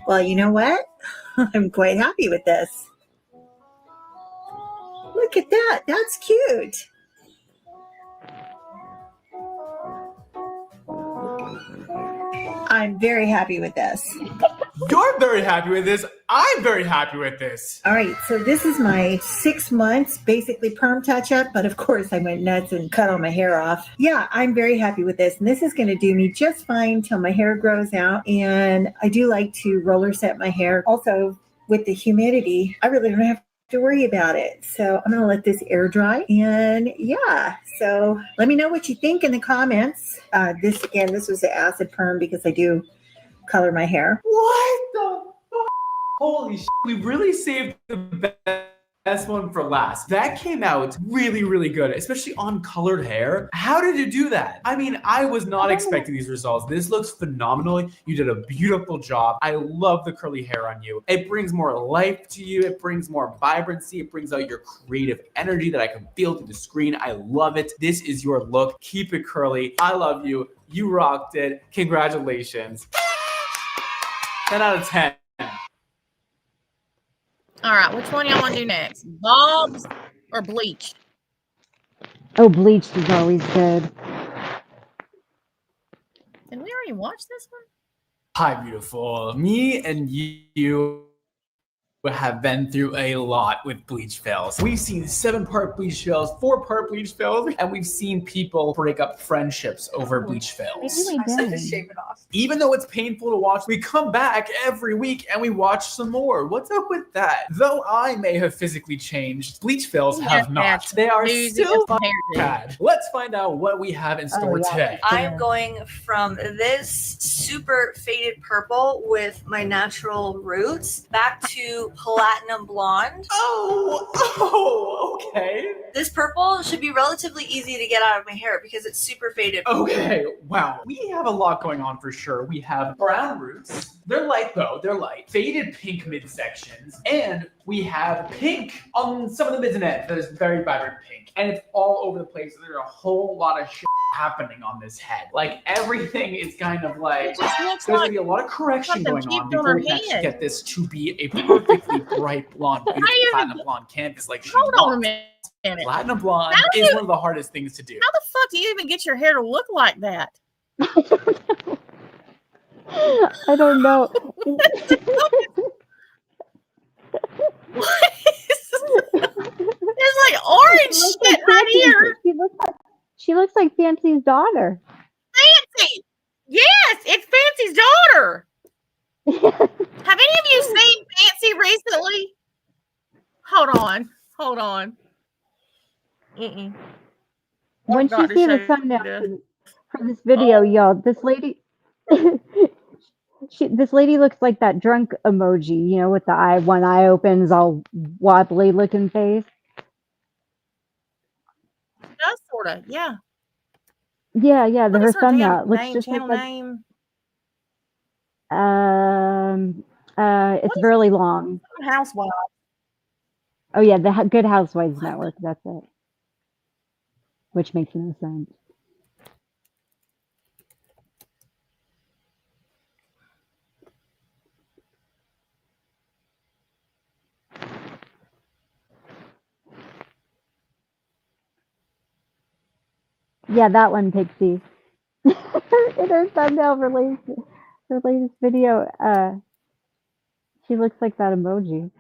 Well, you know what? I'm quite happy with this. Look at that. That's cute. I'm very happy with this. You're very happy with this. I'm very happy with this. All right, so this is my 6 months, basically perm touch-up, but of course I went nuts and cut all my hair off. Yeah, I'm very happy with this, and this is going to do me just fine till my hair grows out, and I do like to roller set my hair. Also, with the humidity, I really don't have to worry about it. So I'm going to let this air dry, and yeah, so let me know what you think in the comments. This was the acid perm because I do color my hair. What the fuck? Holy shit. We really saved the best one for last. That came out really, really good, especially on colored hair. How did you do that? I mean, I was not expecting these results. This looks phenomenal. You did a beautiful job. I love the curly hair on you. It brings more life to you. It brings more vibrancy. It brings out your creative energy that I can feel through the screen. I love it. This is your look. Keep it curly. I love you. You rocked it. Congratulations. 10 out of 10. All right, which one y'all want to do next? Bobs or bleach? Oh, bleached is always good. Did we already watch this one? Hi, beautiful. Me and you have been through a lot with bleach fails. We've seen 7-part bleach fails, 4-part bleach fails, and we've seen people break up friendships over bleach fails. Even though it's painful to watch, we come back every week and we watch some more. What's up with that? Though I may have physically changed, bleach fails have not. They are still bad. Let's find out what we have in store today. I'm going from this super faded purple with my natural roots back to platinum blonde. Oh, okay. This purple should be relatively easy to get out of my hair because it's super faded. Okay, wow. We have a lot going on for sure. We have brown roots. They're light though, they're light. Faded pink midsections. And we have pink on some of the mids and ends that is very vibrant pink. And it's all over the place. There's a whole lot of shit happening on this head. Like everything is kind of like, there's gonna be a lot of correction going on before we can actually get this to be a perfectly bright blonde, beautiful platinum blonde canvas like she Hold on a wants. minute. Platinum blonde How is do- one of the hardest things to do. How the fuck do you even get your hair to look like that? I don't know. There's like orange shit right here. She looks like Fancy's daughter. Fancy. Yes, it's Fancy's daughter. Have any of you seen Fancy recently? Hold on. Mm-mm. Once you God, see to the show thumbnail you for this video, y'all, this lady, this lady looks like that drunk emoji, you know, with the eye, one eye opens, all wobbly looking face. does sort of, yeah. Yeah, What her is her thumbnail damn it looks name? just like Channel that. name? It's really long. Housewives. Oh yeah, the Good Housewives Network. That's it. Which makes no sense. Yeah, that one, Pixie. In her thumbnail for her latest video, she looks like that emoji.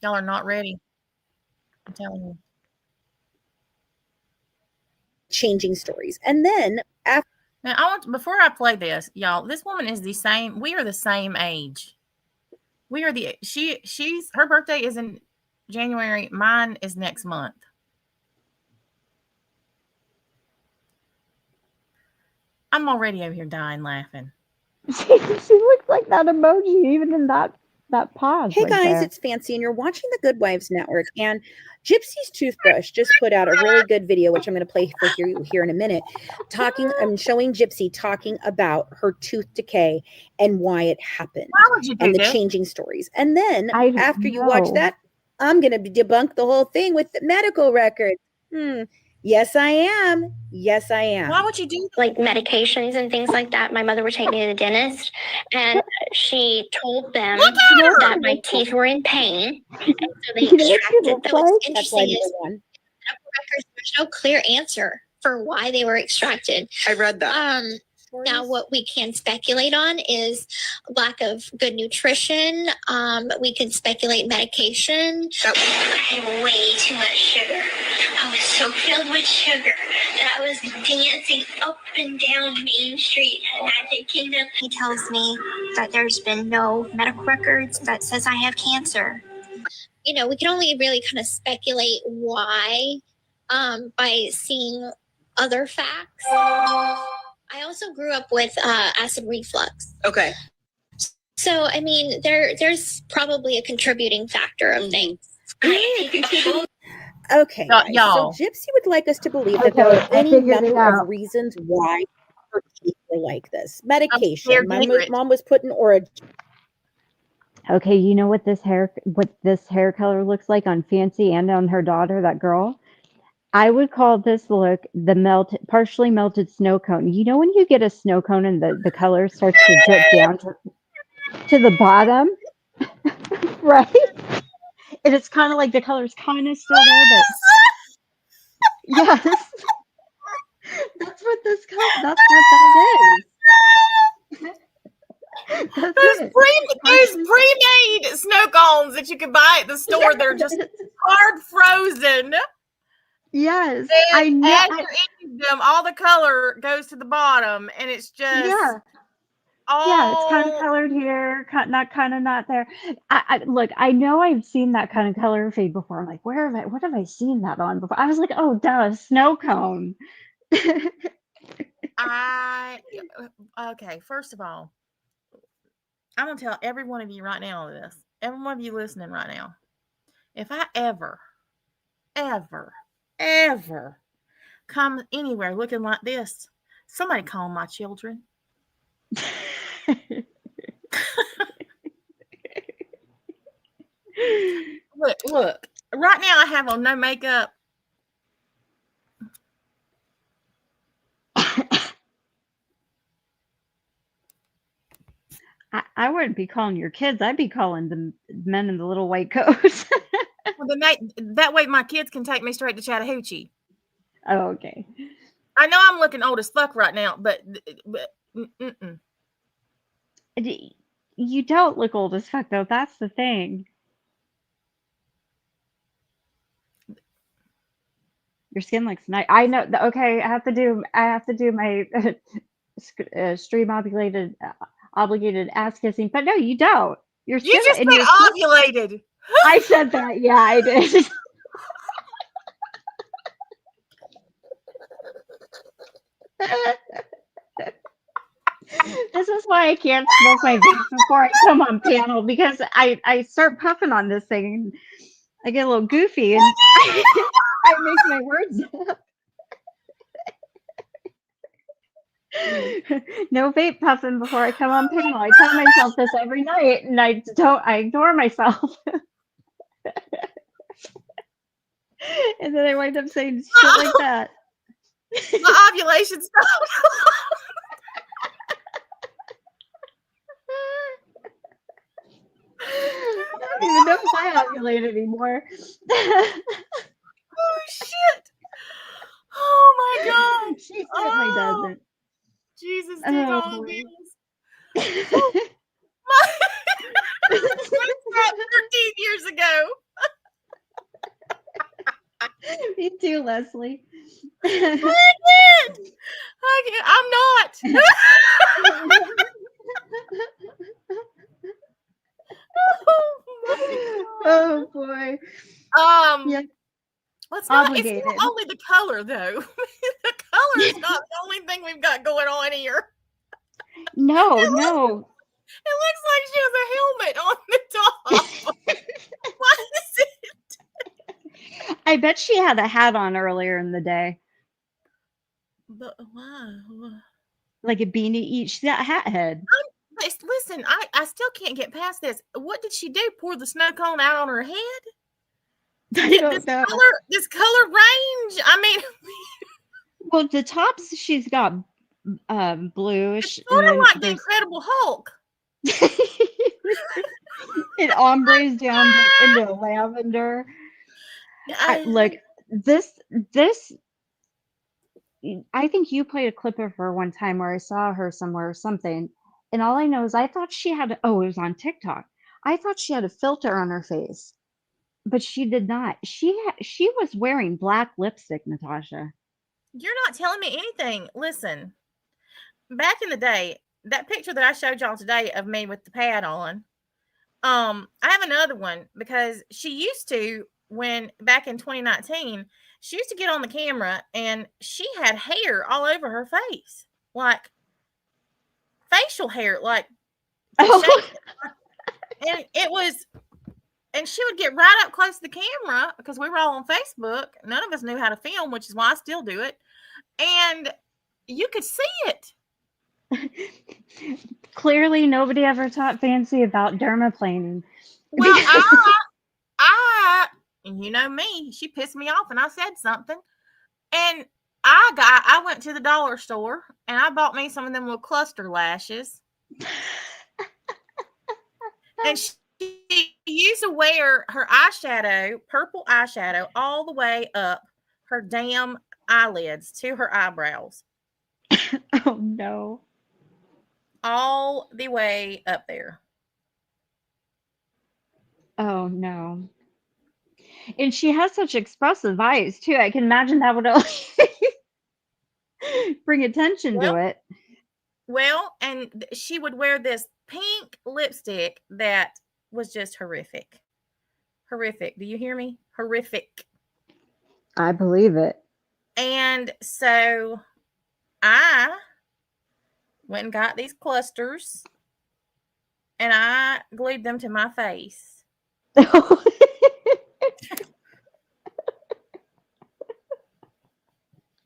Y'all are not ready. I'm telling you. Changing stories. And then after Now before I play this, y'all, this woman is the same. We are the same age. We are she's her birthday is in January. Mine is next month. I'm already over here dying laughing. She looks like that emoji, even in that pause. Hey right guys, there. it's Fancy, and you're watching the Good Wives Network. And Gypsy's Toothbrush just put out a really good video, which I'm going to play for you here in a minute. I'm showing Gypsy talking about her tooth decay and why it happened, Why would you do and the this? changing stories. And then I don't after you watch know. that, I'm going to debunk the whole thing with the medical records. Yes, I am. Yes, I am. Why would you do like medications and things like that? My mother would take me to the dentist, and she told them that my teeth were in pain, and so they extracted. Though what's interesting is medical records, there's no clear answer for why they were extracted. I read that. Now, what we can speculate on is lack of good nutrition. We can speculate medication. I had way too much sugar. I was so filled with sugar that I was dancing up and down Main Street at Magic Kingdom. He tells me that there's been no medical records that says I have cancer. You know, we can only really kind of speculate why by seeing other facts. I also grew up with acid reflux. Okay. So, I mean, there's probably a contributing factor of things. Okay, guys, y'all. so Gypsy would like us to believe that there Okay, are I any figured it number out. of reasons why her teeth were like this. Medication. scared My to hear it. mom was put in Okay, you know what this hair color looks like on Fancy and on her daughter, that girl? I would call this look the partially melted snow cone. You know when you get a snow cone and the color starts to drip down to the bottom? Right? And it's kind of like the color's kind of still there, but yes. That's what that is. There's pre-made snow cones that you can buy at the store. They're just hard frozen. Yes, And I know. as you're eating them, all the color goes to the bottom, and it's just Yeah, it's kind of Oh, colored here, not there. Look, I know I've seen that kind of color fade before. I'm like, what have I seen that on before? I was like, oh, duh, snow cone. I okay. First of all, I'm gonna tell every one of you right now this. Every one of you listening right now. If I ever come anywhere looking like this, somebody call my children. Look. Right now I have on no makeup. I wouldn't be calling your kids. I'd be calling the men in the little white coats. Well, that way my kids can take me straight to Chattahoochee. Oh, okay. I know I'm looking old as fuck right now, but You don't look old as fuck, though. That's the thing. Your skin looks nice. I know. Okay, I have to do my stream obligated ass kissing, but no, you don't. Your skin. You just and said your skin- ovulated. I said that. Yeah, I did. This is why I can't smoke my vape before I come on panel, because I start puffing on this thing and I get a little goofy and I mix my words up. No vape puffing before I come on panel. I tell myself this every night and I ignore myself. And then I wind up saying shit like that. My ovulation stopped. I don't even know if I ovulate anymore. Oh shit! Oh my god! She certainly doesn't. Jesus, Oh, take all boy. this. We stopped 13 years ago. Me too, Leslie. I can't. I'm not. Oh boy. Yeah. Well, it's not Obligated. only the color though. The color is not the only thing we've got going on here. No. It looks like she has a helmet on the top. What is it? I bet she had a hat on earlier in the day. But why? Like a beanie each. She's got a hat head. Listen, I still can't get past this. What did she do? Pour the snow cone out on her head? I don't know. This color range. I mean, well, the tops she's got bluish. sort of and like the there's- Incredible Hulk. It ombres down into lavender. Look, this. I think you played a clip of her one time where I saw her somewhere or something, and all I know is I thought she had. It was on TikTok. I thought she had a filter on her face, but she did not. She was wearing black lipstick, Natasha. You're not telling me anything. Listen, back in the day, that picture that I showed y'all today of me with the pad on, I have another one because she used to, when back in 2019, she used to get on the camera and she had hair all over her face, like facial hair, like, and it was, and she would get right up close to the camera because we were all on Facebook. None of us knew how to film, which is why I still do it. And you could see it. Clearly, nobody ever taught Fancy about dermaplaning. Well, and you know me, she pissed me off and I said something. And I went to the dollar store and I bought me some of them little cluster lashes. And she used to wear her eyeshadow, purple eyeshadow, all the way up her damn eyelids to her eyebrows. Oh no. All the way up there. Oh no. And she has such expressive eyes too. I can imagine that would bring attention to it. Well, and she would wear this pink lipstick that was just horrific. Horrific. Do you hear me? Horrific. I believe it. And so I went and got these clusters and I glued them to my face.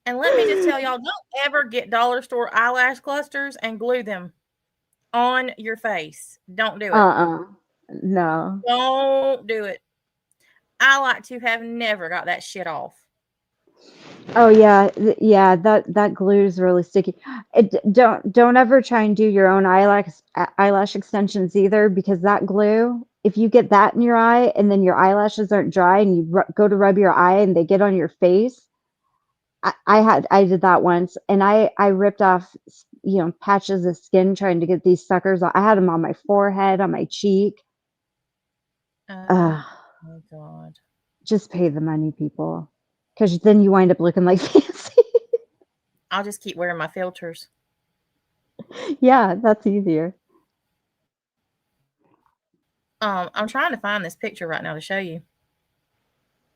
And let me just tell y'all, don't ever get dollar store eyelash clusters and glue them on your face. Don't do it. No. Don't do it. I like to have never got that shit off. Oh yeah, yeah. That glue is really sticky. Don't ever try and do your own eyelash extensions either, because that glue, if you get that in your eye and then your eyelashes aren't dry and you go to rub your eye and they get on your face. I did that once, and I ripped off, patches of skin trying to get these suckers. I had them on my forehead, on my cheek. Oh my God. Just pay the money, people, because then you wind up looking like fancy. I'll just keep wearing my filters. Yeah, that's easier. I'm trying to find this picture right now to show you.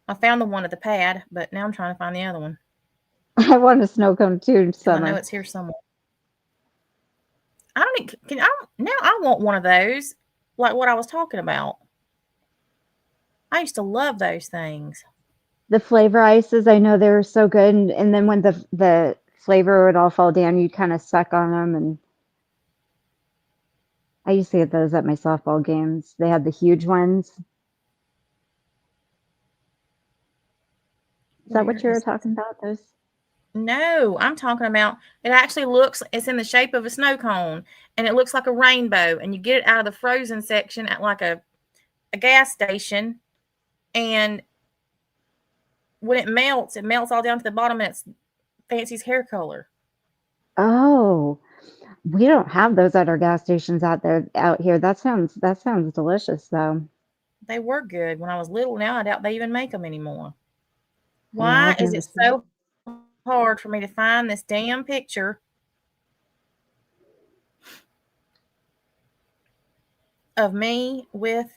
I found the one of the pad, but now I'm trying to find the other one. I want a snow cone too. I know it's here somewhere. I want one of those, like what I was talking about. I used to love those things. The flavor ices, I know they were so good, and then when the flavor would all fall down, you'd kind of suck on them. And I used to get those at my softball games. They had the huge ones. Is that what you were talking about? Those? No, I'm talking about, it actually it's in the shape of a snow cone, and it looks like a rainbow, and you get it out of the frozen section at like a gas station, and when it melts all down to the bottom, and it's Fancy's hair color. Oh, we don't have those at our gas stations out here. That sounds delicious though. They were good when I was little. Now I doubt they even make them anymore. Why is it so hard for me to find this damn picture of me with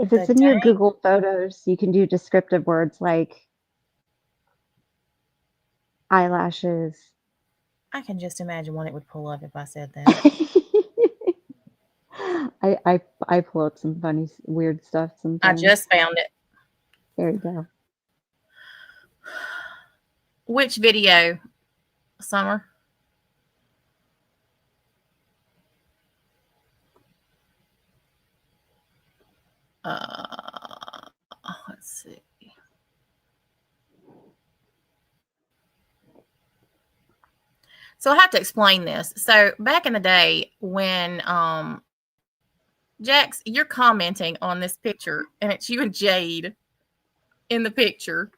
if it's in your Google Photos, you can do descriptive words like eyelashes. I can just imagine what it would pull up if I said that. I pull up some funny, weird stuff sometimes. I just found it. There you go. Which video, Summer? Let's see. So I have to explain this. So back in the day when Jax, you're commenting on this picture, and it's you and Jade in the picture.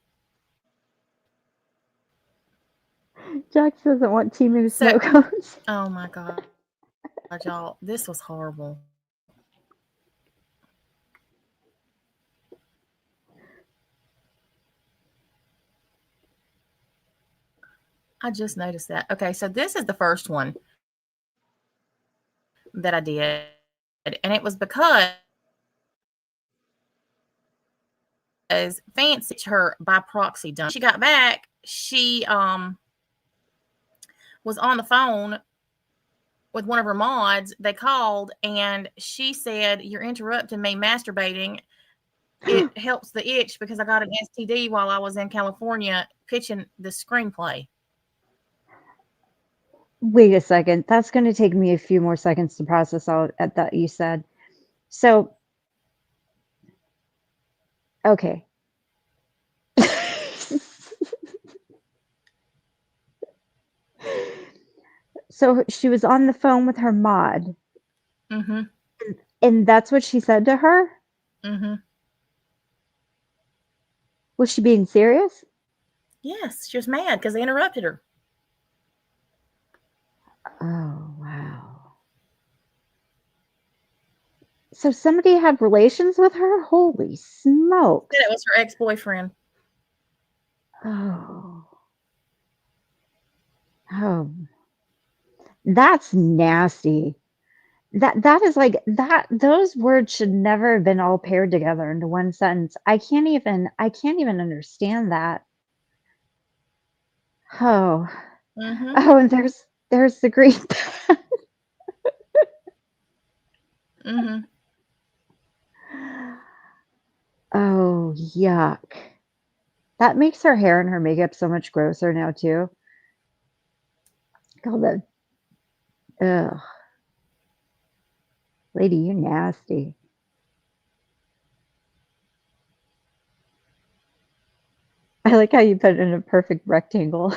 Jax doesn't want too many snow cones. Oh my God, y'all, this was horrible. I just noticed that. Okay, so this is the first one that I did, and it was because Fancy her by proxy done. She got back. She was on the phone with one of her mods. They called and she said, "You're interrupting me masturbating. It helps the itch because I got an STD while I was in California pitching the screenplay." Wait a second. That's going to take me a few more seconds to process all at that you said. So, okay. So she was on the phone with her mod. Mm-hmm. And that's what she said to her? Mm-hmm. Was she being serious? Yes, she was mad because they interrupted her. Oh, wow. So somebody had relations with her? Holy smoke. It was her ex-boyfriend. Oh. Oh. That's nasty. That is like that those words should never have been all paired together into one sentence. I can't even understand that. Oh. Mm-hmm. Oh, and there's the green. Mm-hmm. Oh, yuck. That makes her hair and her makeup so much grosser now too. God, that ugh. Lady, you nasty. I like how you put it in a perfect rectangle.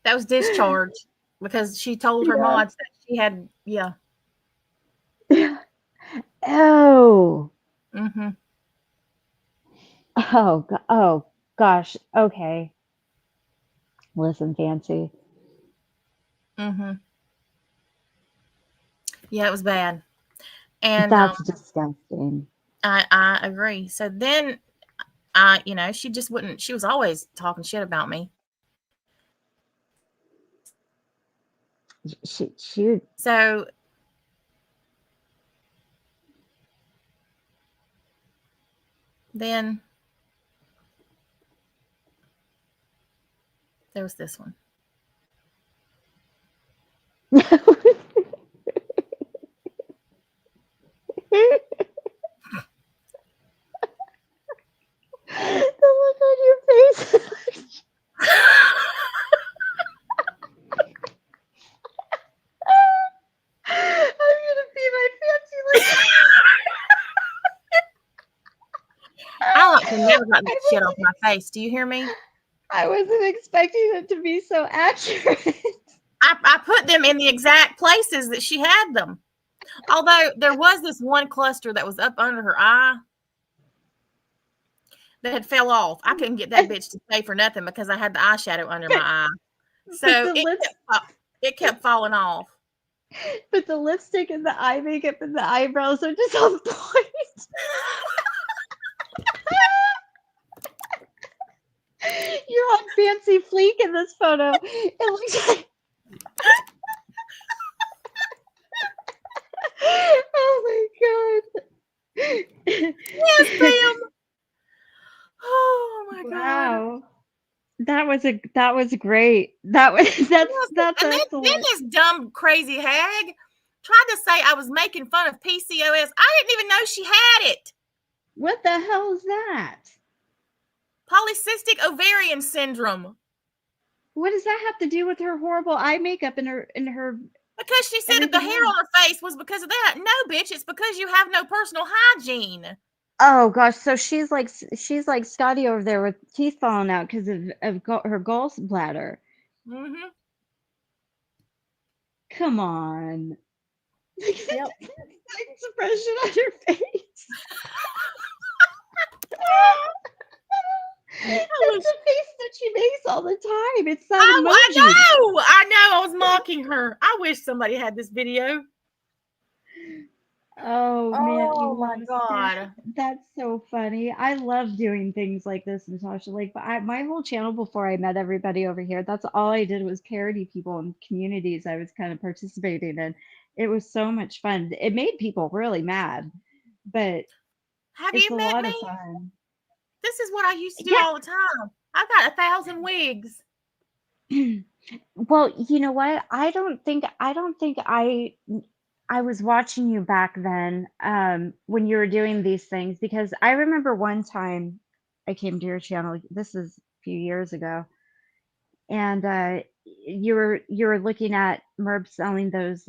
That was discharge because she told her Yeah. mods that she had, yeah. Oh. Mm-hmm. Oh gosh. Okay. Listen, Fancy. Mm-hmm. Yeah, it was bad. And That's disgusting. I agree. So then she just wouldn't, she was always talking shit about me. She So then there was this one. The look on your face. I'm gonna pee my fancy like I like to never got that shit off my face. Do you hear me? I wasn't expecting it to be so accurate. I put them in the exact places that she had them. Although there was this one cluster that was up under her eye that had fell off. I couldn't get that bitch to stay for nothing because I had the eyeshadow under my eye. So it kept falling off. But the lipstick and the eye makeup and the eyebrows are just on point. You're on fancy fleek in this photo. It looks like. Oh my god. Yes, ma'am. Oh my god. Wow. That was great. That's and excellent. then this dumb crazy hag tried to say I was making fun of PCOS. I didn't even know she had it. What the hell is that? Polycystic ovarian syndrome. What does that have to do with her horrible eye makeup and her Because she said that the hair on her face was because of that. No, bitch, it's because you have no personal hygiene. Oh gosh, so she's like Scotty over there with teeth falling out because of her gallbladder. Mm-hmm. Come on. Yep. Expression on your face. That's the face that she makes all the time. It's that emoji. I know. I was mocking her. I wish somebody had this video. Oh man! Oh my god, that's so funny. I love doing things like this, Natasha. Like, my whole channel before I met everybody over here, that's all I did was parody people in communities I was kind of participating in. It was so much fun. It made people really mad, but have it's you a met lot me? of fun. This is what I used to do all the time. I've got 1,000 wigs. Well, you know what? I don't think I was watching you back then when you were doing these things, because I remember one time I came to your channel. This is a few years ago, and you were looking at Merb selling those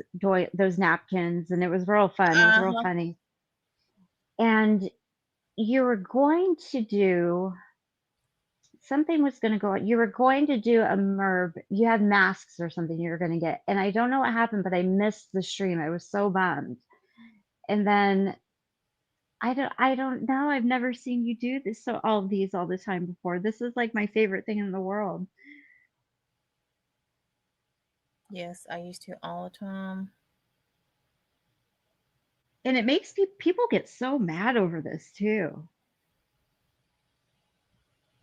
napkins, and it was real fun. It was real funny, and you were going to do something was going to go on. You were going to do a Merb. You had masks or something you were going to get. And I don't know what happened, but I missed the stream. I was so bummed. And then I don't know. I've never seen you do this. So all of these all the time before. This is like my favorite thing in the world. Yes, I used to all the time. And it makes people get so mad over this too.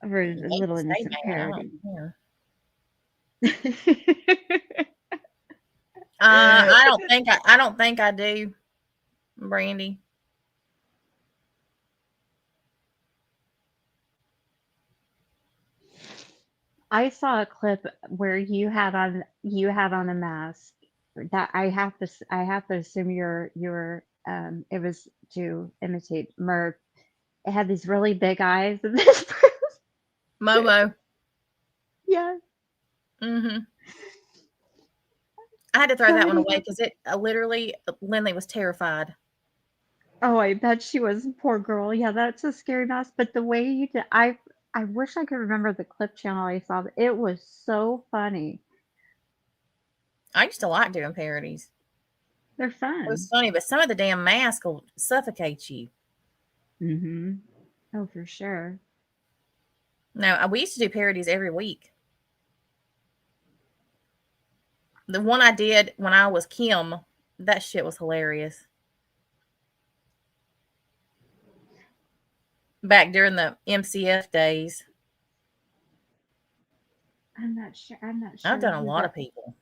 For a They little can stay innocent mad. parody. I don't think I do, Brandy. I saw a clip where you had on a mask that I have to assume your it was to imitate Merv. It had these really big eyes and this Momo. yeah. Mm-hmm. I had to throw that one away because it literally Lindley was terrified. Oh, I bet she was. Poor girl. Yeah, that's a scary mask. But the way you did, I wish I could remember the clip channel I saw. It was so funny. I used to like doing parodies. They're fun. It was funny, but some of the damn masks will suffocate you. Mm-hmm. Oh, for sure. No, we used to do parodies every week. The one I did when I was Kim, that shit was hilarious. Back during the MCF days. I'm not sure. I've done a lot of people.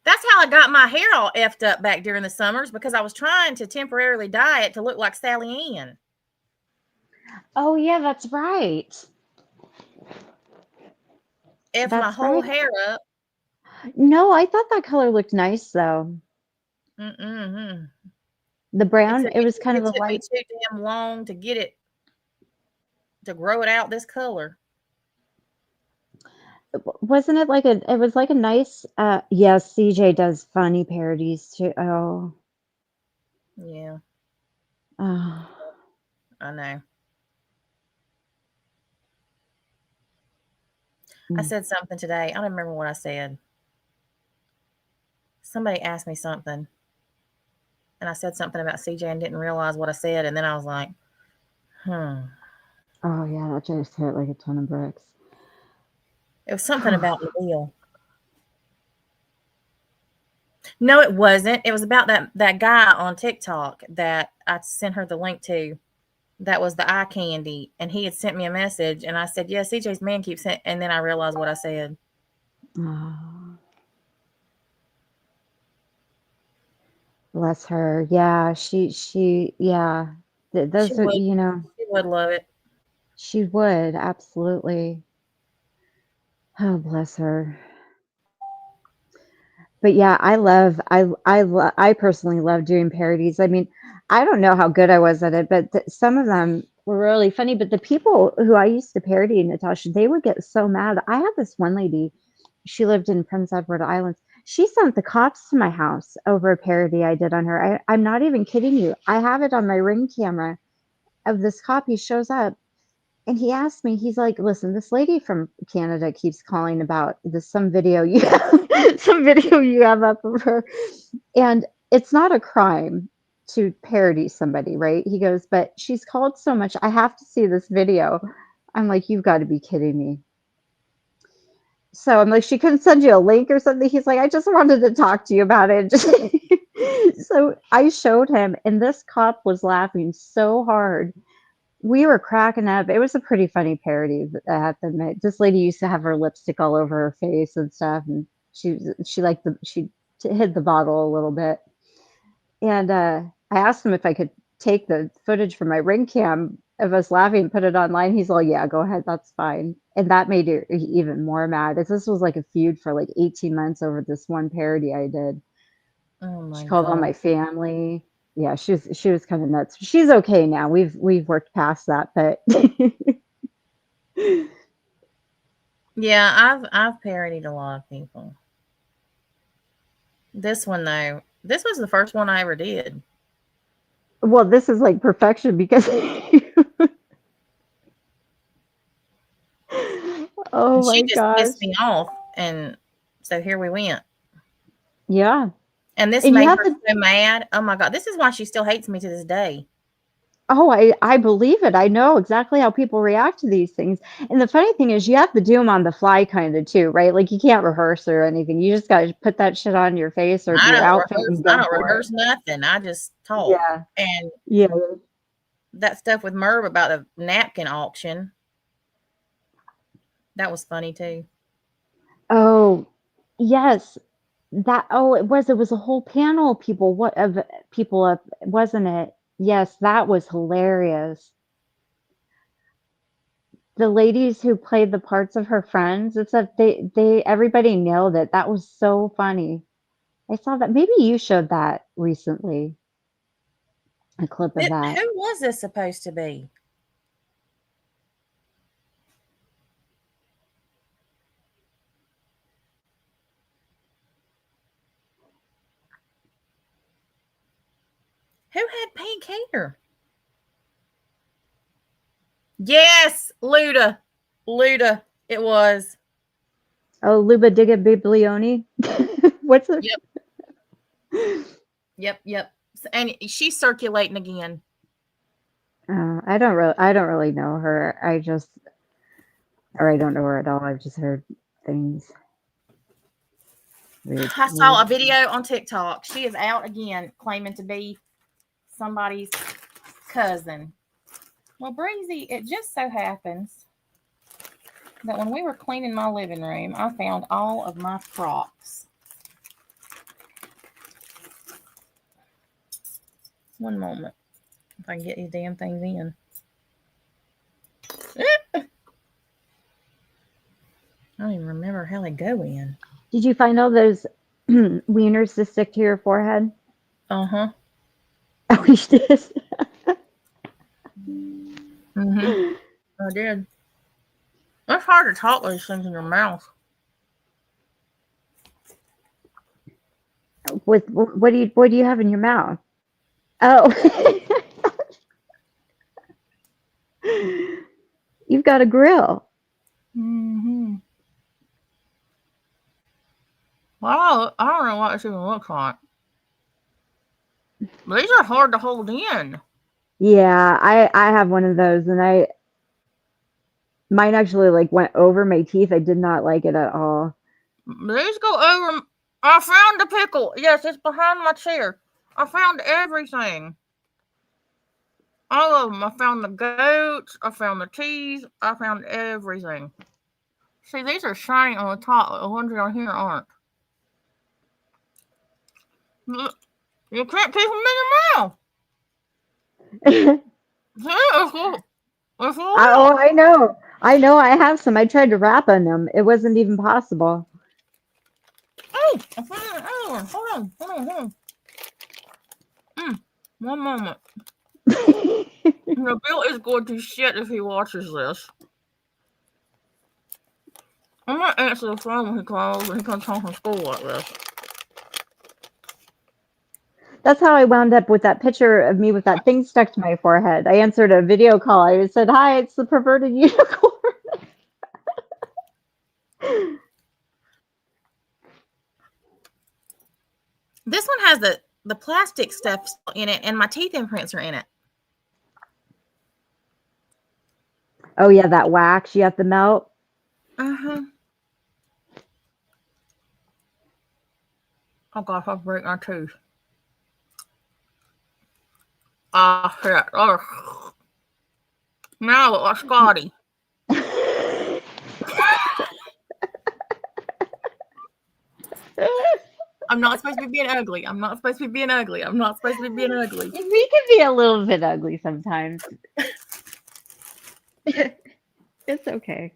That's how I got my hair all effed up back during the summers because I was trying to temporarily dye it to look like Sally Ann. Oh yeah, that's right. Effed That's my whole right. hair up. No, I thought that color looked nice though. Mm-mm. The brown, it was kind of a It took me light. too damn long to get it, to grow it out this color. Wasn't it like it was like a nice, yes, CJ does funny parodies too. Oh, Yeah, oh. I know. I said something today. I don't remember what I said. Somebody asked me something. And I said something about CJ and didn't realize what I said. And then I was like, Oh yeah, that just hit like a ton of bricks. It was something about the wheel. No, it wasn't. It was about that guy on TikTok that I sent her the link to. That was the eye candy. And he had sent me a message. And I said, yeah, CJ's man keeps saying. And then I realized what I said. Oh. Bless her. Yeah, yeah. Those She are, would. you know, She would love it. she would absolutely. Oh, bless her. But yeah, I personally love doing parodies. I mean, I don't know how good I was at it, but some of them were really funny. But the people who I used to parody, Natasha, they would get so mad. I had this one lady, she lived in Prince Edward Island. She sent the cops to my house over a parody I did on her. I'm not even kidding you. I have it on my Ring camera of this cop. He shows up and he asked me, he's like, listen, this lady from Canada keeps calling about some video you have up of her. And it's not a crime to parody somebody, right? He goes, but she's called so much. I have to see this video. I'm like, you've got to be kidding me. So I'm like, she couldn't send you a link or something. He's like, I just wanted to talk to you about it. So I showed him, and this cop was laughing so hard. We were cracking up. It was a pretty funny parody, I have to admit. This lady used to have her lipstick all over her face and stuff, and she hid the bottle a little bit. And I asked him if I could take the footage from my Ring cam of us laughing and put it online. He's like, yeah, go ahead, that's fine. And that made her even more mad. This was like a feud for like 18 months over this one parody I did. Oh my She called on God. my family. Yeah, she was kind of nuts. She's okay now. We've worked past that, but Yeah, I've parodied a lot of people. This one though, this was the first one I ever did. well, this is like perfection because oh She my just gosh. pissed me off, and so here we went. Yeah. And this And you made have her to, so mad. Oh my God, this is why she still hates me to this day. oh, I believe it. I know exactly how people react to these things. And the funny thing is you have to do them on the fly kind of too, right? Like you can't rehearse or anything. You just got to put that shit on your face or I your don't outfit rehearse. and I go don't for rehearse it. nothing. I just talk. Yeah. And Yeah. that stuff with Merv about the napkin auction. That was funny too. Oh, yes. It was a whole panel of people up, wasn't it? Yes, that was hilarious. The ladies who played the parts of her friends, it's that everybody nailed it. That was so funny. I saw that. Maybe you showed that recently. A clip of that. Who was this supposed to be? Who had pink hair? Yes, Luda. Luda, it was. Oh, Luba Digga Biblioni. What's her? Yep. And she's circulating again. I don't really know her. I don't know her at all. I've just heard things. I saw a video on TikTok. She is out again, claiming to be somebody's cousin. Well, Breezy, it just so happens that when we were cleaning my living room, I found all of my props. One moment. If I can get these damn things in. I don't even remember how they go in. Did you find all those wieners to stick to your forehead? Uh-huh. Oh, you did? Mm-hmm. I did. It's hard to talk with these things in your mouth. What do you have in your mouth? Oh. You've got a grill. Mm-hmm. Wow, I don't know what this even looks like. These are hard to hold in. Yeah, I have one of those, and mine actually like went over my teeth. I did not like it at all. These go over. I found the pickle. Yes, it's behind my chair. I found everything. All of them. I found the goats. I found the teeth. I found everything. See, these are shiny on the top. The ones down here aren't. You can't keep them in your mouth. Oh, I know. I have some. I tried to wrap on them. It wasn't even possible. Oh, I found another one. Hold on. One moment. Bill is going to shit if he watches this. I'm going to answer the phone when he calls and he comes home from school like this. That's how I wound up with that picture of me with that thing stuck to my forehead. I answered a video call. I said, "Hi, it's the perverted unicorn." This one has the plastic stuff in it, and my teeth imprints are in it. Oh yeah, that wax you have to melt. Uh-huh. Oh gosh, I'll break my tooth. Ah, shit. Oh. Now I look like Scotty. I'm not supposed to be being ugly. I'm not supposed to be being ugly. I'm not supposed to be being ugly. We can be a little bit ugly sometimes. It's okay.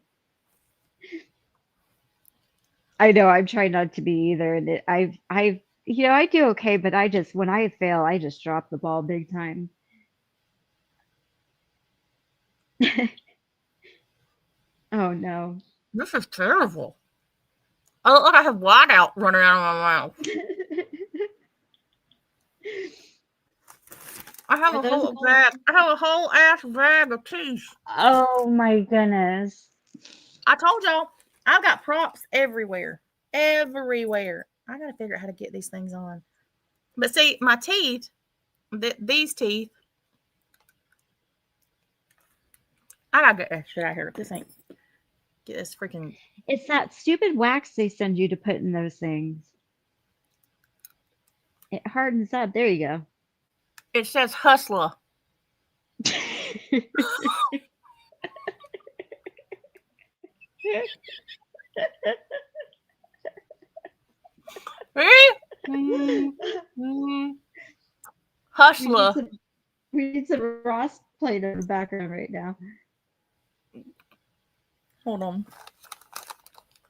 I know I'm trying not to be either. And I do okay, but when I fail, I just drop the ball big time. Oh no. This is terrible. I look like I have whiteout running out of my mouth. I have a whole ass bag of teeth. Oh my goodness. I told y'all, I've got props everywhere. Everywhere. I gotta figure out how to get these things on. But see, my teeth, these teeth, I gotta get that shit out here. This ain't, get this freaking. It's that stupid wax they send you to put in those things. It hardens up. There you go. It says Hustler. Hustler. We need some Ross playing in the background right now. Hold on.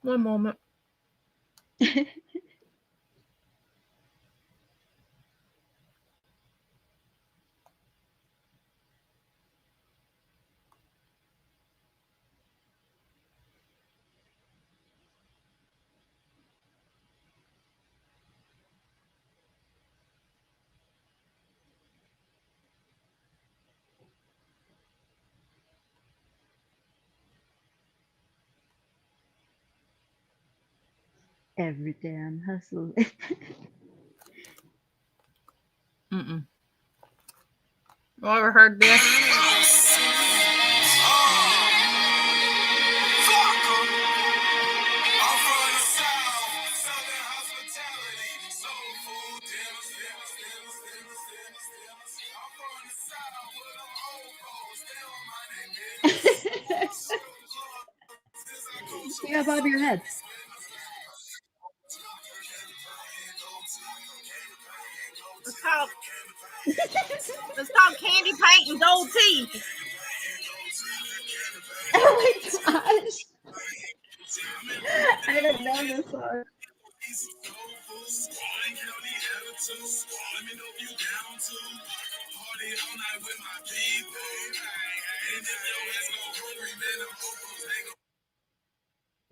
One moment. Every damn hustle. Mm-mm. You ever heard this? Yeah, bob your head. It's called candy paint and gold teeth. Oh my gosh. I don't know this song.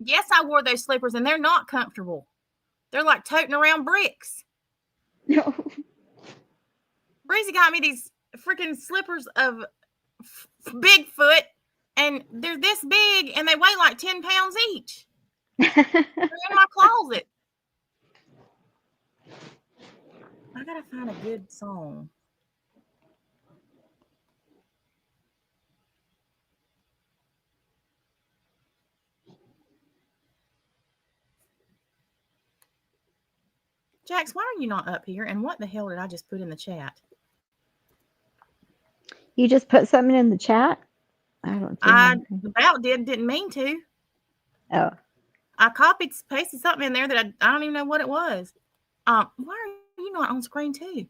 Yes, I wore those slippers and they're not comfortable. They're like toting around bricks. No. Breezy got me these freaking slippers of Bigfoot, and they're this big and they weigh like 10 pounds each. They're in my closet. I gotta find a good song. Jax, why are you not up here? And what the hell did I just put in the chat? You just put something in the chat? I don't see I anything. about didn't mean to. Oh. I copied, pasted something in there that I don't even know what it was. Why are you not on screen too?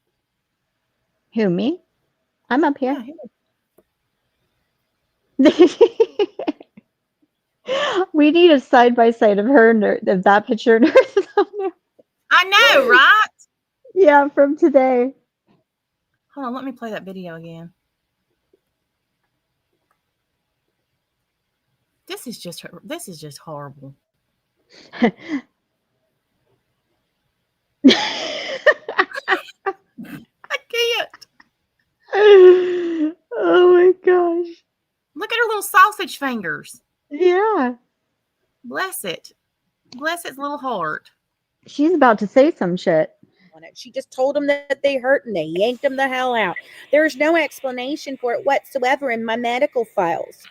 Who, me? I'm up here. Yeah, We need a side by side of her and of that picture and her thumbnail. I know, right? Yeah, from today. Hold on, let me play that video again. This is just horrible. I can't. Oh my gosh. Look at her little sausage fingers. Yeah. Bless it. Bless its little heart. She's about to say some shit. On it. She just told them that they hurt and they yanked them the hell out. There's no explanation for it whatsoever in my medical files.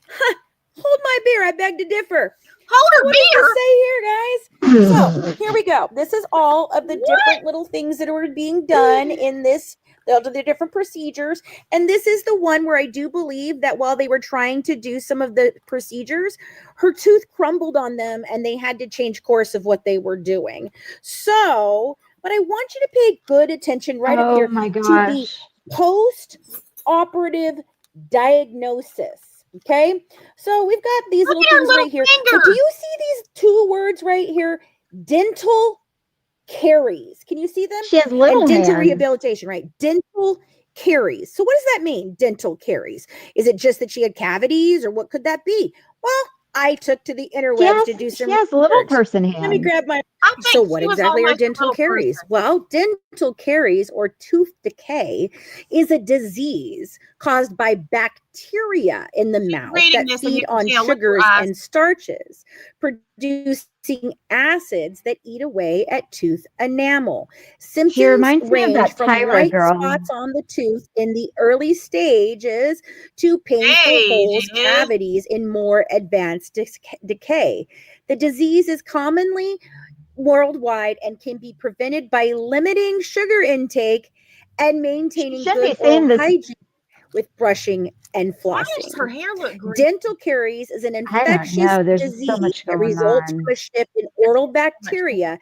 Huh. Hold my beer. I beg to differ. Hold her beer. Say here, guys. So here we go. This is all of the different little things that are being done in this, the different procedures. And this is the one where I do believe that while they were trying to do some of the procedures, her tooth crumbled on them and they had to change course of what they were doing. So, but I want you to pay good attention right up here to the post-operative diagnosis. Okay, so we've got these little things right here. So do you see these two words right here? Dental caries. Can you see them? She has little and dental hands. rehabilitation, right? Dental caries. So what does that mean? Dental caries. Is it just that she had cavities, or what could that be? Well, I took to the interwebs to do some She has little research. person Let me hands. grab my. I think So what she was exactly are almost a dental little caries? person. Well, dental caries or tooth decay is a disease caused by bacteria in the mouth reading that this and you feed can on tell, look at her sugars eyes. and starches, producing acids that eat away at tooth enamel. Symptoms reminds me of range that from Tyra white girl. spots on the tooth in the early stages to painful holes, cavities in more advanced decay. The disease is commonly worldwide and can be prevented by limiting sugar intake and maintaining Shouldn't be good saying oral this. hygiene. with brushing and Why flossing. does her hair look green? Dental caries is an I don't infectious know. There's so disease much that going results on. from a shift in oral bacteria,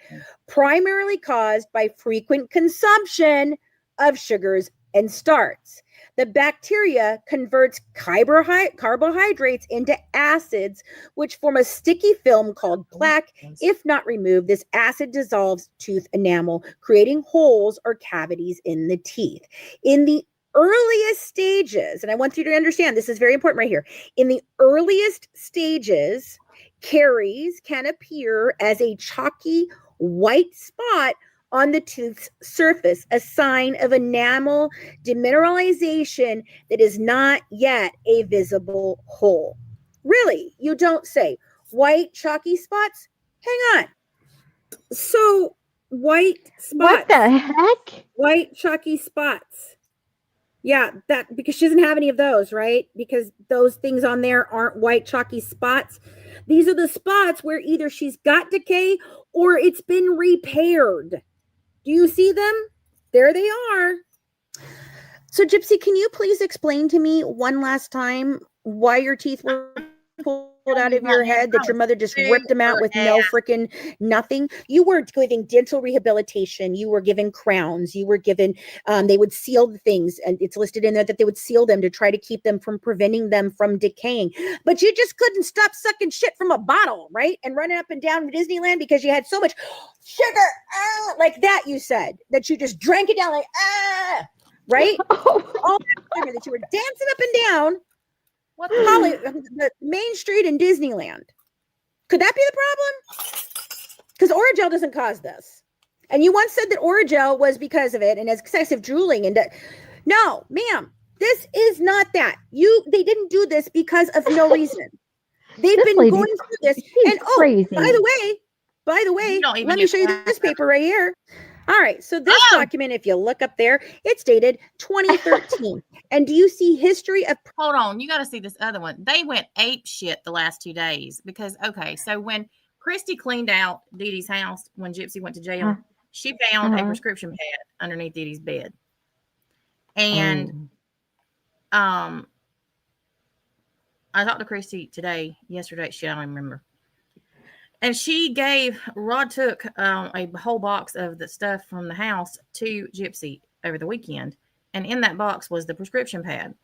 primarily caused by frequent consumption of sugars and starch. The bacteria converts carbohydrates into acids, which form a sticky film called plaque. If not removed, this acid dissolves tooth enamel, creating holes or cavities in the teeth. In the earliest stages, and I want you to understand this is very important right here. In the earliest stages, caries can appear as a chalky white spot on the tooth's surface, a sign of enamel demineralization that is not yet a visible hole. Really, you don't say. White chalky spots? Hang on. So, white spots. What the heck? White chalky spots. Yeah, that because she doesn't have any of those, right? Because those things on there aren't white chalky spots. These are the spots where either she's got decay or it's been repaired. Do you see them? There they are. So, Gypsy, can you please explain to me one last time why your teeth were pulled out of your head, that your mother just ripped them out with no freaking nothing? You were giving dental rehabilitation. You were given crowns. You were given, they would seal the things, and it's listed in there that they would seal them to try to keep them from preventing them from decaying. But you just couldn't stop sucking shit from a bottle, right? And running up and down to Disneyland because you had so much sugar, like that, you said, that you just drank it down like, right? All that sugar that you were dancing up and down the Main Street in Disneyland. Could that be the problem? Because Orajel doesn't cause this. And you once said that Orajel was because of it and excessive drooling. And no, ma'am, this is not that. They didn't do this because of no reason. They've been going through this. And crazy. By the way, let me show you this paper right here. All right, so this document, if you look up there, it's dated 2013. And do you see history of... Hold on, you got to see this other one. They went ape shit the last 2 days because, okay, so when Christy cleaned out Dee Dee's house when Gypsy went to jail, she found a prescription pad underneath Dee Dee's bed. And I talked to Christy yesterday, I don't even remember. And Rod took a whole box of the stuff from the house to Gypsy over the weekend. And in that box was the prescription pad.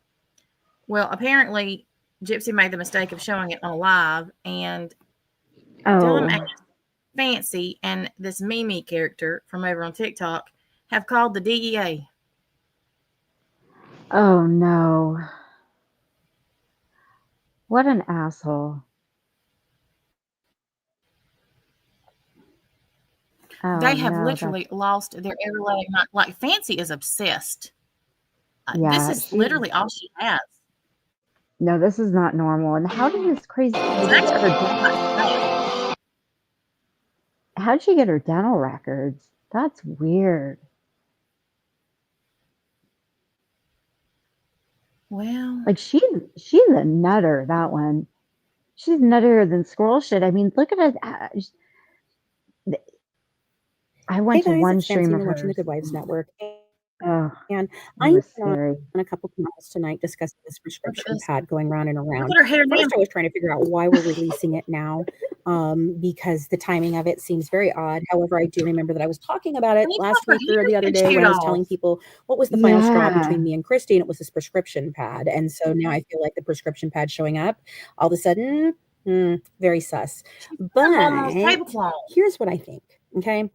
Well, apparently, Gypsy made the mistake of showing it on live. And Dylan Fancy and this Mimi character from over on TikTok have called the DEA. Oh, no. What an asshole. They have literally lost their everlasting mind. Like, Fancy is obsessed. This is literally all she has. No, this is not normal. And how did this crazy lady get her dental? How did she get her dental records? That's weird. Well, like she's a nutter. That one, she's nuttier than squirrel shit. I mean, look at it. I went to one stream of hers. Watching the Good Wives Network. Oh, And I'm on a couple of calls tonight discussing this prescription pad going round and around. First, I was trying to figure out why we're releasing it now, because the timing of it seems very odd. However, I do remember that I was talking about it last week or the other day when I was telling people what was the final straw between me and Christy, and it was this prescription pad. And so now I feel like the prescription pad showing up all of a sudden, very sus. But here's what I think. Okay.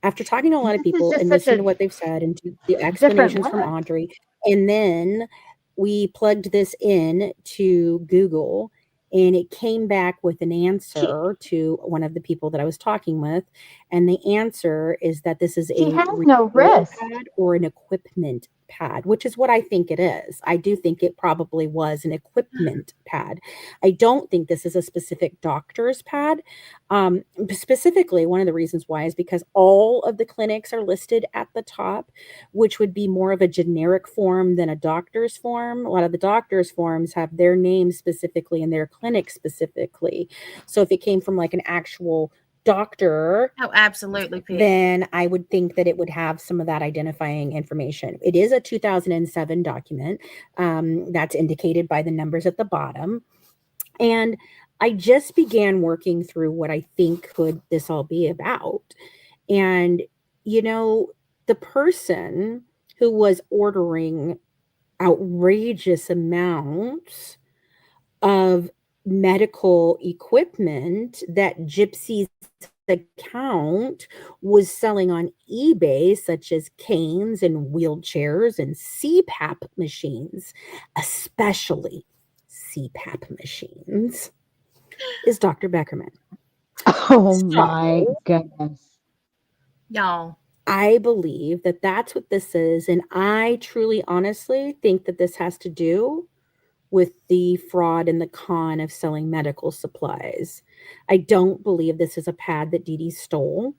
After talking to a lot of people and listening to what they've said and to the explanations from Audrey, and then we plugged this in to Google, and it came back with an answer to one of the people that I was talking with. And the answer is that this is a no risk pad or an equipment pad, which is what I think it is. I do think it probably was an equipment pad. I don't think this is a specific doctor's pad. Specifically, one of the reasons why is because all of the clinics are listed at the top, which would be more of a generic form than a doctor's form. A lot of the doctor's forms have their name specifically and their clinic specifically. So if it came from like an actual doctor, Oh, absolutely, Pete. then I would think that it would have some of that identifying information. It is a 2007 document that's indicated by the numbers at the bottom. And I just began working through what I think could this all be about. And, you know, the person who was ordering outrageous amounts of medical equipment that Gypsy's account was selling on eBay, such as canes and wheelchairs and CPAP machines, especially CPAP machines, is Dr. Beckerman. Oh my goodness. Y'all. I believe that that's what this is. And I truly, honestly think that this has to do with the fraud and the con of selling medical supplies. I don't believe this is a pad that Dee Dee stole.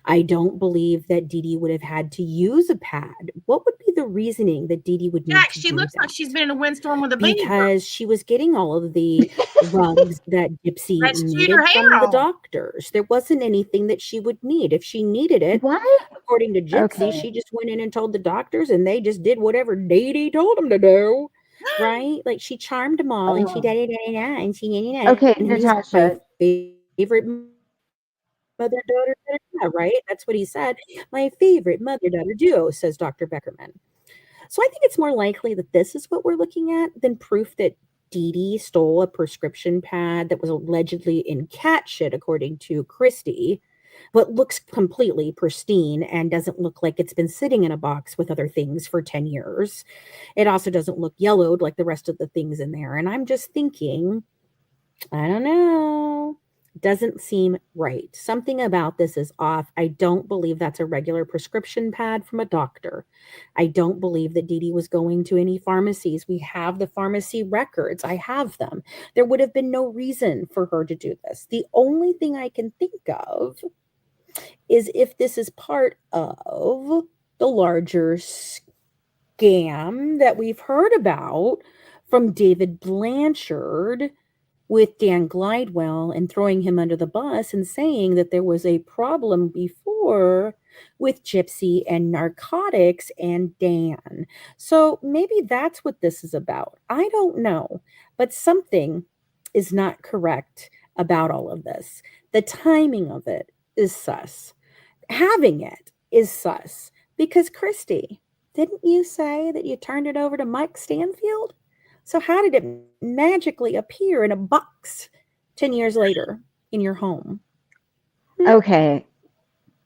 I don't believe that Dee Dee would have had to use a pad. What would be the reasoning that Dee Dee would need Jack, to she do looks that? like she's been in a windstorm with a beaver. Because she was getting all of the rugs that Gypsy Let's shoot needed her from hair the off. doctors. There wasn't anything that she would need. If she needed it, according to Gypsy, she just went in and told the doctors, and they just did whatever Dee Dee told them to do. Right? Like she charmed them all, and she da-da-da-da-da, and she da-da-da. Okay, And he's Natasha. my favorite mother-daughter. Yeah, right? That's what he said. My favorite mother-daughter duo, says Dr. Beckerman. So I think it's more likely that this is what we're looking at than proof that Dee Dee stole a prescription pad that was allegedly in cat shit, according to Christy, but looks completely pristine and doesn't look like it's been sitting in a box with other things for 10 years. It also doesn't look yellowed like the rest of the things in there. And I'm just thinking, I don't know. Doesn't seem right. Something about this is off. I don't believe that's a regular prescription pad from a doctor. I don't believe that Dee Dee was going to any pharmacies. We have the pharmacy records. I have them. There would have been no reason for her to do this. The only thing I can think of is if this is part of the larger scam that we've heard about from David Blanchard with Dan Glidewell and throwing him under the bus and saying that there was a problem before with Gypsy and narcotics and Dan. So maybe that's what this is about. I don't know, but something is not correct about all of this. The timing of it is sus. Having it is sus. Because Christy, didn't you say that you turned it over to Mike Stanfield? So how did it magically appear in a box 10 years later in your home? Okay.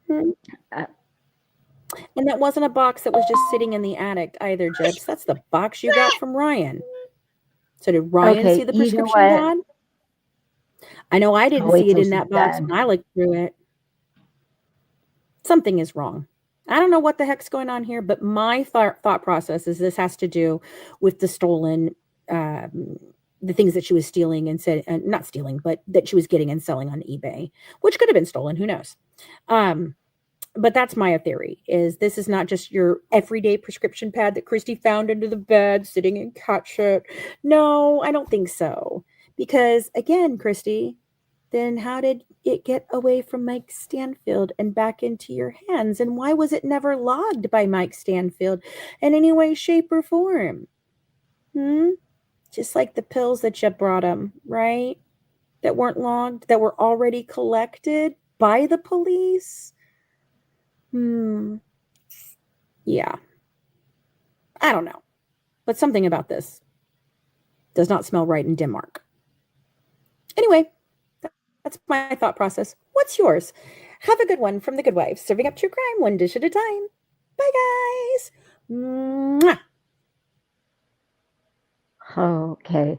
And that wasn't a box that was just sitting in the attic either, Jibs. That's the box you got from Ryan. So did Ryan Okay, see the you know prescription what? pad? I know I didn't I'll wait see it till in that she's box done. when I looked through it. Something is wrong. I don't know what the heck's going on here, but my thought process is this has to do with the stolen the things that she was stealing and said, not stealing, but that she was getting and selling on eBay, which could have been stolen. Who knows? But that's my theory, is this is not just your everyday prescription pad that Christy found under the bed sitting in cat shit. No, I don't think so. Because again, Christy, then how did it get away from Mike Stanfield and back into your hands? And why was it never logged by Mike Stanfield in any way, shape, or form? Just like the pills that you brought him, right? That weren't logged, that were already collected by the police. Yeah. I don't know. But something about this does not smell right in Denmark. Anyway, that's my thought process. What's yours? Have a good one from The Good Wife, serving up true crime one dish at a time. Bye, guys. Mwah. Okay.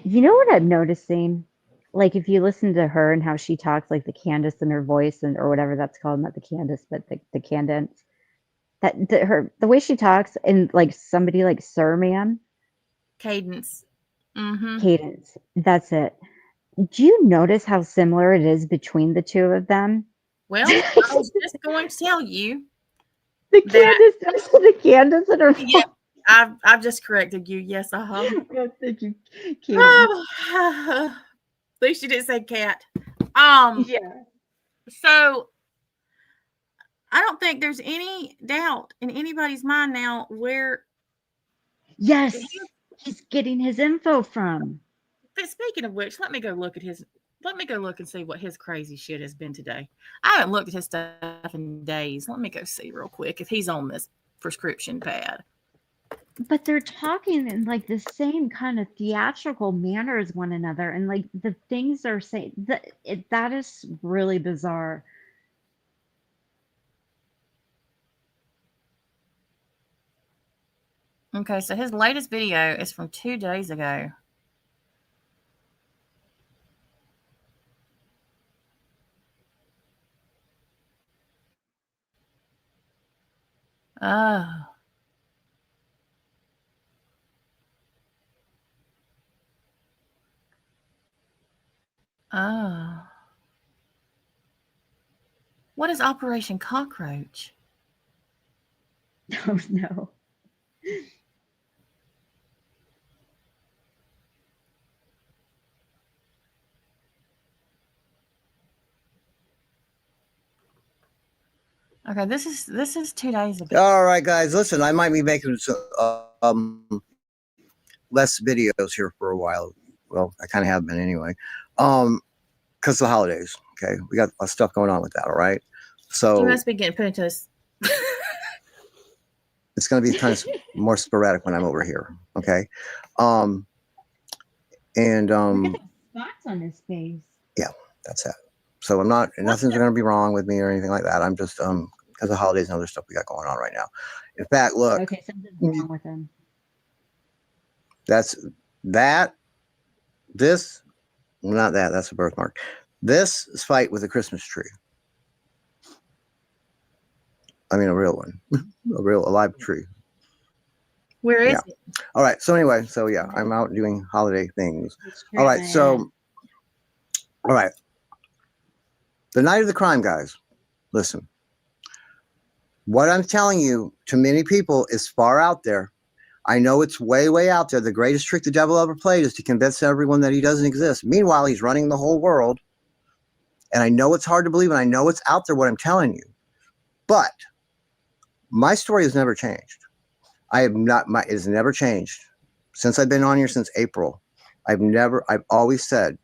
You know what I'm noticing? Like if you listen to her and how she talks, like the Candace in her voice, and or whatever that's called, not the Candace, but the Candace. The way she talks, and like somebody like Sir Man. Cadence. Mm-hmm. Cadence. That's it. Do you notice how similar it is between the two of them? Well, I was just going to tell you. The Candace in her voice. Yeah, I've just corrected you. Yes, God, thank you. At least you didn't say cat. Yeah. So I don't think there's any doubt in anybody's mind now where. Yes, he's getting his info from. But speaking of which, let me go look and see what his crazy shit has been today. I haven't looked at his stuff in days. Let me go see real quick if he's on this prescription pad. But they're talking in like the same kind of theatrical manner as one another, and like the things they're saying, that is really bizarre. Okay, so his latest video is from 2 days ago. Oh. Oh. What is Operation Cockroach? Oh no. Okay, this is 2 days ago. All right, guys, listen, I might be making some less videos here for a while. Well, I kind of have been anyway, because the holidays. Okay, we got stuff going on with that. All right, so You must be getting put into this. it's going to be kind of more sporadic when I'm over here. Okay, Look at the spots on his face. yeah, that's it. So nothing's going to be wrong with me or anything like that. I'm just because of holidays and other stuff we got going on right now. In fact, look. Okay, something's wrong with him. That's a birthmark. This is fight with a Christmas tree. I mean, a real one, a live tree. Where is it? All right. So anyway, yeah, I'm out doing holiday things. All right. So, all right. The night of the crime, guys, listen. What I'm telling you to many people is far out there. I know it's way, way out there. The greatest trick the devil ever played is to convince everyone that he doesn't exist. Meanwhile, he's running the whole world. And I know it's hard to believe, and I know it's out there what I'm telling you. But my story has never changed. It has never changed. Since I've been on here since April, I've always said,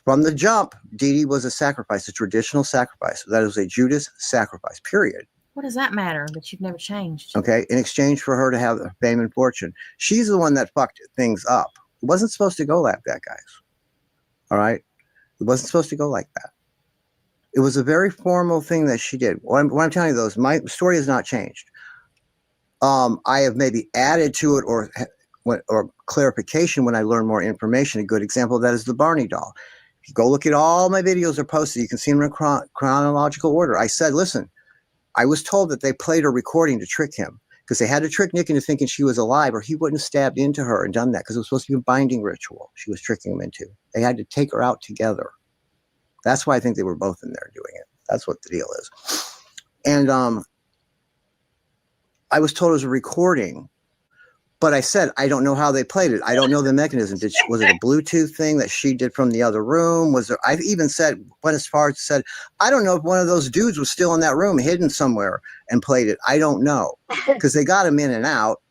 from the jump, Dee Dee was a sacrifice, a traditional sacrifice. That is a Judas sacrifice, period. What does that matter that you've never changed? Okay, in exchange for her to have fame and fortune. She's the one that fucked things up. It wasn't supposed to go like that, guys. All right? It wasn't supposed to go like that. It was a very formal thing that she did. What I'm telling you, though, is my story has not changed. I have maybe added to it or clarification when I learn more information. A good example of that is the Barney doll. If you go look at all my videos are posted, you can see them in chronological order. I said, listen, I was told that they played a recording to trick him because they had to trick Nick into thinking she was alive or he wouldn't have stabbed into her and done that because it was supposed to be a binding ritual she was tricking him into. They had to take her out together. That's why I think they were both in there doing it. That's what the deal is. And I was told it was a recording, but I said, I don't know how they played it. I don't know the mechanism. Was it a Bluetooth thing that she did from the other room? I even went as far as said, I don't know if one of those dudes was still in that room hidden somewhere and played it. I don't know because they got him in and out.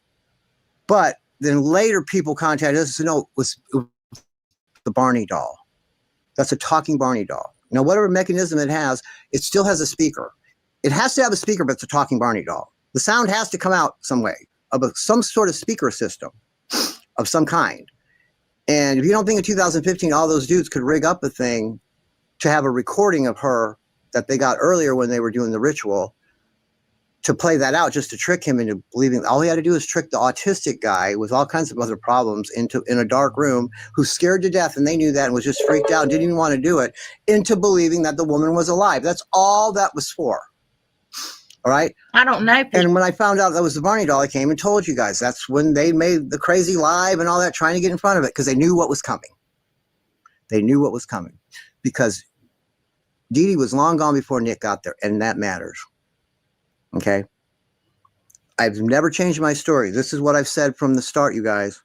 But then later people contacted us and said, no, it was the Barney doll. That's a talking Barney doll. Now, whatever mechanism it has, it still has a speaker. It has to have a speaker, but it's a talking Barney doll. The sound has to come out some way of some sort of speaker system of some kind. And if you don't think in 2015, all those dudes could rig up a thing to have a recording of her that they got earlier when they were doing the ritual to play that out just to trick him into believing all he had to do is trick the autistic guy with all kinds of other problems in a dark room who's scared to death and they knew that and was just freaked out and didn't even want to do it into believing that the woman was alive. That's all that was for. All right. I don't know. And when I found out that was the Barney doll, I came and told you guys. That's when they made the crazy live and all that, trying to get in front of it because they knew what was coming. They knew what was coming because Dee Dee was long gone before Nick got there, and that matters. Okay. I've never changed my story. This is what I've said from the start, you guys.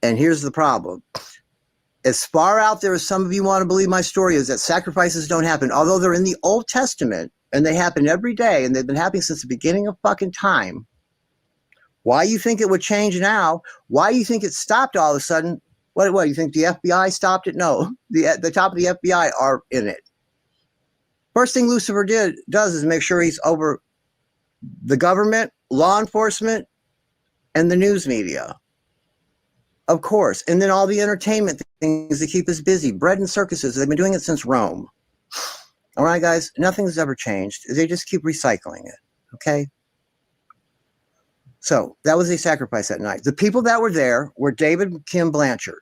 And here's the problem. as far out there as some of you want to believe my story is, that sacrifices don't happen, although they're in the Old Testament and they happen every day and they've been happening since the beginning of fucking time. Why you think it would change now? Why you think it stopped all of a sudden? What you think the FBI stopped it? No, the top of the FBI are in it. First thing Lucifer does is make sure he's over the government, law enforcement, and the news media. Of course. And then all the entertainment things that keep us busy. Bread and circuses. They've been doing it since Rome. All right, guys? Nothing's ever changed. They just keep recycling it. Okay? So that was a sacrifice that night. The people that were there were David and Kim Blanchard.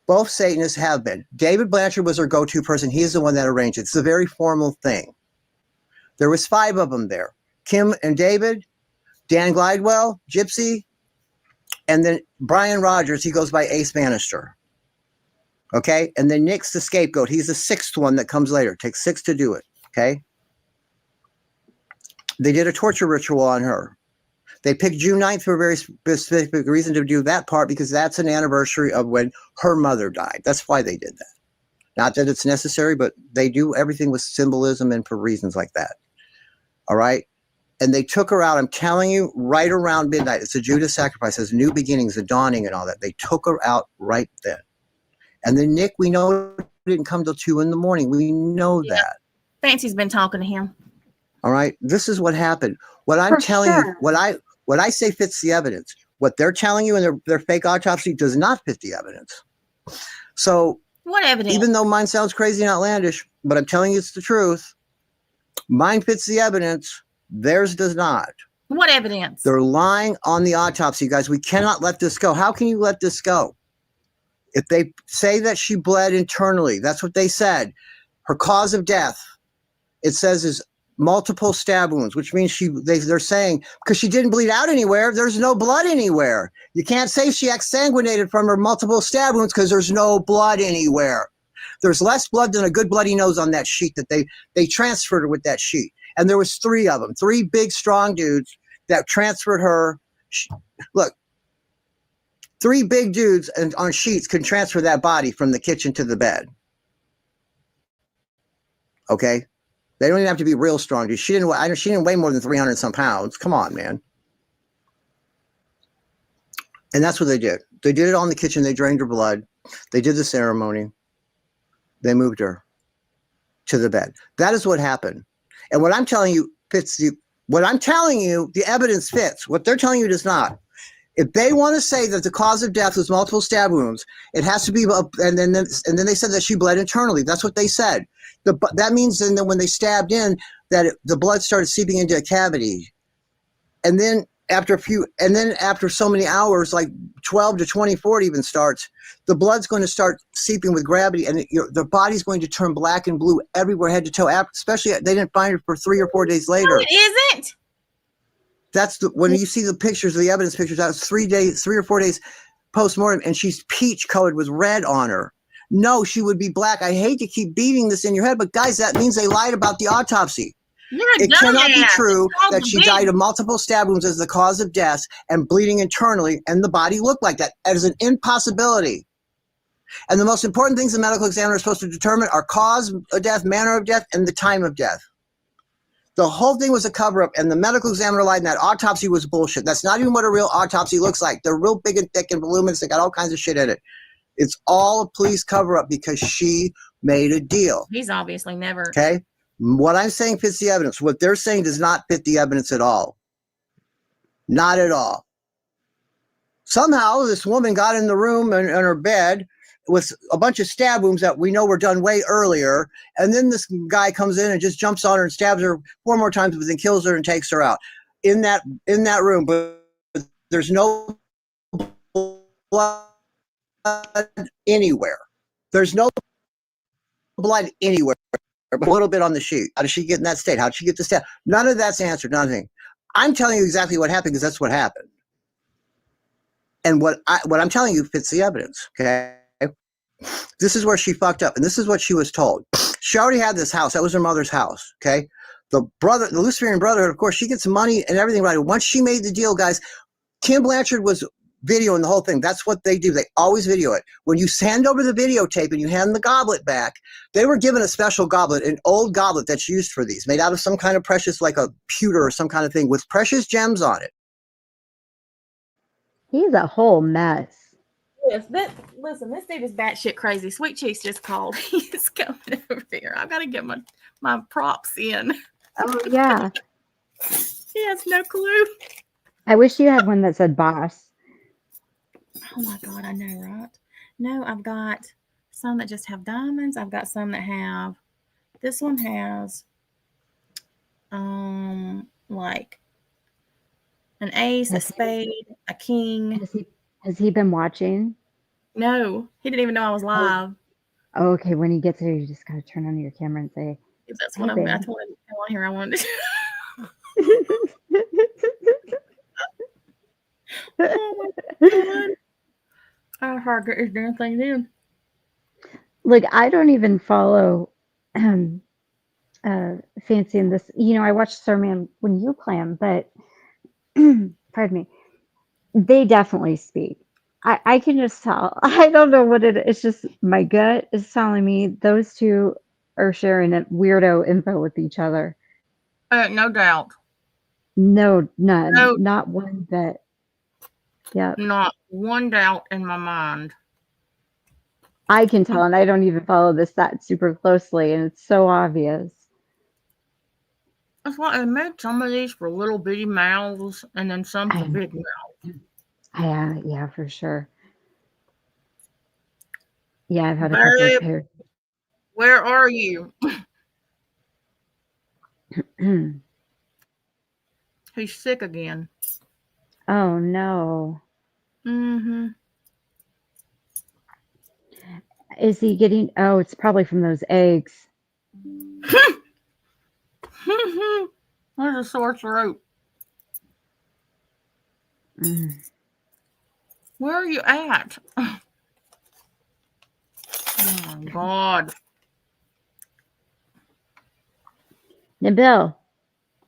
Both Satanists have been. David Blanchard was their go-to person. He is the one that arranged it. It's a very formal thing. There was 5 of them there. Kim and David, Dan Glidewell, Gypsy, and then Brian Rogers. He goes by Ace Bannister. Okay? And then Nick's the scapegoat. He's the 6th one that comes later. It takes 6 to do it. Okay? They did a torture ritual on her. They picked June 9th for a very specific reason to do that part, because that's an anniversary of when her mother died. That's why they did that. Not that it's necessary, but they do everything with symbolism and for reasons like that. All right? And they took her out, I'm telling you, right around midnight. It's a Judas sacrifice. It's new beginnings, the dawning and all that. They took her out right then. And then Nick, we know, didn't come till 2 in the morning. We know that. Fancy's been talking to him. All right? This is what happened. What I'm telling you, what I say fits the evidence. What they're telling you in their fake autopsy does not fit the evidence. So what evidence? Even though mine sounds crazy and outlandish, but I'm telling you it's the truth. Mine fits the evidence. Theirs does not. What evidence? They're lying on the autopsy, guys. We cannot let this go. How can you let this go? If they say that she bled internally, that's what they said. Her cause of death, it says, is multiple stab wounds, which means they're saying because she didn't bleed out anywhere, there's no blood anywhere. You can't say she exsanguinated from her multiple stab wounds because there's no blood anywhere. There's less blood than a good bloody nose on that sheet that they transferred her with that sheet. And there was 3 of them, 3 big, strong dudes that transferred her. Look, 3 big dudes on sheets can transfer that body from the kitchen to the bed. Okay? They don't even have to be real strong dudes. She didn't weigh more than 300 some pounds. Come on, man. And that's what they did. They did it on the kitchen. They drained her blood. They did the ceremony. They moved her to the bed. That is what happened. And what I'm telling you fits what I'm telling you, the evidence fits. What they're telling you does not. If they want to say that the cause of death was multiple stab wounds, it has to be, and then they said that she bled internally. That's what they said. That means then that when they stabbed in, that the blood started seeping into a cavity, and then after so many hours, like 12 to 24, it even starts. The blood's going to start seeping with gravity, and the body's going to turn black and blue everywhere, head to toe. Especially, they didn't find her for 3 or 4 days later. No, it isn't. That's when you see the pictures, the evidence pictures. That was 3 or 4 days post-mortem, and she's peach colored with red on her. No, she would be black. I hate to keep beating this in your head, but guys, that means they lied about the autopsy. It cannot be true that she died of multiple stab wounds as the cause of death and bleeding internally, and the body looked like that. That is an impossibility. And the most important things the medical examiner is supposed to determine are cause of death, manner of death, and the time of death. The whole thing was a cover-up, and the medical examiner lied, and that autopsy was bullshit. That's not even what a real autopsy looks like. They're real big and thick and voluminous. They got all kinds of shit in it. It's all a police cover-up because she made a deal. He's obviously never. Okay? What I'm saying fits the evidence. What they're saying does not fit the evidence at all. Not at all. Somehow, this woman got in the room in her bed with a bunch of stab wounds that we know were done way earlier, and then this guy comes in and just jumps on her and stabs her 4 more times, but then kills her and takes her out in that room. But there's no blood anywhere. There's no blood anywhere. A little bit on the sheet. How did she get in that state? How did she get the stab? None of that's answered. Nothing. I'm telling you exactly what happened because that's what happened. And what I'm telling you fits the evidence. Okay. This is where she fucked up, and this is what she was told. She already had this house. That was her mother's house. Okay. The Luciferian Brotherhood, of course, she gets money and everything right. Once she made the deal, guys, Kim Blanchard was videoing the whole thing. That's what they do. They always video it. When you hand over the videotape and you hand the goblet back, they were given a special goblet, an old goblet that's used for these, made out of some kind of precious, like a pewter or some kind of thing with precious gems on it. He's a whole mess. Yes, listen, this dude is batshit crazy. Sweet Cheeks just called. He's coming over here. I gotta get my props in. Oh yeah. He has no clue. I wish you had one that said boss. Oh my god, I know, right? No, I've got some that just have diamonds. I've got some that have. This one has, like an ace, a spade, a king. Has he been watching? No, he didn't even know I was live. Oh, okay. When he gets here, you just gotta turn on your camera and say, That's "Hey, what I babe." told him to come on here. I wanted to. Oh my god! I hard to get this damn thing in. Look, I don't even follow Fancy in this. You know, I watched Sirman when you clam, but pardon me, they definitely speak. I can just tell. I don't know what it is. It's just my gut is telling me those two are sharing that weirdo info with each other. No doubt. No, none. No. Not one bit. Yeah. Not one doubt in my mind. I can tell, and I don't even follow this that super closely, and it's so obvious. That's why I made some of these for little bitty mouths, and then some for big mouths. Yeah, for sure. Yeah, I've had a couple of pairs. Where are you? He's sick again. Oh no. Mm-hmm. Is he getting? Oh, it's probably from those eggs. There's a sore throat. Where are you at? Oh my god. Nabil.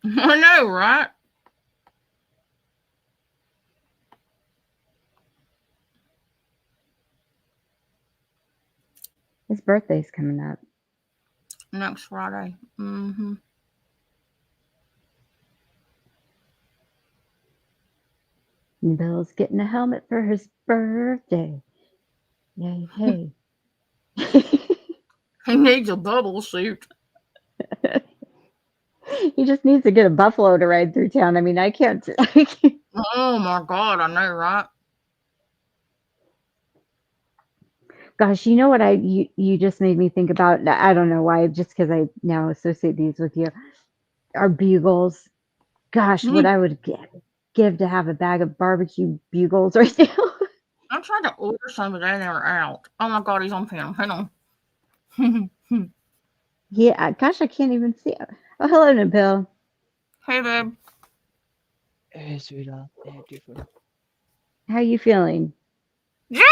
I know, right? His birthday's coming up. Next Friday. Mm-hmm. Nabil's getting a helmet for his birthday. Yay, hey. He needs a bubble suit. He just needs to get a buffalo to ride through town. I mean, I can't. Oh my god, I know, right? Gosh, you know what you just made me think about? I don't know why, just because I now associate these with you. Our bugles. Gosh, what I would give to have a bag of barbecue bugles right now. I'm trying to order some, but they never out. Oh my god, he's on film. Hang on. Yeah, gosh, I can't even see it. Oh, hello, Nabil. Hey, babe. Hey, sweetheart. Beautiful. How you feeling? Jax!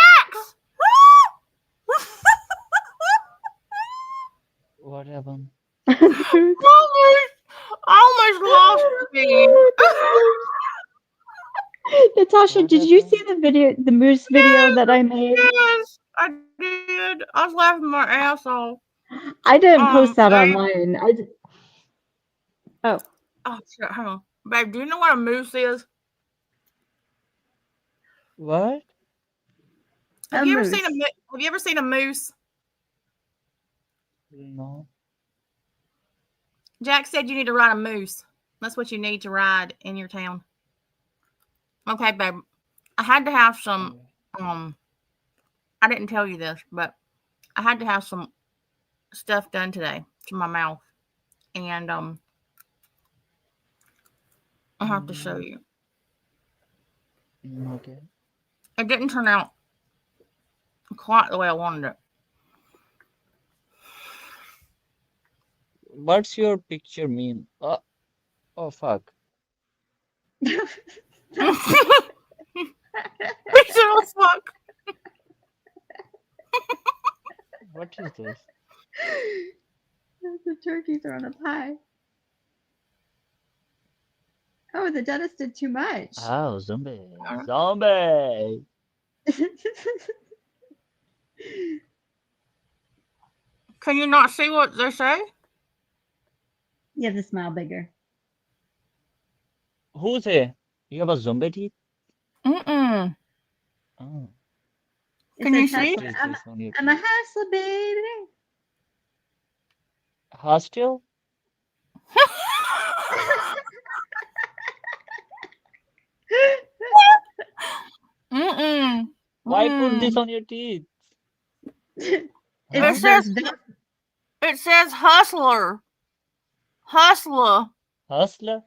What happened? almost lost me. Natasha, did you see the moose video that I made? Yes, I did. I was laughing my ass off. I didn't post that online. Oh shit, hang on. Babe, do you know what a moose is? What? Have you ever seen a moose? No. Jack said you need to ride a moose. That's what you need to ride in your town. Okay, babe. I had to have some I didn't tell you this, but I had to have some stuff done today to my mouth. And I'll have to show you. Okay. It didn't turn out quite the way I wanted it. What's your picture mean? Oh fuck. Picture of fuck. What is this? That's a turkey throwing a pie. Oh, the dentist did too much. Oh, zombie. Zombie. Can you not see what they say? You have to smile bigger. Who say? You have a zombie teeth? Mm-mm. Oh. It Can you says see? hustler. I'm a hustler, baby. Hostile? Mm-mm. Why put this on your teeth? It Huh? says hustler. Hustler. Hustler?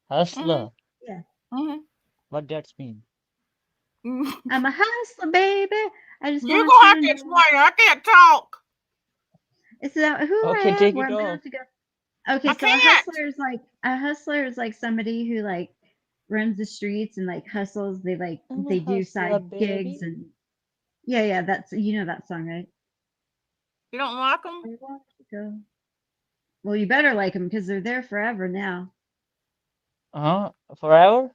Hustler. Yeah. Mm-hmm. What that mean? I'm a hustler, baby. I just You're want gonna have you to to know. explain. I can't talk. It's who Okay, I am, take where it I'm off. going to go. Okay, I so can't. a hustler is like somebody who like runs the streets and like hustles. They I'm a they do hustler, side gigs baby. and yeah, that's that song, right? You don't like them? I want to go. Well, you better like them because they're there forever now. Forever?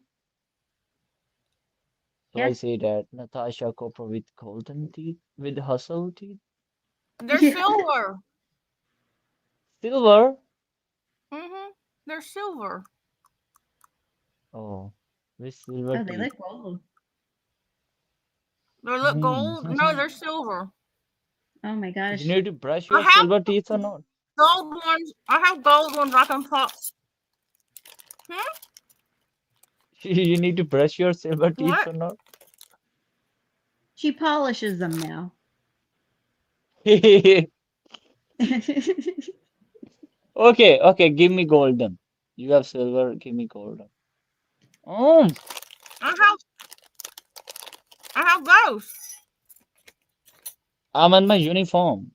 So I Yeah. say that Natasha Copper with golden teeth, with hustle teeth, They're Yeah. silver. silver. Mm-hmm. They're silver. Oh, with silver Oh, they teeth. look gold. They look gold. No, they're silver. Oh my gosh. You need to brush I your have silver teeth or not? gold ones. I have gold ones I can pop. Hmm? You need to brush your silver teeth What? or not? She polishes them now. Okay, okay, give me golden. You have silver, give me golden. Oh, I have those. I'm in my uniform.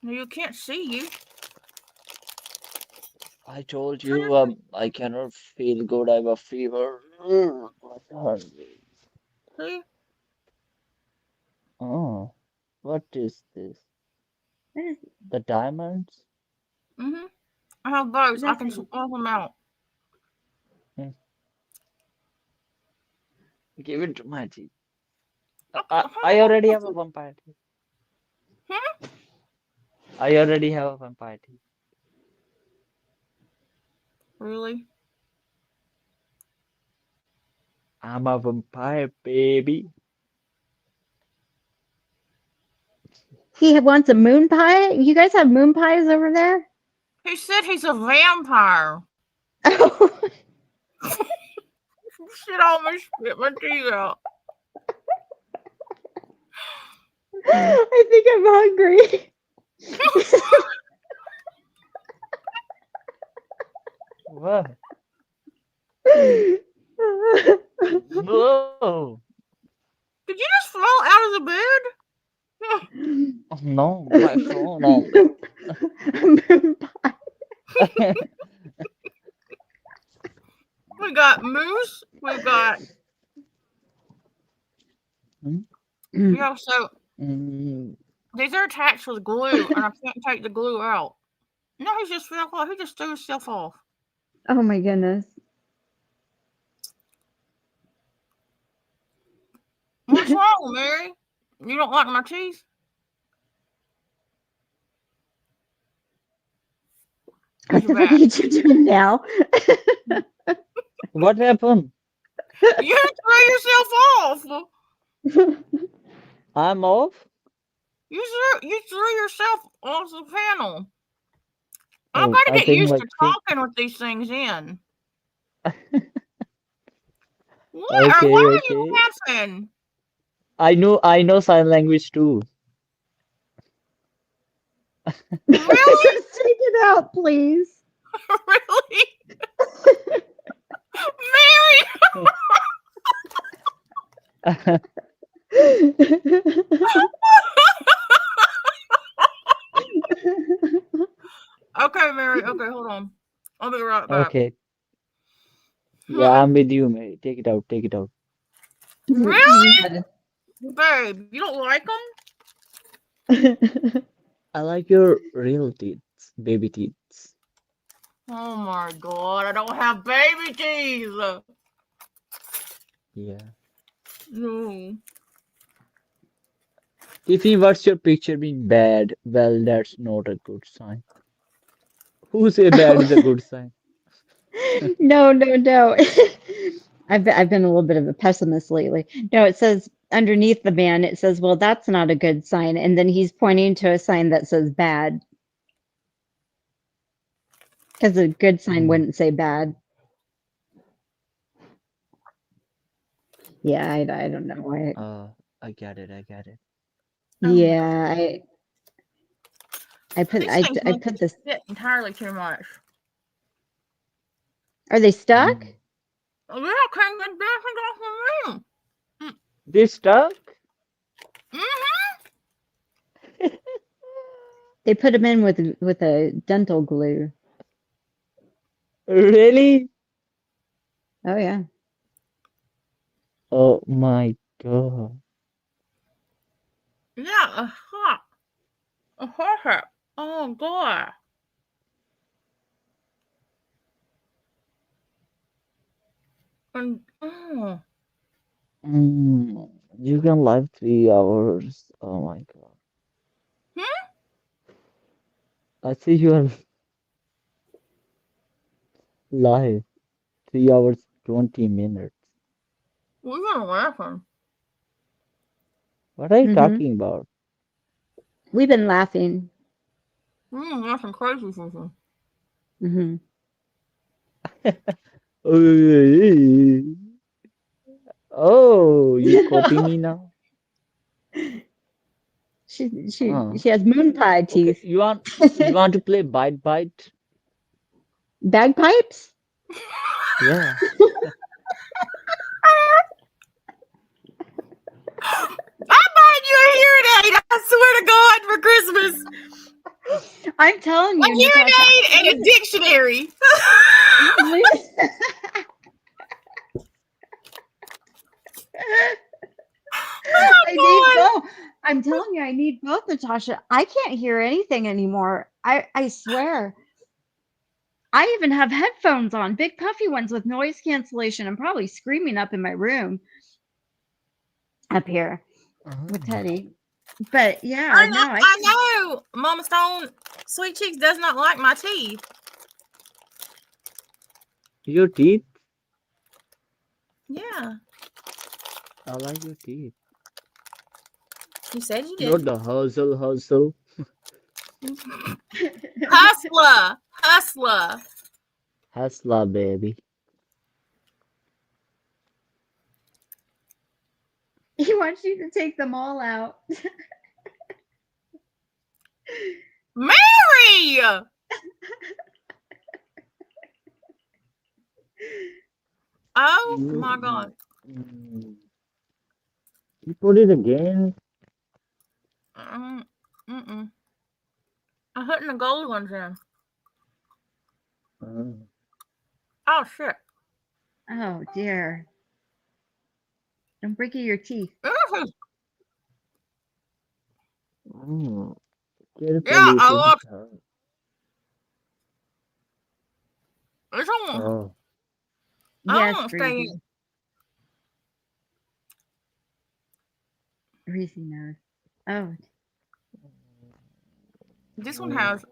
You can't see you. I told you, I cannot feel good. I have a fever. What hungry. See? Oh, what is this? What is The diamonds? Mm-hmm. I have those. I can Nothing. swap them out. Give it to my teeth. I already have a vampire teeth. Hmm? I already have a vampire teeth. Really? I'm a vampire, baby. He wants a moon pie? You guys have moon pies over there? He said he's a vampire. Shit almost spit my teeth out. I think I'm hungry. What? Whoa. Did you just fall out of the bed? Oh, no, my phone. Moon pie. We got moose. We got. Yeah, so these are attached with glue, and I can't take the glue out. No, he just fell off. He just threw himself off. Oh my goodness. What's wrong, Mary? You don't like my teeth? What the fuck are you doing now? What happened? You threw yourself off. I'm off? You threw yourself off the panel. Oh, I've got to I get think used like to talking with these things in. What? Okay, Why are okay. you laughing? I know sign language too. Really? Just take it out, please. Really? Mary! Okay, Mary. Okay, hold on. I'll be right back. Okay. Yeah, I'm with you, Mary. Take it out. Take it out. Really? Babe, you don't like them? I like your real teeth, baby teeth. Oh my god, I don't have baby teeth. Yeah. No. Tiffany, what's your picture being bad? Well, that's not a good sign. Who say bad is a good sign? No, no, no. I've been a little bit of a pessimist lately. No, it says underneath the man, it says, well, that's not a good sign. And then he's pointing to a sign that says bad. Because a good sign wouldn't say bad. Yeah, I don't know why. I get it. I get it. Yeah, I put These I things I make put me this. sit entirely too much. Are they stuck? Oh, yeah, I can't get dancing off the room. They stuck? They put them in with a dental glue. Really? Oh yeah. Oh my god. Yeah, a hot. Oh god. And You can live 3 hours. Oh my god. I see you are live 3 hours 20 minutes. we're gonna laughing. What are you Mhm. talking about? We've been laughing. We're gonna laughing crazy for you. Hmm. Oh, you copy me now? She has moon pie Okay, teeth. you want to play bite? Bagpipes? Yeah. I bought you a hearing aid, I swear to God, for Christmas. I'm telling A you, hearing Natasha. aid and a dictionary. I need both. I'm telling you, I need both, Natasha. I can't hear anything anymore. I swear. I even have headphones on, big puffy ones with noise cancellation. I'm probably screaming up in my room up here with Teddy. But yeah, I no, know. Mama Stone, Sweet Cheeks does not like my teeth. Your teeth? Yeah, I like your teeth. you said you Not did. the hustle. Hustler. Hustler, baby. he wants you to take them all out. Mary! Oh my God. You put it again? Mm-mm. I'm putting the gold ones in. Oh shit. Oh dear. Don't break your teeth. Carefully Yeah, I put love it out. this one. Oh. I Yes, want to stay in. Reese knows. Oh, This one has.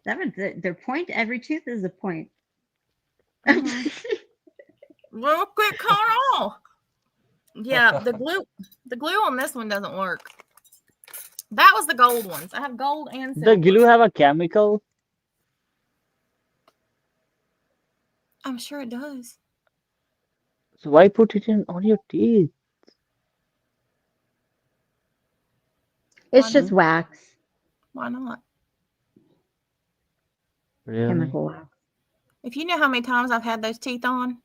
that one's their point. Every tooth is a point. Well, quick, cut off. Yeah, the glue on this one doesn't work. That was the gold ones. I have gold and silver. The glue have a chemical? I'm sure it does. So why put it in on your teeth? It's just wax. Why not? Really? Chemical wax. If you know how many times I've had those teeth on,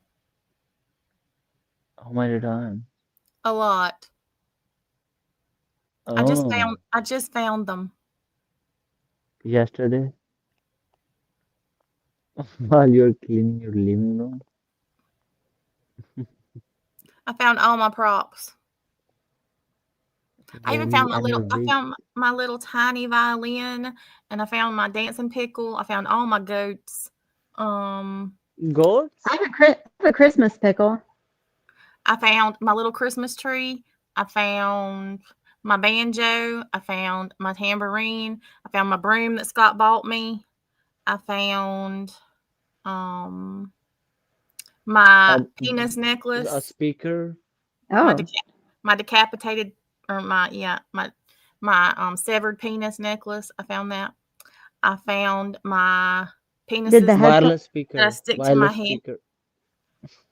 How many times? a lot. Oh. I just found them. Yesterday? While you're cleaning your living room? I found all my props. I even found I found my little tiny violin, and I found my dancing pickle. I found all my goats. Goats? I have a Christmas pickle. I found my little Christmas tree. I found my banjo. I found my tambourine. I found my broom that Scott bought me. I found my penis necklace. A speaker. Oh. My decapitated or my severed penis necklace. I found that. I found my penis Wireless speaker. that I stick to my head.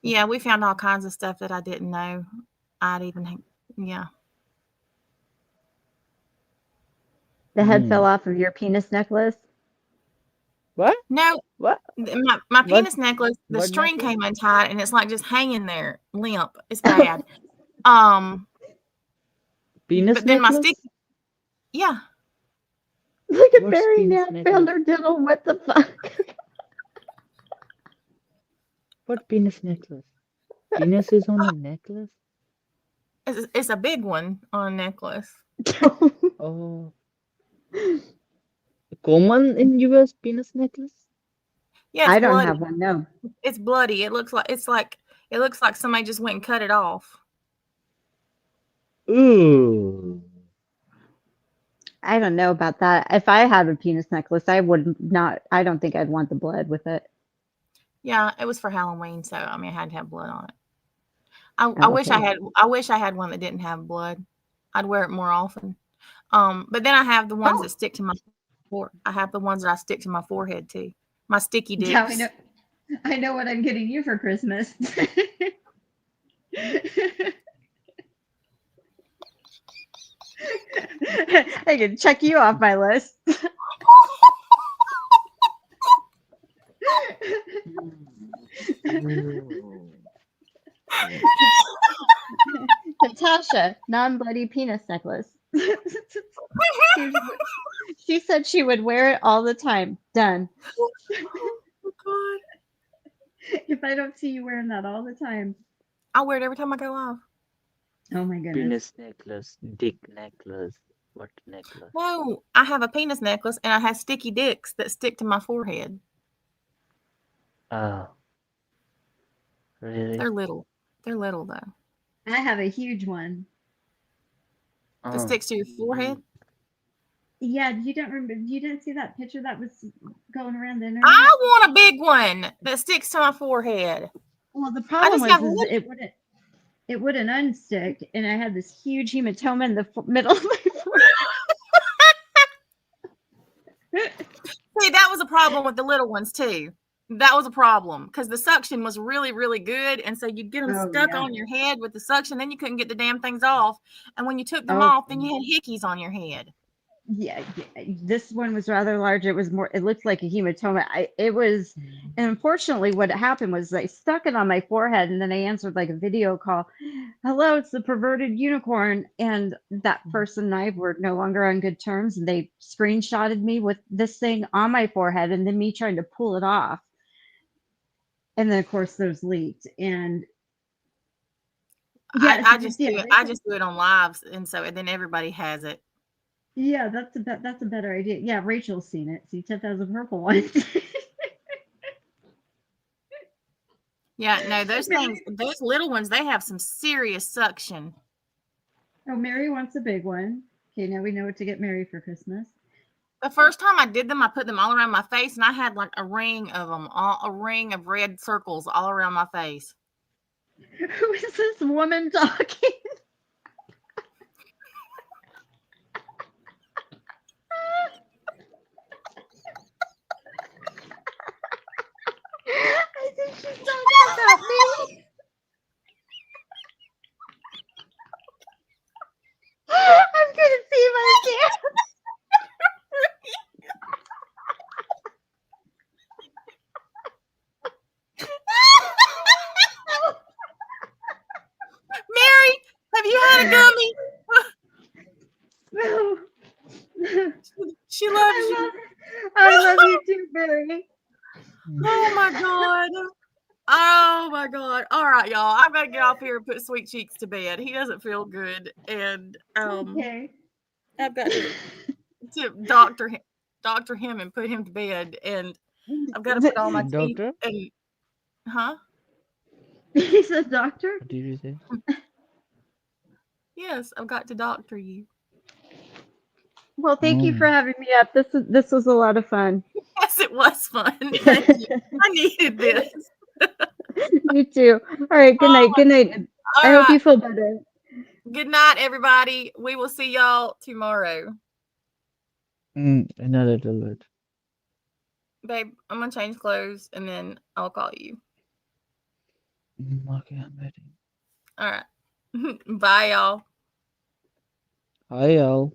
Yeah, we found all kinds of stuff that I didn't know. The head fell off of your penis necklace. What? No. What? My penis necklace, the string came untied and it's like just hanging there, limp. It's bad. Penis but then my necklace? stick. Yeah. Look at What's Barry penis now found her diddle. What the fuck? What penis necklace? Penis is on a necklace? It's a big one on a necklace. Oh. Common in US penis necklace? Yeah, it's I don't bloody. have one. No. It's bloody. It looks like somebody just went and cut it off. Ooh. I don't know about that. If I had a penis necklace, I would not. I don't think I'd want the blood with it. Yeah, it was for Halloween, so I mean, I had to have blood on it. I wish I Okay. had. I wish I had one that didn't have blood. I'd wear it more often. But then I have the ones that stick to my I have the ones that I stick to my forehead too. My sticky dicks. Yeah, I know what I'm getting you for Christmas. I can check you off my list. Natasha, non-bloody penis necklace. She said she would wear it all the time. Done. Oh God! If I don't see you wearing that all the time. I wear it every time I go off. Oh my goodness. Penis necklace, dick necklace. What necklace? No, I have a penis necklace and I have sticky dicks that stick to my forehead. Oh. Really? They're little. They're little though. I have a huge one. That sticks to your forehead. Yeah, you didn't see that picture that was going around the internet? I want a big one that sticks to my forehead. Well, the problem just got was is it wouldn't unstick, and I had this huge hematoma in the middle of my forehead. See, that was a problem with the little ones too. That was a problem because the suction was really, really good, and so you'd get them stuck on your head with the suction. Then you couldn't get the damn things off, and when you took them off, then you had hickeys on your head. Yeah, this one was rather large. It was more. It looked like a hematoma. It was, and unfortunately, what happened was I stuck it on my forehead, and then I answered like a video call. Hello, it's the perverted unicorn, and that person and I were no longer on good terms, and they screenshotted me with this thing on my forehead, and then me trying to pull it off, and then of course those leaked, and yeah, I just do it on lives, and so then everybody has it. Yeah, that's a better idea. Yeah, Rachel's seen it. See, 10,000 purple ones. Yeah, no, those things, those little ones, they have some serious suction. Oh, Mary wants a big one. Okay, now we know what to get Mary for Christmas. The first time I did them, I put them all around my face, and I had like a ring of them, a ring of red circles all around my face. Who is this woman talking? I think she's talking about me. I'm gonna see if I can. Mary, have you had a gummy? No. She loves you. I love you too, Mary. Oh my God. Oh my god. All right, y'all. I'm gonna get off here and put Sweet Cheeks to bed. He doesn't feel good. And Okay. I've got to doctor him and put him to bed. And I've got to put all my teeth Doctor? and He said doctor? What did you say? Yes, I've got to doctor you. Well, thank you for having me up. This was a lot of fun. Yes, it was fun. Thank you. I needed this. Me too. All right. Good night. Good night. I hope you feel better. Good night, everybody. We will see y'all tomorrow. In a little bit. Babe, I'm gonna change clothes and then I'll call you. Okay, I'm ready. All right. Bye, y'all. Hi, y'all.